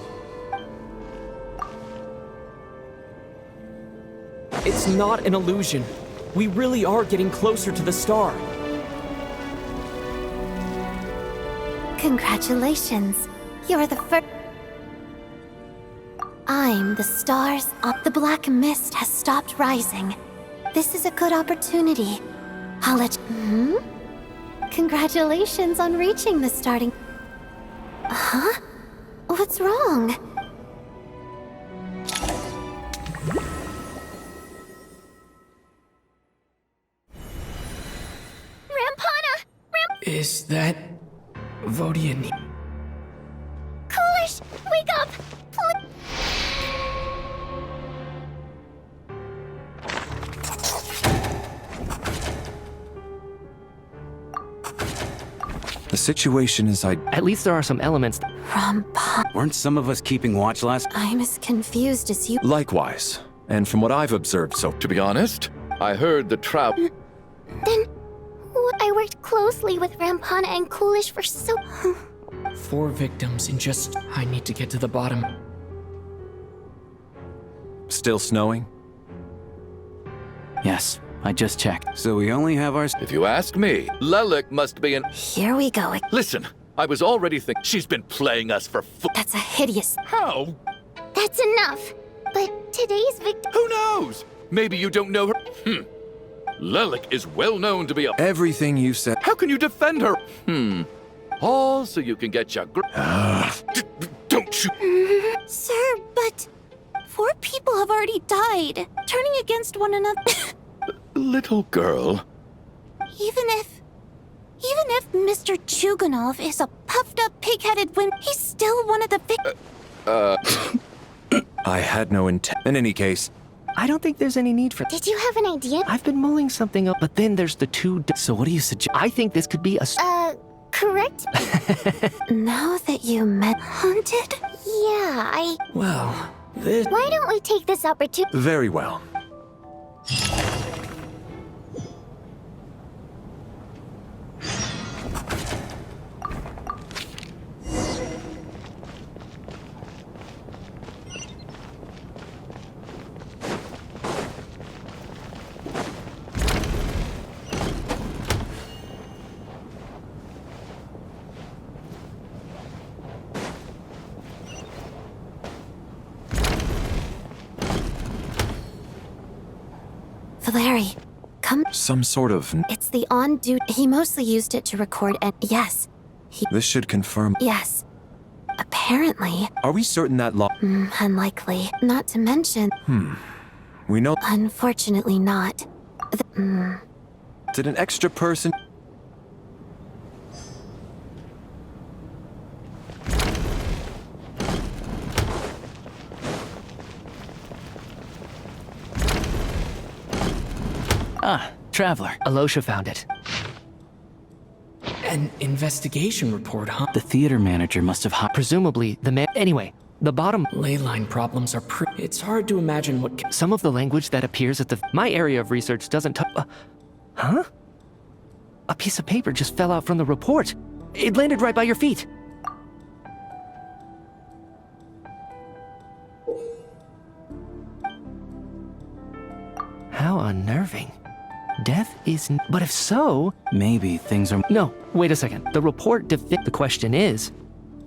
It's not an illusion. We really are getting closer to the star. Congratulations. You're the first... I'm the stars. The black mist has stopped rising. This is a good opportunity. I'll let you... Congratulations on reaching the starting... Huh? What's wrong? Rampana! Is that... Vodian? Coolish! Wake up! The situation is At least there are some elements... Weren't some of us keeping watch last... I'm as confused as you... Likewise. And from what I've observed To be honest, I heard the travel... Then... I worked closely with Rampana and Coolish for so... 4 victims and just... I need to get to the bottom. Still snowing? Yes, I just checked. So we only have our... If you ask me, Lelik must be an... Here we go. Listen, I was already thinking she's been playing us for That's a hideous... How? That's enough. But today's victim... Who knows? Maybe you don't know her. Lelik is well known to be a... Everything you said. How can you defend her? All so you can get your... Don't you... Sir, but 4 people have already died, turning against one another. Little girl. Even if Mr. Chuganov is a puffed-up, pig-headed wimp, he's still one of the I had no intent. In any case, I don't think there's any need for... Did you have an idea? I've been mulling something up, but then there's the 2... So what do you suggest? I think this could be a... Correct? Now that you met... Haunted? Yeah, Well, this... Why don't we take this opportunity? very well. Valeri, come. Some sort of... It's the on-duty. He mostly used it to record and... Yes. This should confirm... Yes. Apparently. Are we certain that Unlikely. Not to mention... We know... Unfortunately not. Did an extra person... Traveler. Alosha found it. An investigation report, huh? The theater manager must have... Presumably, the man... Anyway, the bottom... Ley line problems are It's hard to imagine what... Some of the language that appears at the... My area of research doesn't huh? A piece of paper just fell out from the report. It landed right by your feet. How unnerving. Death is... But if so... Maybe things are... No, wait a second. The report The question is,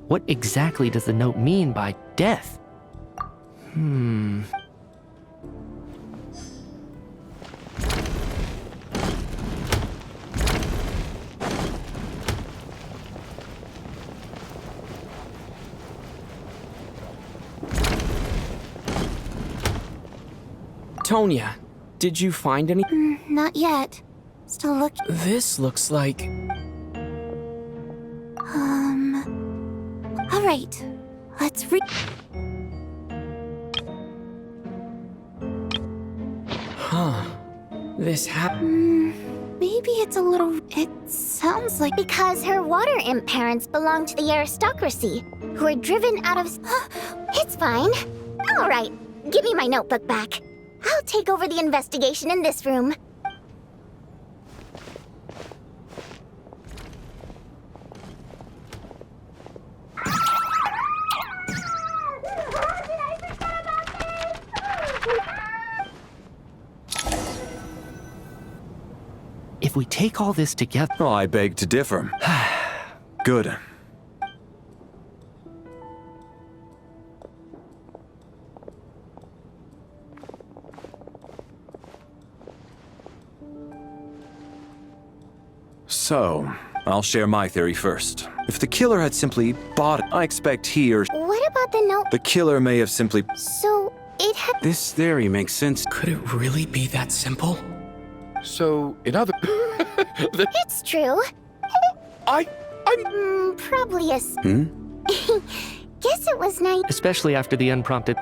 what exactly does the note mean by death? Tonya, did you find any? Not yet. Still looking. This looks like... All right. Let's read. Huh. This happened... Maybe it's a little... It sounds like... Because her water imp parents belong to the aristocracy, who were driven out of... It's fine. All right. Give me my notebook back. I'll take over the investigation in this room. If we take all this together... Oh, I beg to differ. Good. So, I'll share my theory first. If the killer had simply bought it, I expect he or... What about the note? The killer may have simply... So, it had... This theory makes sense. Could it really be that simple? So, in other... It's true. I'm... Probably a... Guess it was nice. Especially after the unprompted...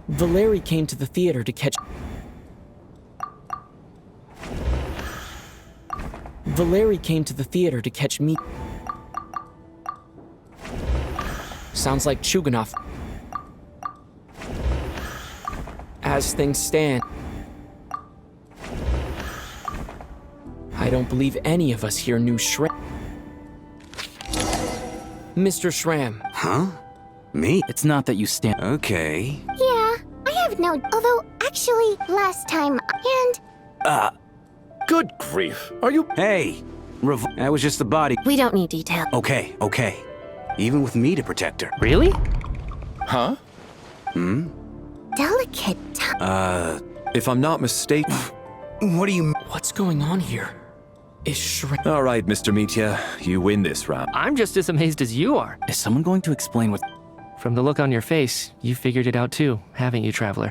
Valeri came to the theater to catch... Valeri came to the theater to catch me. Sounds like Chuganov. As things stand, I don't believe any of us here knew Shram. Mr. Shram. Huh? Me? It's not that you stand... Okay. Yeah, I have now, although actually last time, and Good grief. Are you... Hey! That was just the body. We don't need detail. Okay, okay. Even with me to protect her. Really? Huh? delicate. If I'm not mistaken... What do you... What's going on here? Is Shrimp... All right, Mr. Mitya, you win this round. I'm just as amazed as you are. Is someone going to explain what... From the look on your face, you figured it out too, haven't you, Traveler?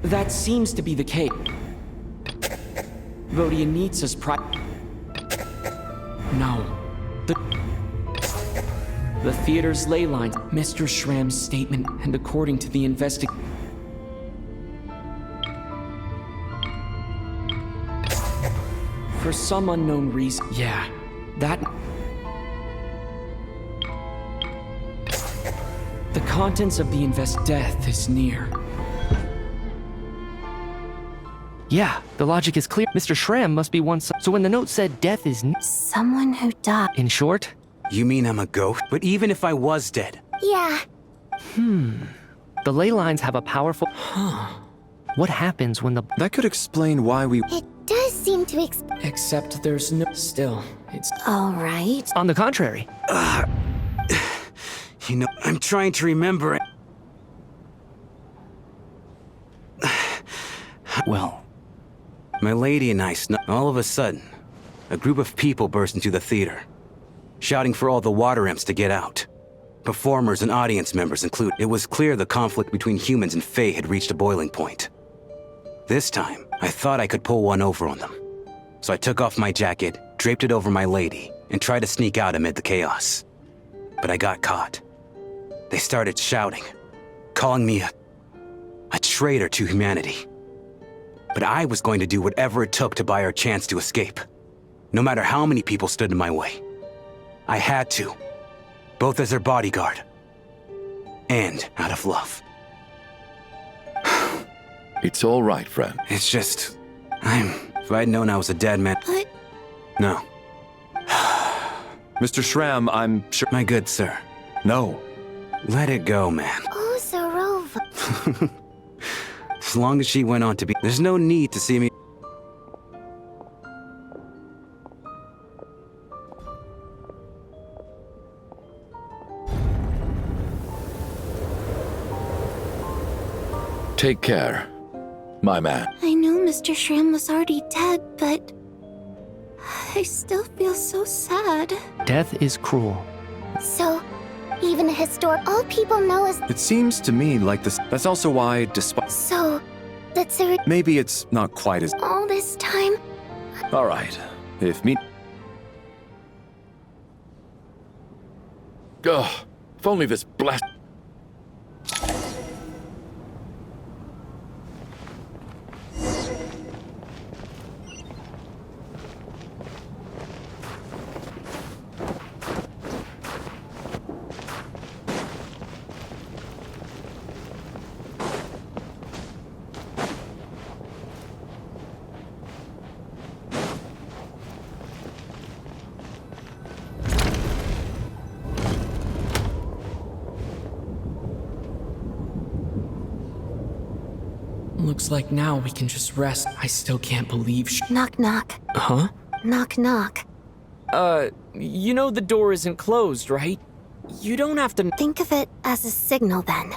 That seems to be the case. Vodyanitsa's No. The theater's ley lines, Mr. Shram's statement, and according to the For some unknown reason, yeah, that... The contents of the death is near. Yeah, the logic is clear. Mr. Shram must be one. So when the note said death is someone who died. In short? You mean I'm a ghost? But even if I was dead. Yeah. The ley lines have a powerful... What happens when the... That could explain why we... It does seem to Except there's no... Still, it's... All right. On the contrary. You know, I'm trying to remember it. Well, my lady and I all of a sudden, a group of people burst into the theater, shouting for all the water imps to get out. Performers and audience members included. It was clear the conflict between humans and Fae had reached a boiling point. This time, I thought I could pull one over on them. So I took off my jacket, draped it over my lady, and tried to sneak out amid the chaos. But I got caught. They started shouting, calling me a traitor to humanity. But I was going to do whatever it took to buy her a chance to escape, no matter how many people stood in my way. I had to, both as their bodyguard and out of love. It's all right, friend. It's just, if I'd known I was a dead man... What? No. Mr. Shram, I'm sure... My good sir. No. Let it go, man. Oh, Zarova. As long as she went on to be... There's no need to see me... Take care, my man. I know Mr. Shram was already dead, but... I still feel so sad. Death is cruel. So, even all people know is... It seems to me like this... That's also why, despite... So, that's a... Maybe it's not quite as... All this time? All right. If me... Ugh. If only this blast... Looks like now we can just rest. I still can't believe Knock, knock. Huh? Knock, knock. You know the door isn't closed, right? You don't have to... Think of it as a signal, then.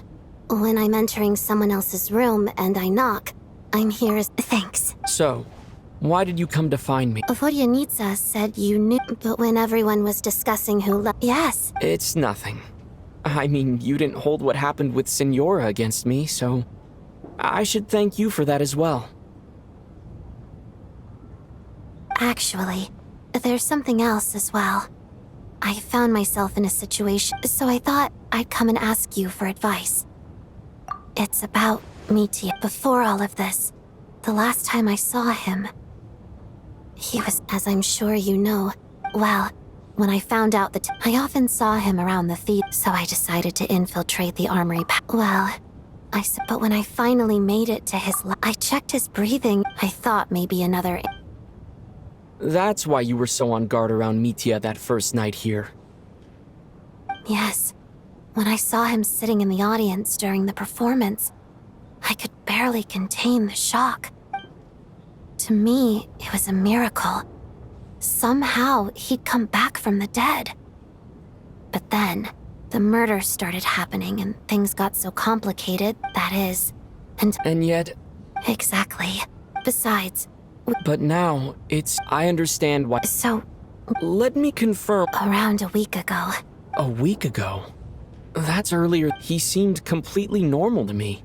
When I'm entering someone else's room and I knock, I'm here as... Thanks. So, why did you come to find me? Vodyanitsa said you knew, but when everyone was discussing who Yes. It's nothing. I mean, you didn't hold what happened with Signora against me, so... I should thank you for that as well. Actually, there's something else as well. I found myself in a situation, so I thought I'd come and ask you for advice. It's about Mitya. Before all of this, the last time I saw him, he was, as I'm sure you know, well, when I found out that I often saw him around the theater, so I decided to infiltrate the armory. But when I finally made it to his I checked his breathing. I thought maybe another... That's why you were so on guard around Mitya that first night here. Yes. When I saw him sitting in the audience during the performance, I could barely contain the shock. To me, it was a miracle. Somehow, he'd come back from the dead. But then, the murders started happening and things got so complicated, that is. And yet... Exactly. Besides... But now, I understand why... So... Let me confirm... Around a week ago. A week ago? That's earlier. He seemed completely normal to me.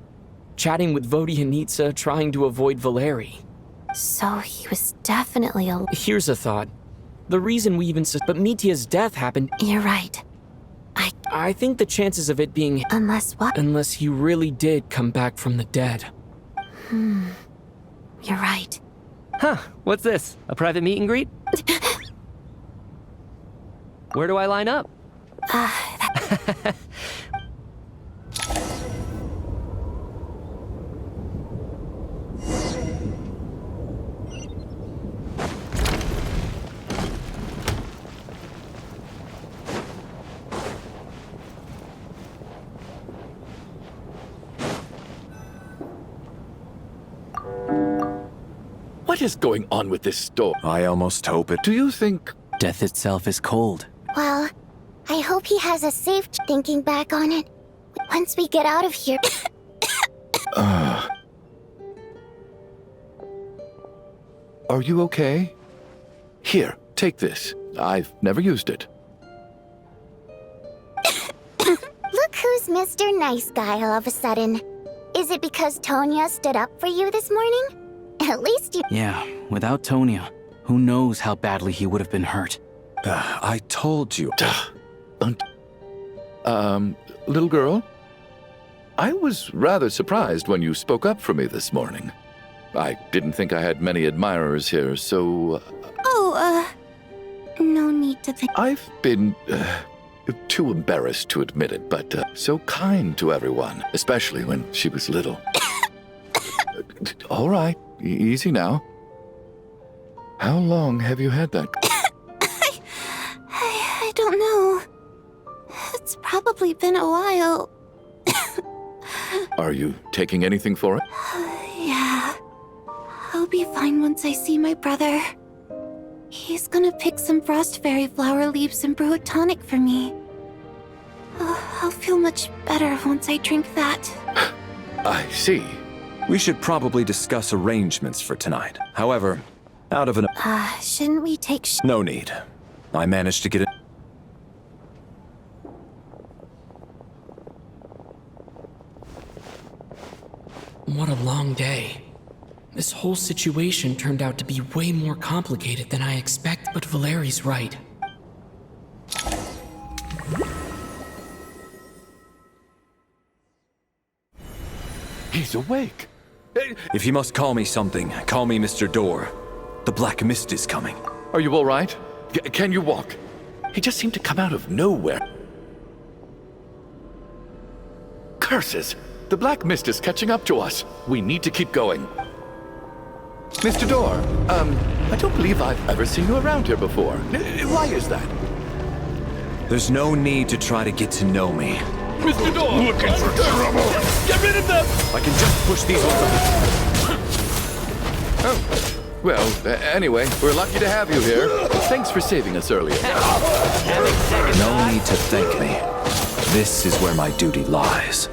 Chatting with Vodyanitsa, trying to avoid Valeri. So he was definitely a... Here's a thought. The reason we even... But Mitya's death happened... You're right. I think the chances of it being... Unless what? Unless he really did come back from the dead. You're right. Huh, what's this? A private meet and greet? Where do I line up? What is going on with this store? I almost hope it. Do you think... Death itself is cold. Well, I hope he has a safe thinking back on it once we get out of here. Are you okay? Here, take this. I've never used it. Look who's Mr. Nice Guy all of a sudden. Is it because Tonya stood up for you this morning? At least you... Yeah, without Tonya, who knows how badly he would have been hurt. I told you. Little girl? I was rather surprised when you spoke up for me this morning. I didn't think I had many admirers here, so... No need to think... I've been... too embarrassed to admit it, but so kind to everyone, especially when she was little. All right, easy now. How long have you had that? I don't know. It's probably been a while. Are you taking anything for it? Yeah. I'll be fine once I see my brother. He's gonna pick some frost fairy flower leaves and brew a tonic for me. I'll feel much better once I drink that. I see. We should probably discuss arrangements for tonight. However, out of an... Shouldn't we take... No need. I managed to get it... What a long day. This whole situation turned out to be way more complicated than I expected, but Valeri's right. He's awake. If you must call me something, call me Mr. Door. The Black Mist is coming. Are you all right? Can you walk? He just seemed to come out of nowhere. Curses! The Black Mist is catching up to us. We need to keep going. Mr. Door, I don't believe I've ever seen you around here before. Why is that? There's no need to try to get to know me. Mr. Door! Looking for trouble! Get rid of them! I can just push these ones up. Oh. Well, anyway, we're lucky to have you here. Thanks for saving us earlier. No need to thank me. This is where my duty lies.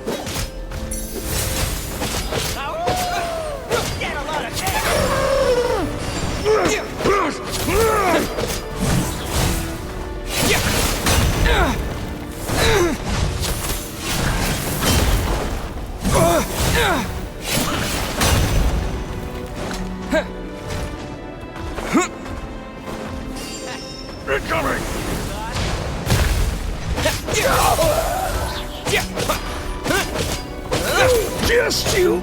Incoming! Just you!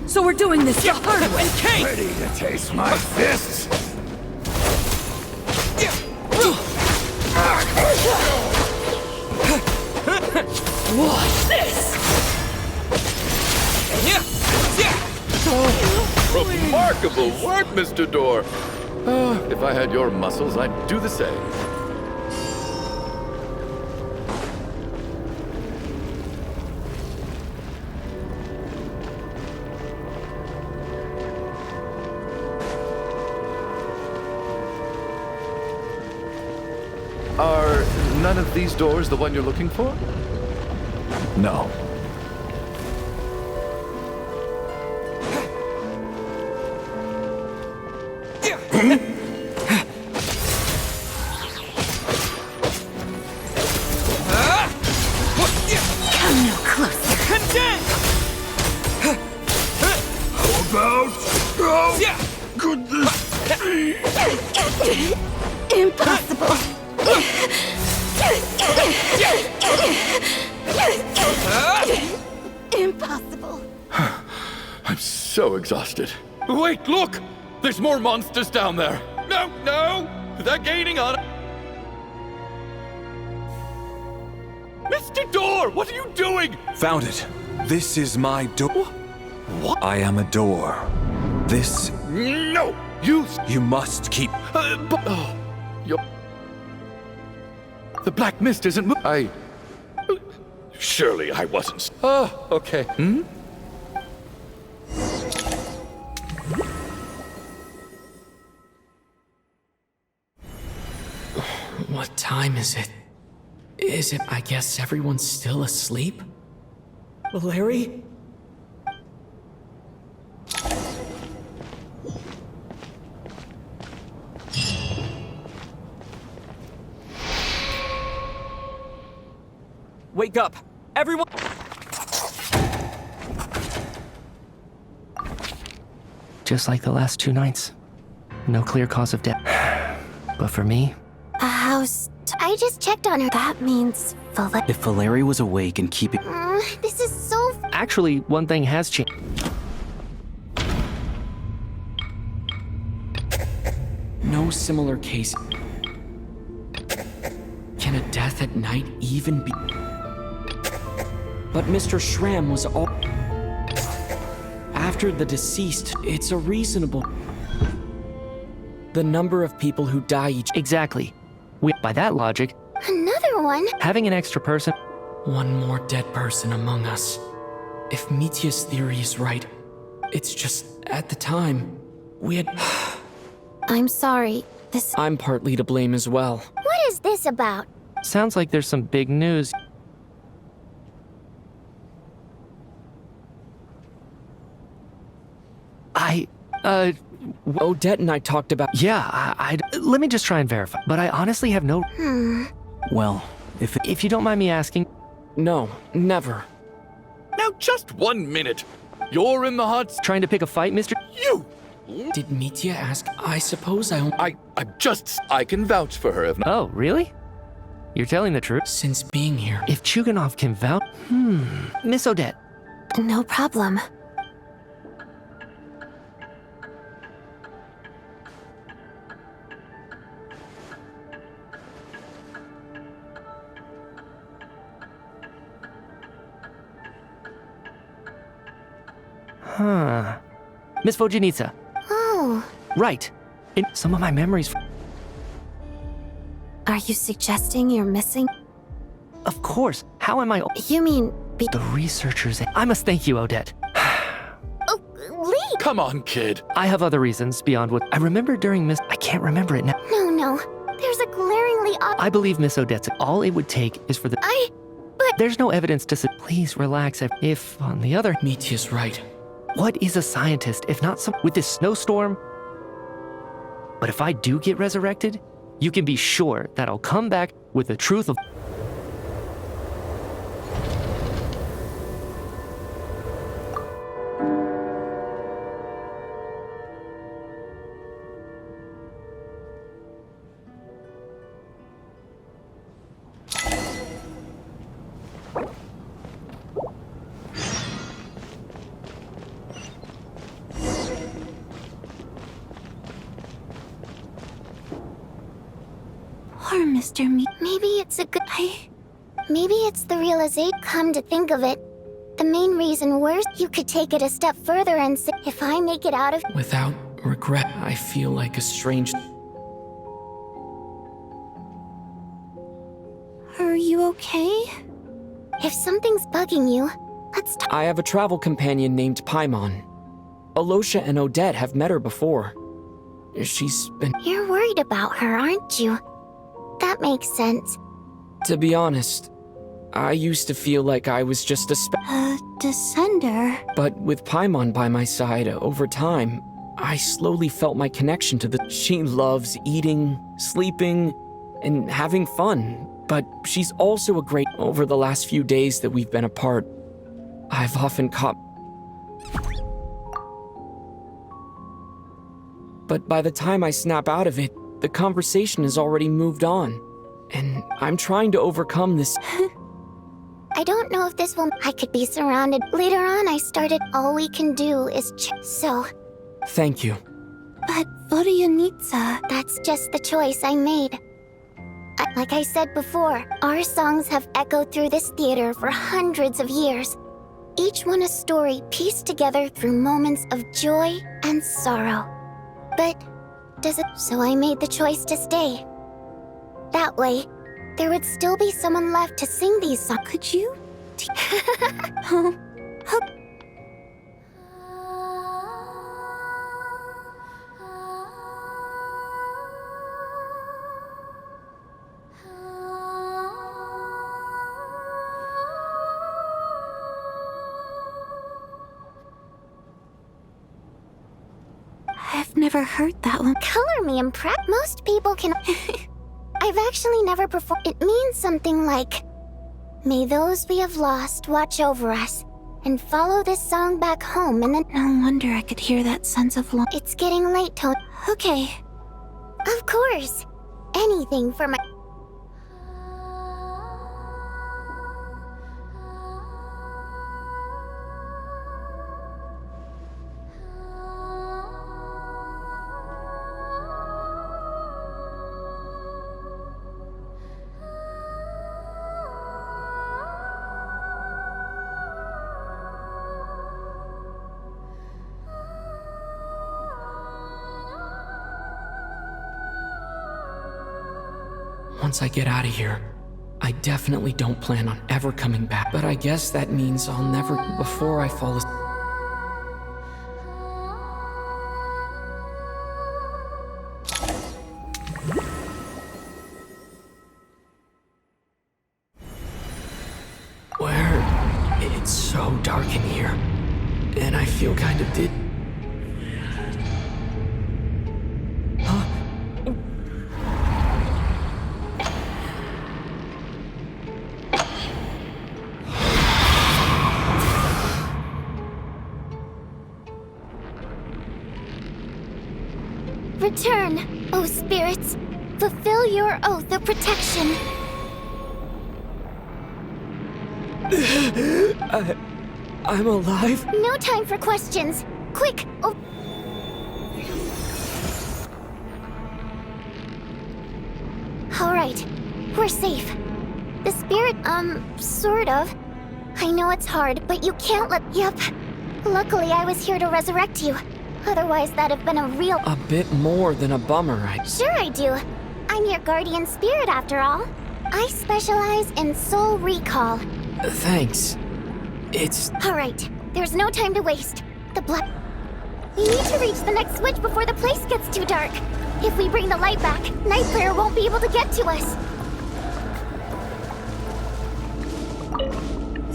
So we're doing this the hard way. Kate! Ready to taste my fists? What's this? Remarkable work, Mr. Door. If I had your muscles, I'd do the same. Are none of these doors the one you're looking for? No. Come no closer. How about... Oh, could this be? Impossible. Impossible. I'm so exhausted. Wait, look! There's more monsters down there! No, no! They're gaining on... Mr. Door, what are you doing? Found it. This is my door. What? I am a door. This... No! You... You must keep... The black mist isn't... Surely I wasn't... Oh, okay. What time is it? Is it, I guess, everyone's still asleep? Larry? Wake up! Everyone! Just like the last 2 nights. No clear cause of death. But for me, I just checked on her. That means If Valeri was awake and keeping... This is so... actually, one thing has changed. No similar case. Can a death at night even be... But Mr. Schramm was all... After the deceased, it's a reasonable... The number of people who die each... Exactly. By that logic, Another one? having an extra person... One more dead person among us. If Mitya's theory is right, it's just, at the time, we had... I'm sorry. I'm partly to blame as well. What is this about? Sounds like there's some big news. Odette and I talked about... Yeah, let me just try and verify. But I honestly have no... Well, If you don't mind me asking... No, never. Now just 1 minute. You're in the hot... Trying to pick a fight, Mr. You! Did Mitya ask? I suppose I can vouch for her if not... Oh, really? You're telling the truth? Since being here... If Chuganov can vouch... Miss Odette. No problem. Huh. Miss Vojanitsa. Oh. Right. In some of my memories... Are you suggesting you're missing? Of course. How am I... You mean... The researchers... I must thank you, Odette. Lee! Come on, kid. I have other reasons beyond what... I remember during Miss... I can't remember it now. No. There's a glaringly I believe Miss Odette's... All it would take is for the... But... There's no evidence to... Please relax. If, on the other... Mitya's right. What is a scientist if not some... With this snowstorm? But if I do get resurrected, you can be sure that I'll come back with the truth of... Poor Mr. Me. Maybe it's Maybe it's the realization. Come to think of it, the main reason worse, you could take it a step further and say, if I make it out of... Without regret, I feel like a strange... Are you okay? If something's bugging you, let's talk. I have a travel companion named Paimon. Alosha and Odette have met her before. She's been... You're worried about her, aren't you? That makes sense. To be honest, I used to feel like I was just a Descender? But with Paimon by my side, over time, I slowly felt my connection to the... She loves eating, sleeping, and having fun. But she's also a great... Over the last few days that we've been apart, I've often caught... But by the time I snap out of it, the conversation has already moved on. And I'm trying to overcome this... I don't know if this will... I could be surrounded. Later on, I started... All we can do is so... Thank you. But Vodyanitsa... That's just the choice I made. Like I said before, our songs have echoed through this theater for hundreds of years. Each one a story pieced together through moments of joy and sorrow. But does it... So I made the choice to stay. That way, there would still be someone left to sing these songs. Could you? I've never heard that one. Color me impressed. Most people can... I've actually never performed. It means something like, may those we have lost watch over us, and follow this song back home, and then... No wonder I could hear that sense of longing. It's getting late, Toad. Okay. Of course. Anything for my... Once I get out of here, I definitely don't plan on ever coming back. But I guess that means I'll never... Before I fall asleep... Where... It's so dark in here. And I feel kind of did... Return, O spirits. Fulfill your oath of protection. I'm alive? No time for questions. Quick! Oh. All right, we're safe. The spirit, sort of. I know it's hard, but you can't let... Yep. Luckily, I was here to resurrect you. Otherwise, that'd have been a real... A bit more than a bummer, Sure I do. I'm your guardian spirit, after all. I specialize in soul recall. Thanks. It's... Alright, there's no time to waste. The blood... We need to reach the next switch before the place gets too dark. If we bring the light back, Nightflare won't be able to get to us.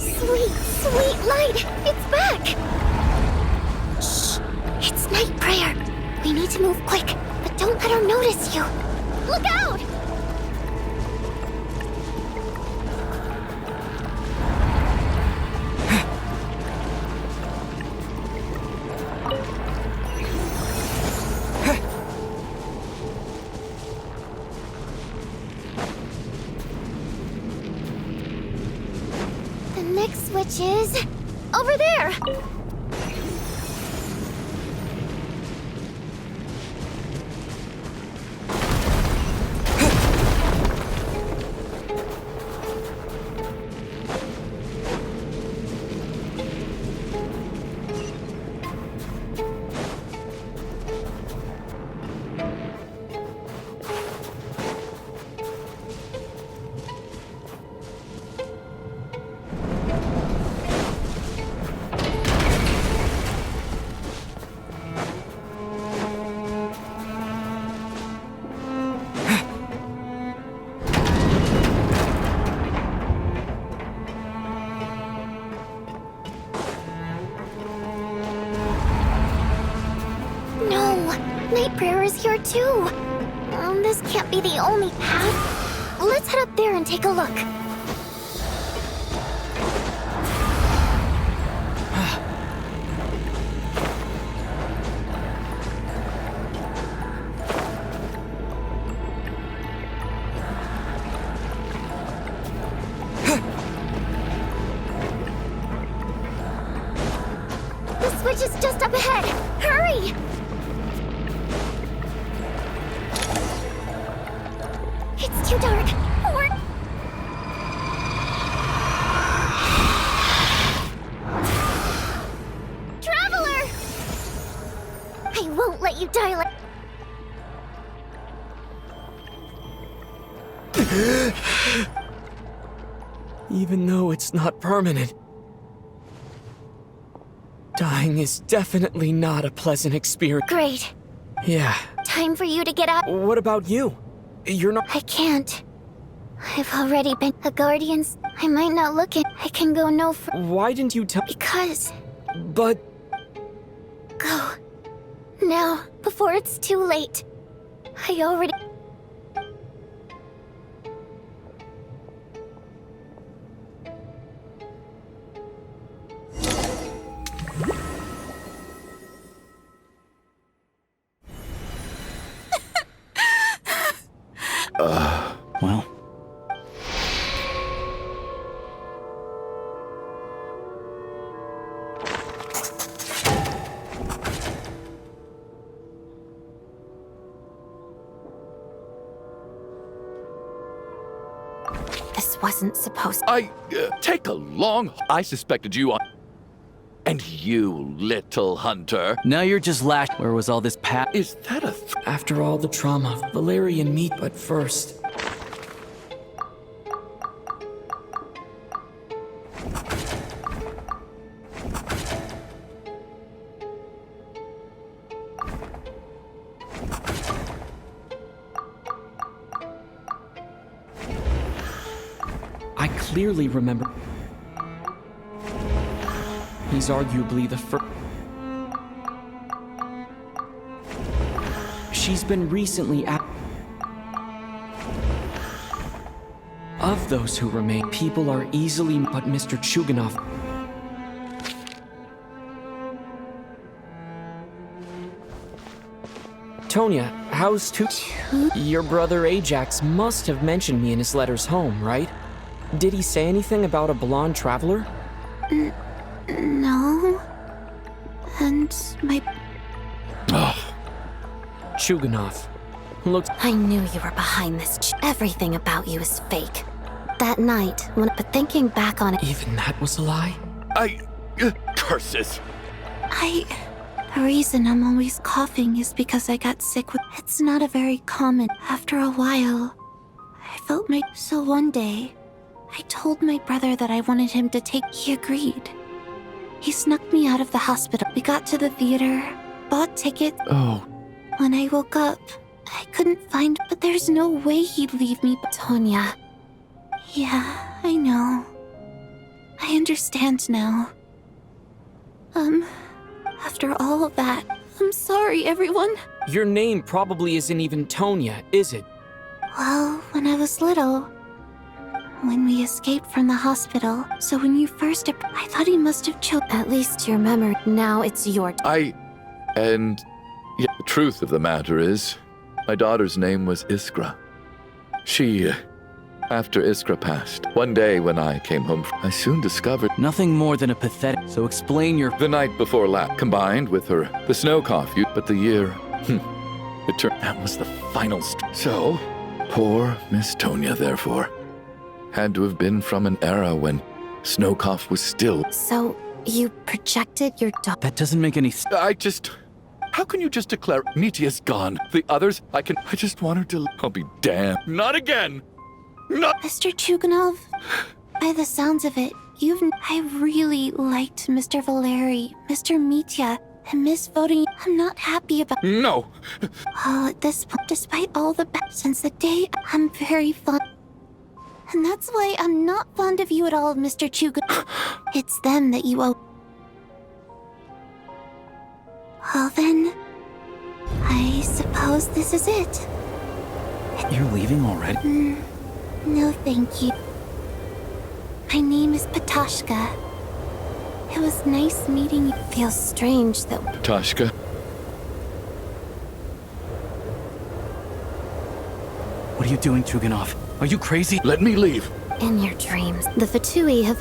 Sweet, sweet light! It's back! Shh! It's night prayer. We need to move quick, but don't let her notice you. Look out! The next switch is... over there! Night Prayer is here too. This can't be the only path. Let's head up there and take a look. The switch is just up ahead. Hurry! It's too dark. Traveler! I won't let you die like... Even though it's not permanent, dying is definitely not a pleasant experience. Great. Yeah. Time for you to get out. What about you? You're not— I can't. I've already been a guardian's. I might not look it. I can go no further. Why didn't you tell— Because... But... Go. Now, before it's too late. I already... Well. This wasn't supposed to. Take a long... I suspected you on... And you, little hunter. Now you're just Where was all this Is that a... After all the trauma, Valerian meat, but first... I clearly remember. He's arguably the first. She's been recently Of those who remain, people are easily but Mr. Chuganov. Tonya, how's Your brother Ajax must have mentioned me in his letters home, right? Did he say anything about a blonde traveler? No. And my... Chuganov. Looks... I knew you were behind this. Everything about you is fake. That night, but thinking back on it... Even that was a lie? Curses! The reason I'm always coughing is because I got sick with... It's not a very common... After a while, I felt my... So one day, I told my brother that I wanted him to take... He agreed. He snuck me out of the hospital. We got to the theater, bought tickets. Oh. When I woke up, I couldn't find... But there's no way he'd leave me. Tonya. Yeah, I know. I understand now. After all of that, I'm sorry, everyone. Your name probably isn't even Tonya, is it? Well, when I was little, when we escaped from the hospital, so when you first I thought he must have chosen. At least your memory. Now it's your... And... Yeah, the truth of the matter is, my daughter's name was Iskra. She... After Iskra passed, one day when I came home, I soon discovered... Nothing more than a pathetic... So explain your... The night before last, combined with her, the snow cough, but the year... It turned... That was the final... So, poor Miss Tonya, therefore, had to have been from an era when snow cough was still... So, you projected your daughter... That doesn't make any... How can you just declare Nitia's gone? The others, I just want her to... I'll be damned. Not again! Not... Mr. Chuganov, by the sounds of it, I really liked Mr. Valeri, Mr. Mitya, and Miss Voting. I'm not happy about... No! Well, at this point, despite all the since the day, I'm very fond... And that's why I'm not fond of you at all, Mr. Chuganov. It's them that you owe... Well then, I suppose this is it. You're leaving already? No, thank you. My name is Patoshka. It was nice meeting you. Feels strange that Tashka. What are you doing, Tuganov? Are you crazy? Let me leave. in your dreams, the Fatui have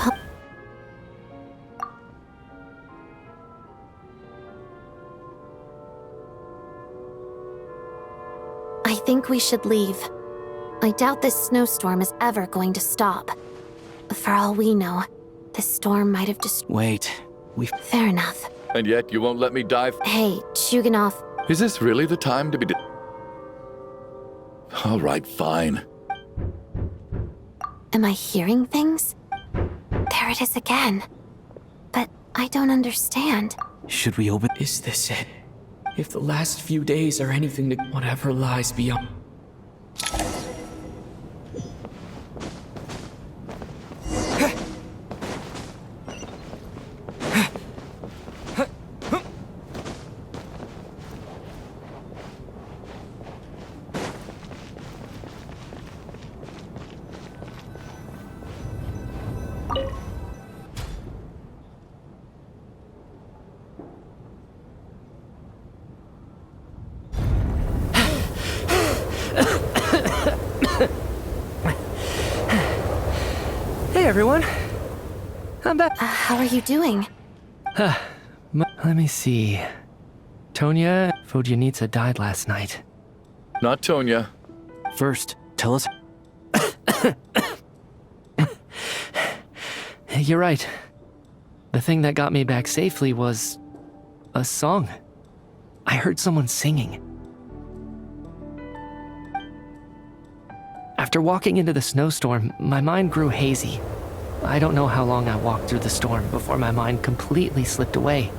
I think we should leave. I doubt this snowstorm is ever going to stop. For all we know, this storm might have just. Wait, Fair enough. And yet you won't let me dive. Hey, Chuganov. Is this really the time to be All right, fine. Am I hearing things? There it is again. But I don't understand. Should we open? Is this it? If the last few days are anything to whatever lies beyond. Hey everyone, I'm back. How are you doing? Let me see. Tonya Vodyanitsa died last night. Not Tonya. First, tell us. You're right. The thing that got me back safely was a song. I heard someone singing. After walking into the snowstorm, my mind grew hazy. I don't know how long I walked through the storm before my mind completely slipped away.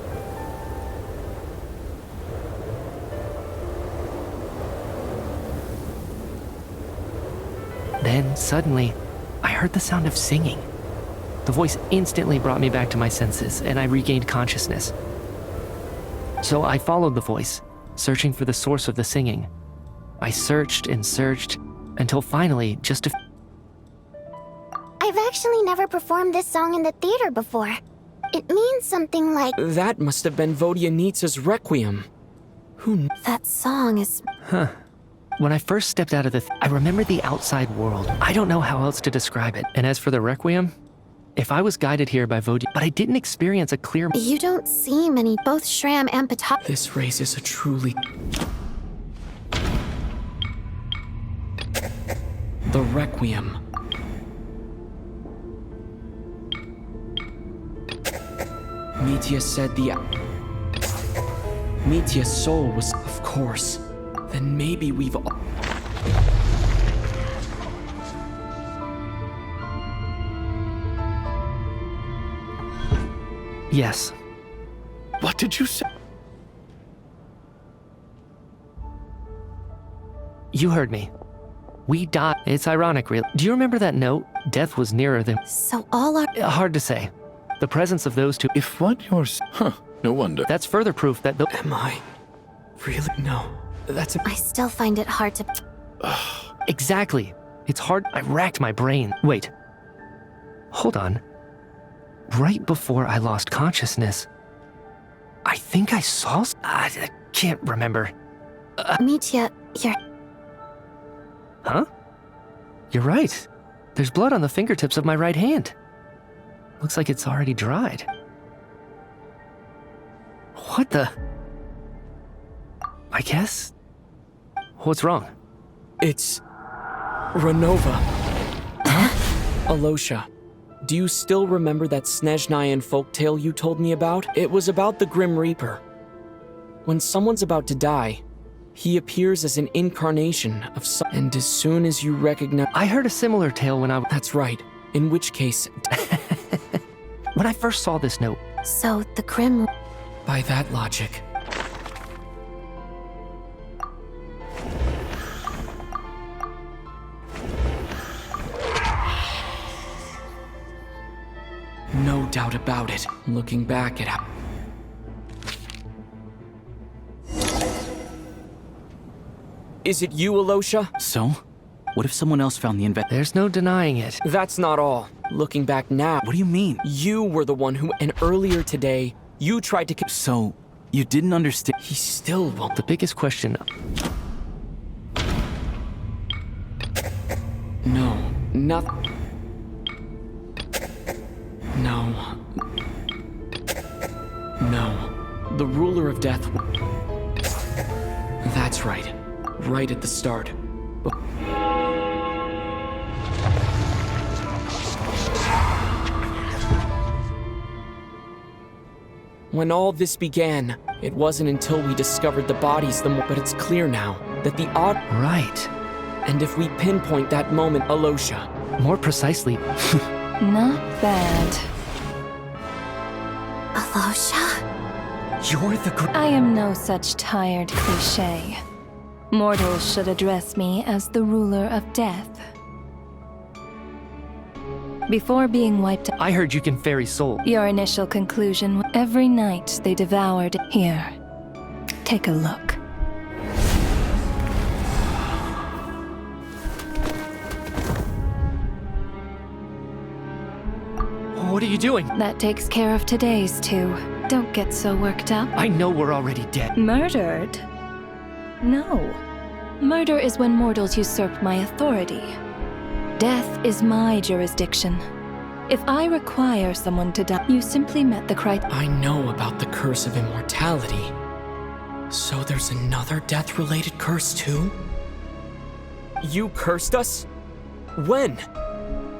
Then, suddenly, I heard the sound of singing. The voice instantly brought me back to my senses, and I regained consciousness. So I followed the voice, searching for the source of the singing. I searched and searched, until finally, I've actually never performed this song in the theater before. It means something like... That must have been Vodyanitsa's Requiem. That song is... Huh. When I first stepped out of I remember the outside world. I don't know how else to describe it. And as for the Requiem, if I was guided here by Vodya, but I didn't experience a clear... You don't see many, both Shram and Patoshka. This raises a truly... The Requiem. Mitya said Mitya's soul was... Of course. Then maybe we've all... Yes. What did you say? You heard me. We died. It's ironic, really. Do you remember that note? Death was nearer than... So all our... Hard to say. The presence of those two... If what you're... Huh, no wonder. That's further proof that the... Am I? Really? No. That's I still find it hard to... Exactly. It's hard. I racked my brain. Wait. Hold on. Right before I lost consciousness, I think I saw... I can't remember. Mitya, you're... Huh? You're right. There's blood on the fingertips of my right hand. Looks like it's already dried. What the... I guess... What's wrong? It's... Renova. Huh? Alosha, do you still remember that Snezhnayan folktale you told me about? It was about the Grim Reaper. When someone's about to die, he appears as an incarnation of some... And as soon as you recognize... I heard a similar tale when I... That's right. In which case... When I first saw this note... So, the Grim... By that logic... No doubt about it. Looking back at how... Is it you, Alosha? So? What if someone else found the There's no denying it. That's not all. Looking back now... What do you mean? You were the one who... And earlier today, you tried to... So, you didn't understand... He still won't... The biggest question... No, nothing. No. No. The ruler of death... That's right. Right at the start. When all this began, it wasn't until we discovered the bodies but it's clear now that the odd... Right. And if we pinpoint that moment, Alosha... More precisely... Not bad. Alosha? You're the... I am no such tired cliché. Mortals should address me as the ruler of death. Before being wiped out... I heard you can ferry souls. Your initial conclusion... Every night they devoured... Here. Take a look. What are you doing? That takes care of today's two. Don't get so worked up. I know we're already dead. Murdered? No. Murder is when mortals usurp my authority. Death is my jurisdiction. If I require someone to die, you simply met the criteria. I know about the curse of immortality. So there's another death-related curse too? You cursed us? When?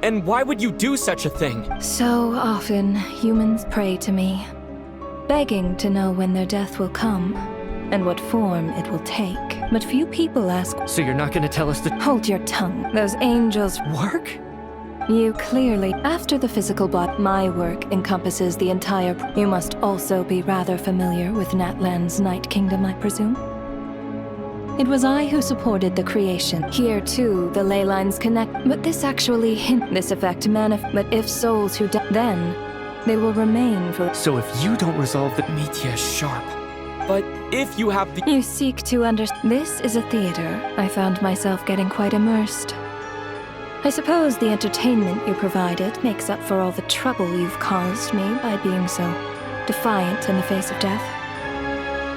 And why would you do such a thing? So often, humans pray to me, begging to know when their death will come, and what form it will take. But few people ask... So you're not gonna tell us the... Hold your tongue. Those angels... Work? You clearly... After the physical body, my work encompasses the entire... You must also be rather familiar with Natlan's Night Kingdom, I presume? It was I who supported the creation. Here, too, the ley lines connect, but this actually hint this effect But if souls who die, then they will remain for... So if you don't resolve the... Mitya is sharp. But if you have the... You seek to understand... This is a theater. I found myself getting quite immersed. I suppose the entertainment you provided makes up for all the trouble you've caused me by being so defiant in the face of death.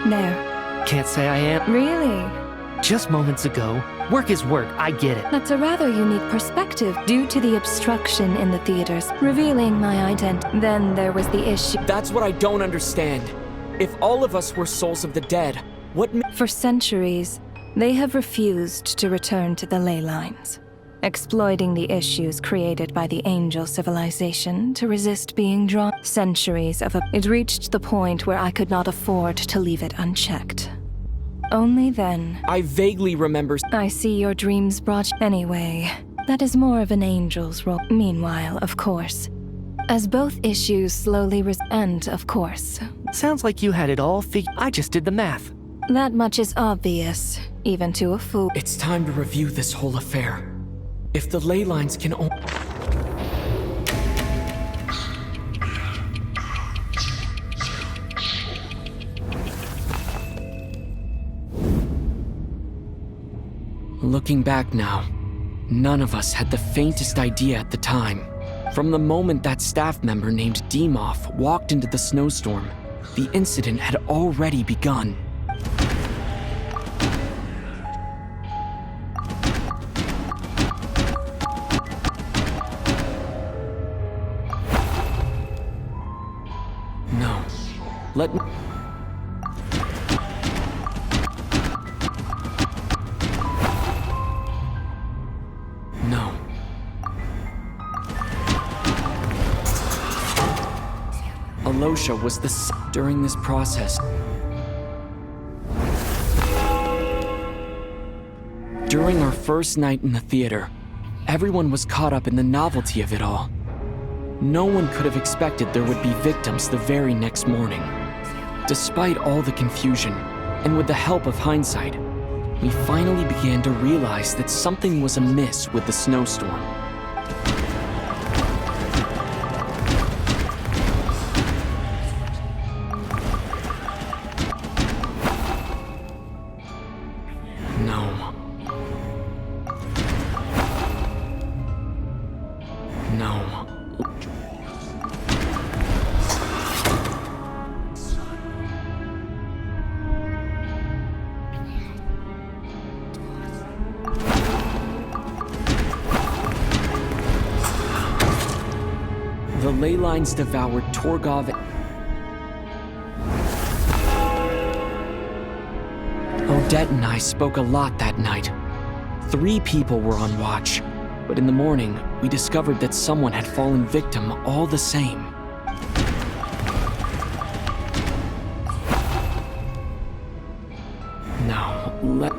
There. Can't say I am. Really? Just moments ago. Work is work, I get it. That's a rather unique perspective due to the obstruction in the theaters, revealing my identity. Then there was the issue. That's what I don't understand. If all of us were souls of the dead, what... For centuries, they have refused to return to the ley lines, exploiting the issues created by the angel civilization to resist being drawn. Centuries of It reached the point where I could not afford to leave it unchecked. Only then... I vaguely remember... I see your dreams brought... Anyway, that is more of an angel's role. Meanwhile, of course, as both issues slowly and, of course... Sounds like you had it all figured. I just did the math. That much is obvious, even to a fool. It's time to review this whole affair. If the ley lines can Looking back now, none of us had the faintest idea at the time. From the moment that staff member named Demoff walked into the snowstorm, the incident had already begun. No. Let me... No. Alosha was during this process. During our first night in the theater, everyone was caught up in the novelty of it all. No one could have expected there would be victims the very next morning. Despite all the confusion, and with the help of hindsight, we finally began to realize that something was amiss with the snowstorm. No, No. The ley lines devoured Torgov. Odette and I spoke a lot that night. 3 people were on watch, but in the morning, we discovered that someone had fallen victim all the same. Now, let...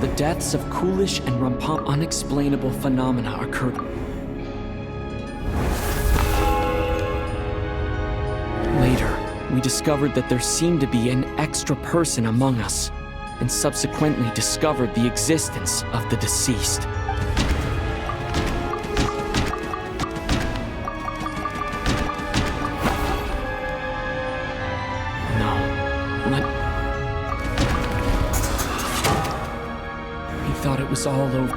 The deaths of Coolish and Rampant, unexplainable phenomena occurred. Later, we discovered that there seemed to be an extra person among us, and subsequently discovered the existence of the deceased. It was all over.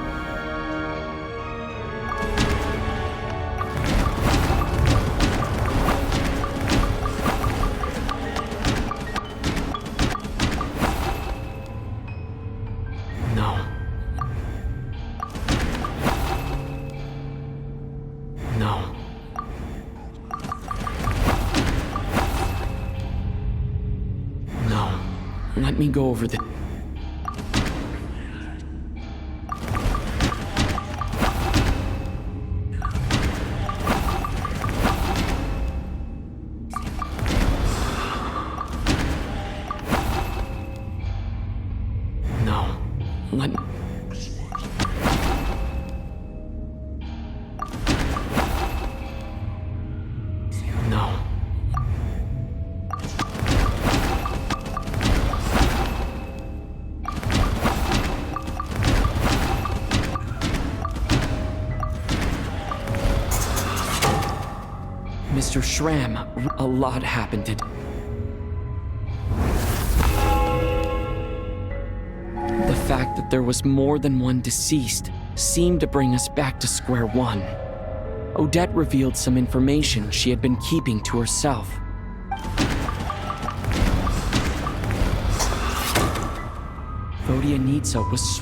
No. No. No. Let me go over the... Mr. Schramm, a lot happened to... The fact that there was more than one deceased seemed to bring us back to square one. Odette revealed some information she had been keeping to herself. Vodyanitsa was...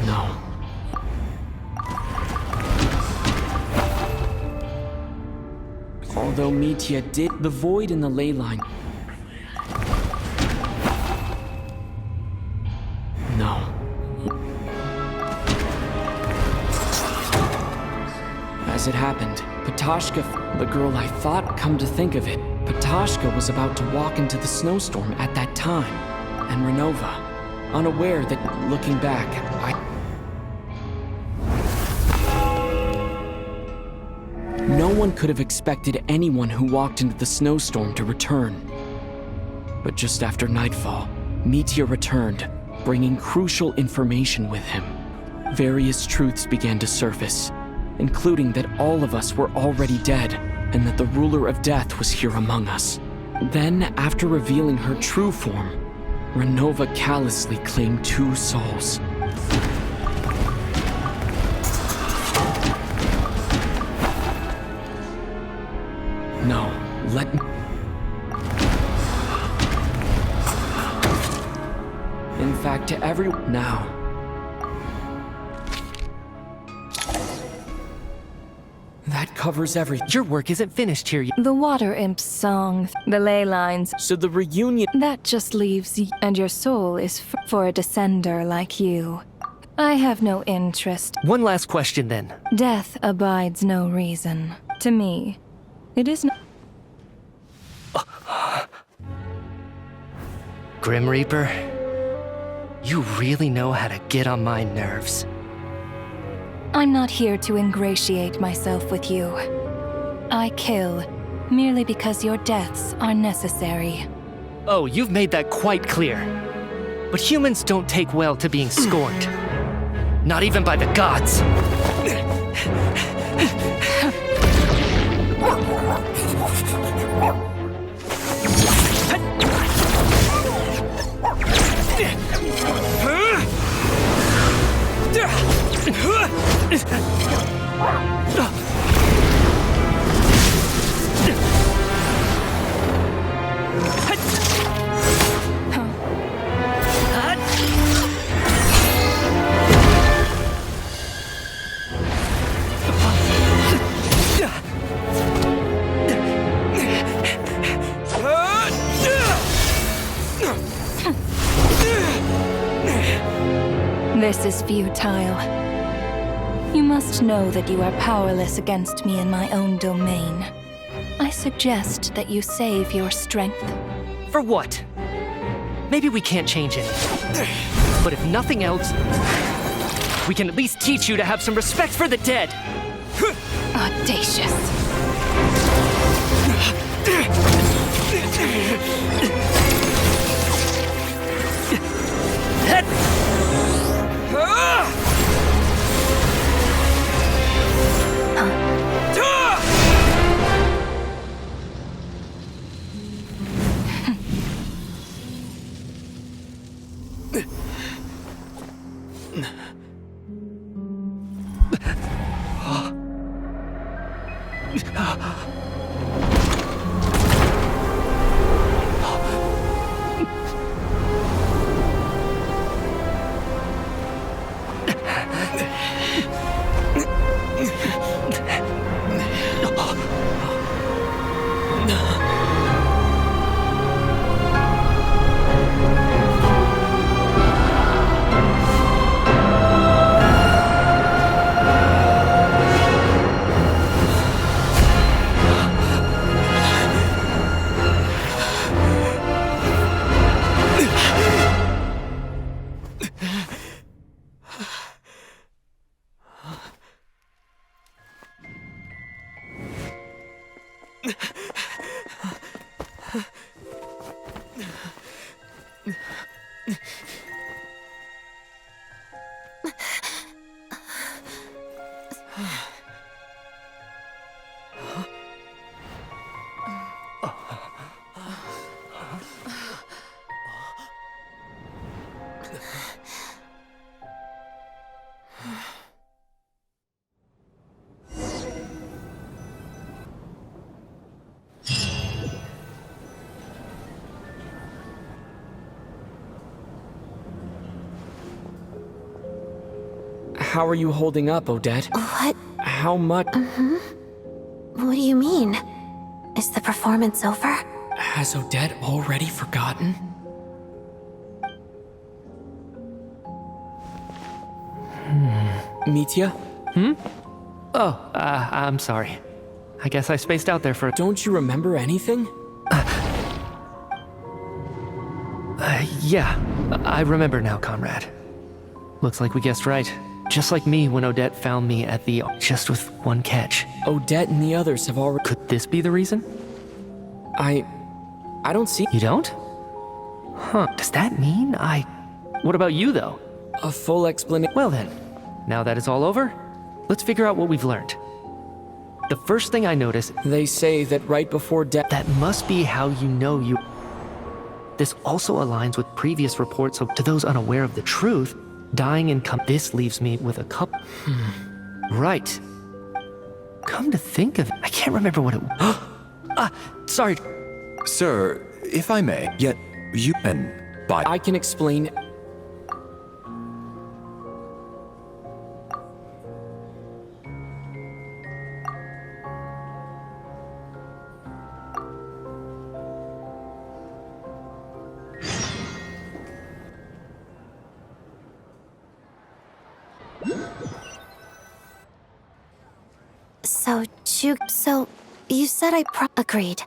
No. Although Mitya did, the void in the ley line... No. As it happened, Patashka, the girl I thought, come to think of it, Patashka was about to walk into the snowstorm at that time, and Renova, unaware that, looking back, No one could have expected anyone who walked into the snowstorm to return. But just after nightfall, Mitya returned, bringing crucial information with him. Various truths began to surface, including that all of us were already dead, and that the ruler of death was here among us. Then, after revealing her true form, Renova callously claimed 2 souls. No, let me... In fact, to everyone now. That covers everything. Your work isn't finished here. The Water Imp's song, the ley lines. So the reunion... That just leaves you, and your soul is for a descender like you. I have no interest. One last question then. Death abides no reason. To me, it is not... Grim Reaper, you really know how to get on my nerves. I'm not here to ingratiate myself with you. I kill merely because your deaths are necessary. Oh, you've made that quite clear. But humans don't take well to being scorned. Not even by the gods. This is futile. You must know that you are powerless against me in my own domain. I suggest that you save your strength. For what? Maybe we can't change it. But if nothing else, we can at least teach you to have some respect for the dead. Audacious. How are you holding up, Odette? What? How much? What do you mean? Is the performance over? Has Odette already forgotten? Mitya? Oh, I'm sorry. I guess I spaced out there for... Don't you remember anything? Yeah, I remember now, comrade. Looks like we guessed right. Just like me when Odette found me at the... just with one catch. Odette and the others have already... Could this be the reason? I don't see... You don't? Huh, does that mean I... What about you, though? A full explanation... Well then, now that it's all over, let's figure out what we've learned. The first thing I notice... They say that right before death... That must be how you know you... This also aligns with previous reports of, to those unaware of the truth, dying in This leaves me with a couple... Right. Come to think of it, I can't remember what it... sorry. Sir, if I may, yet you and by... I can explain... So you said agreed.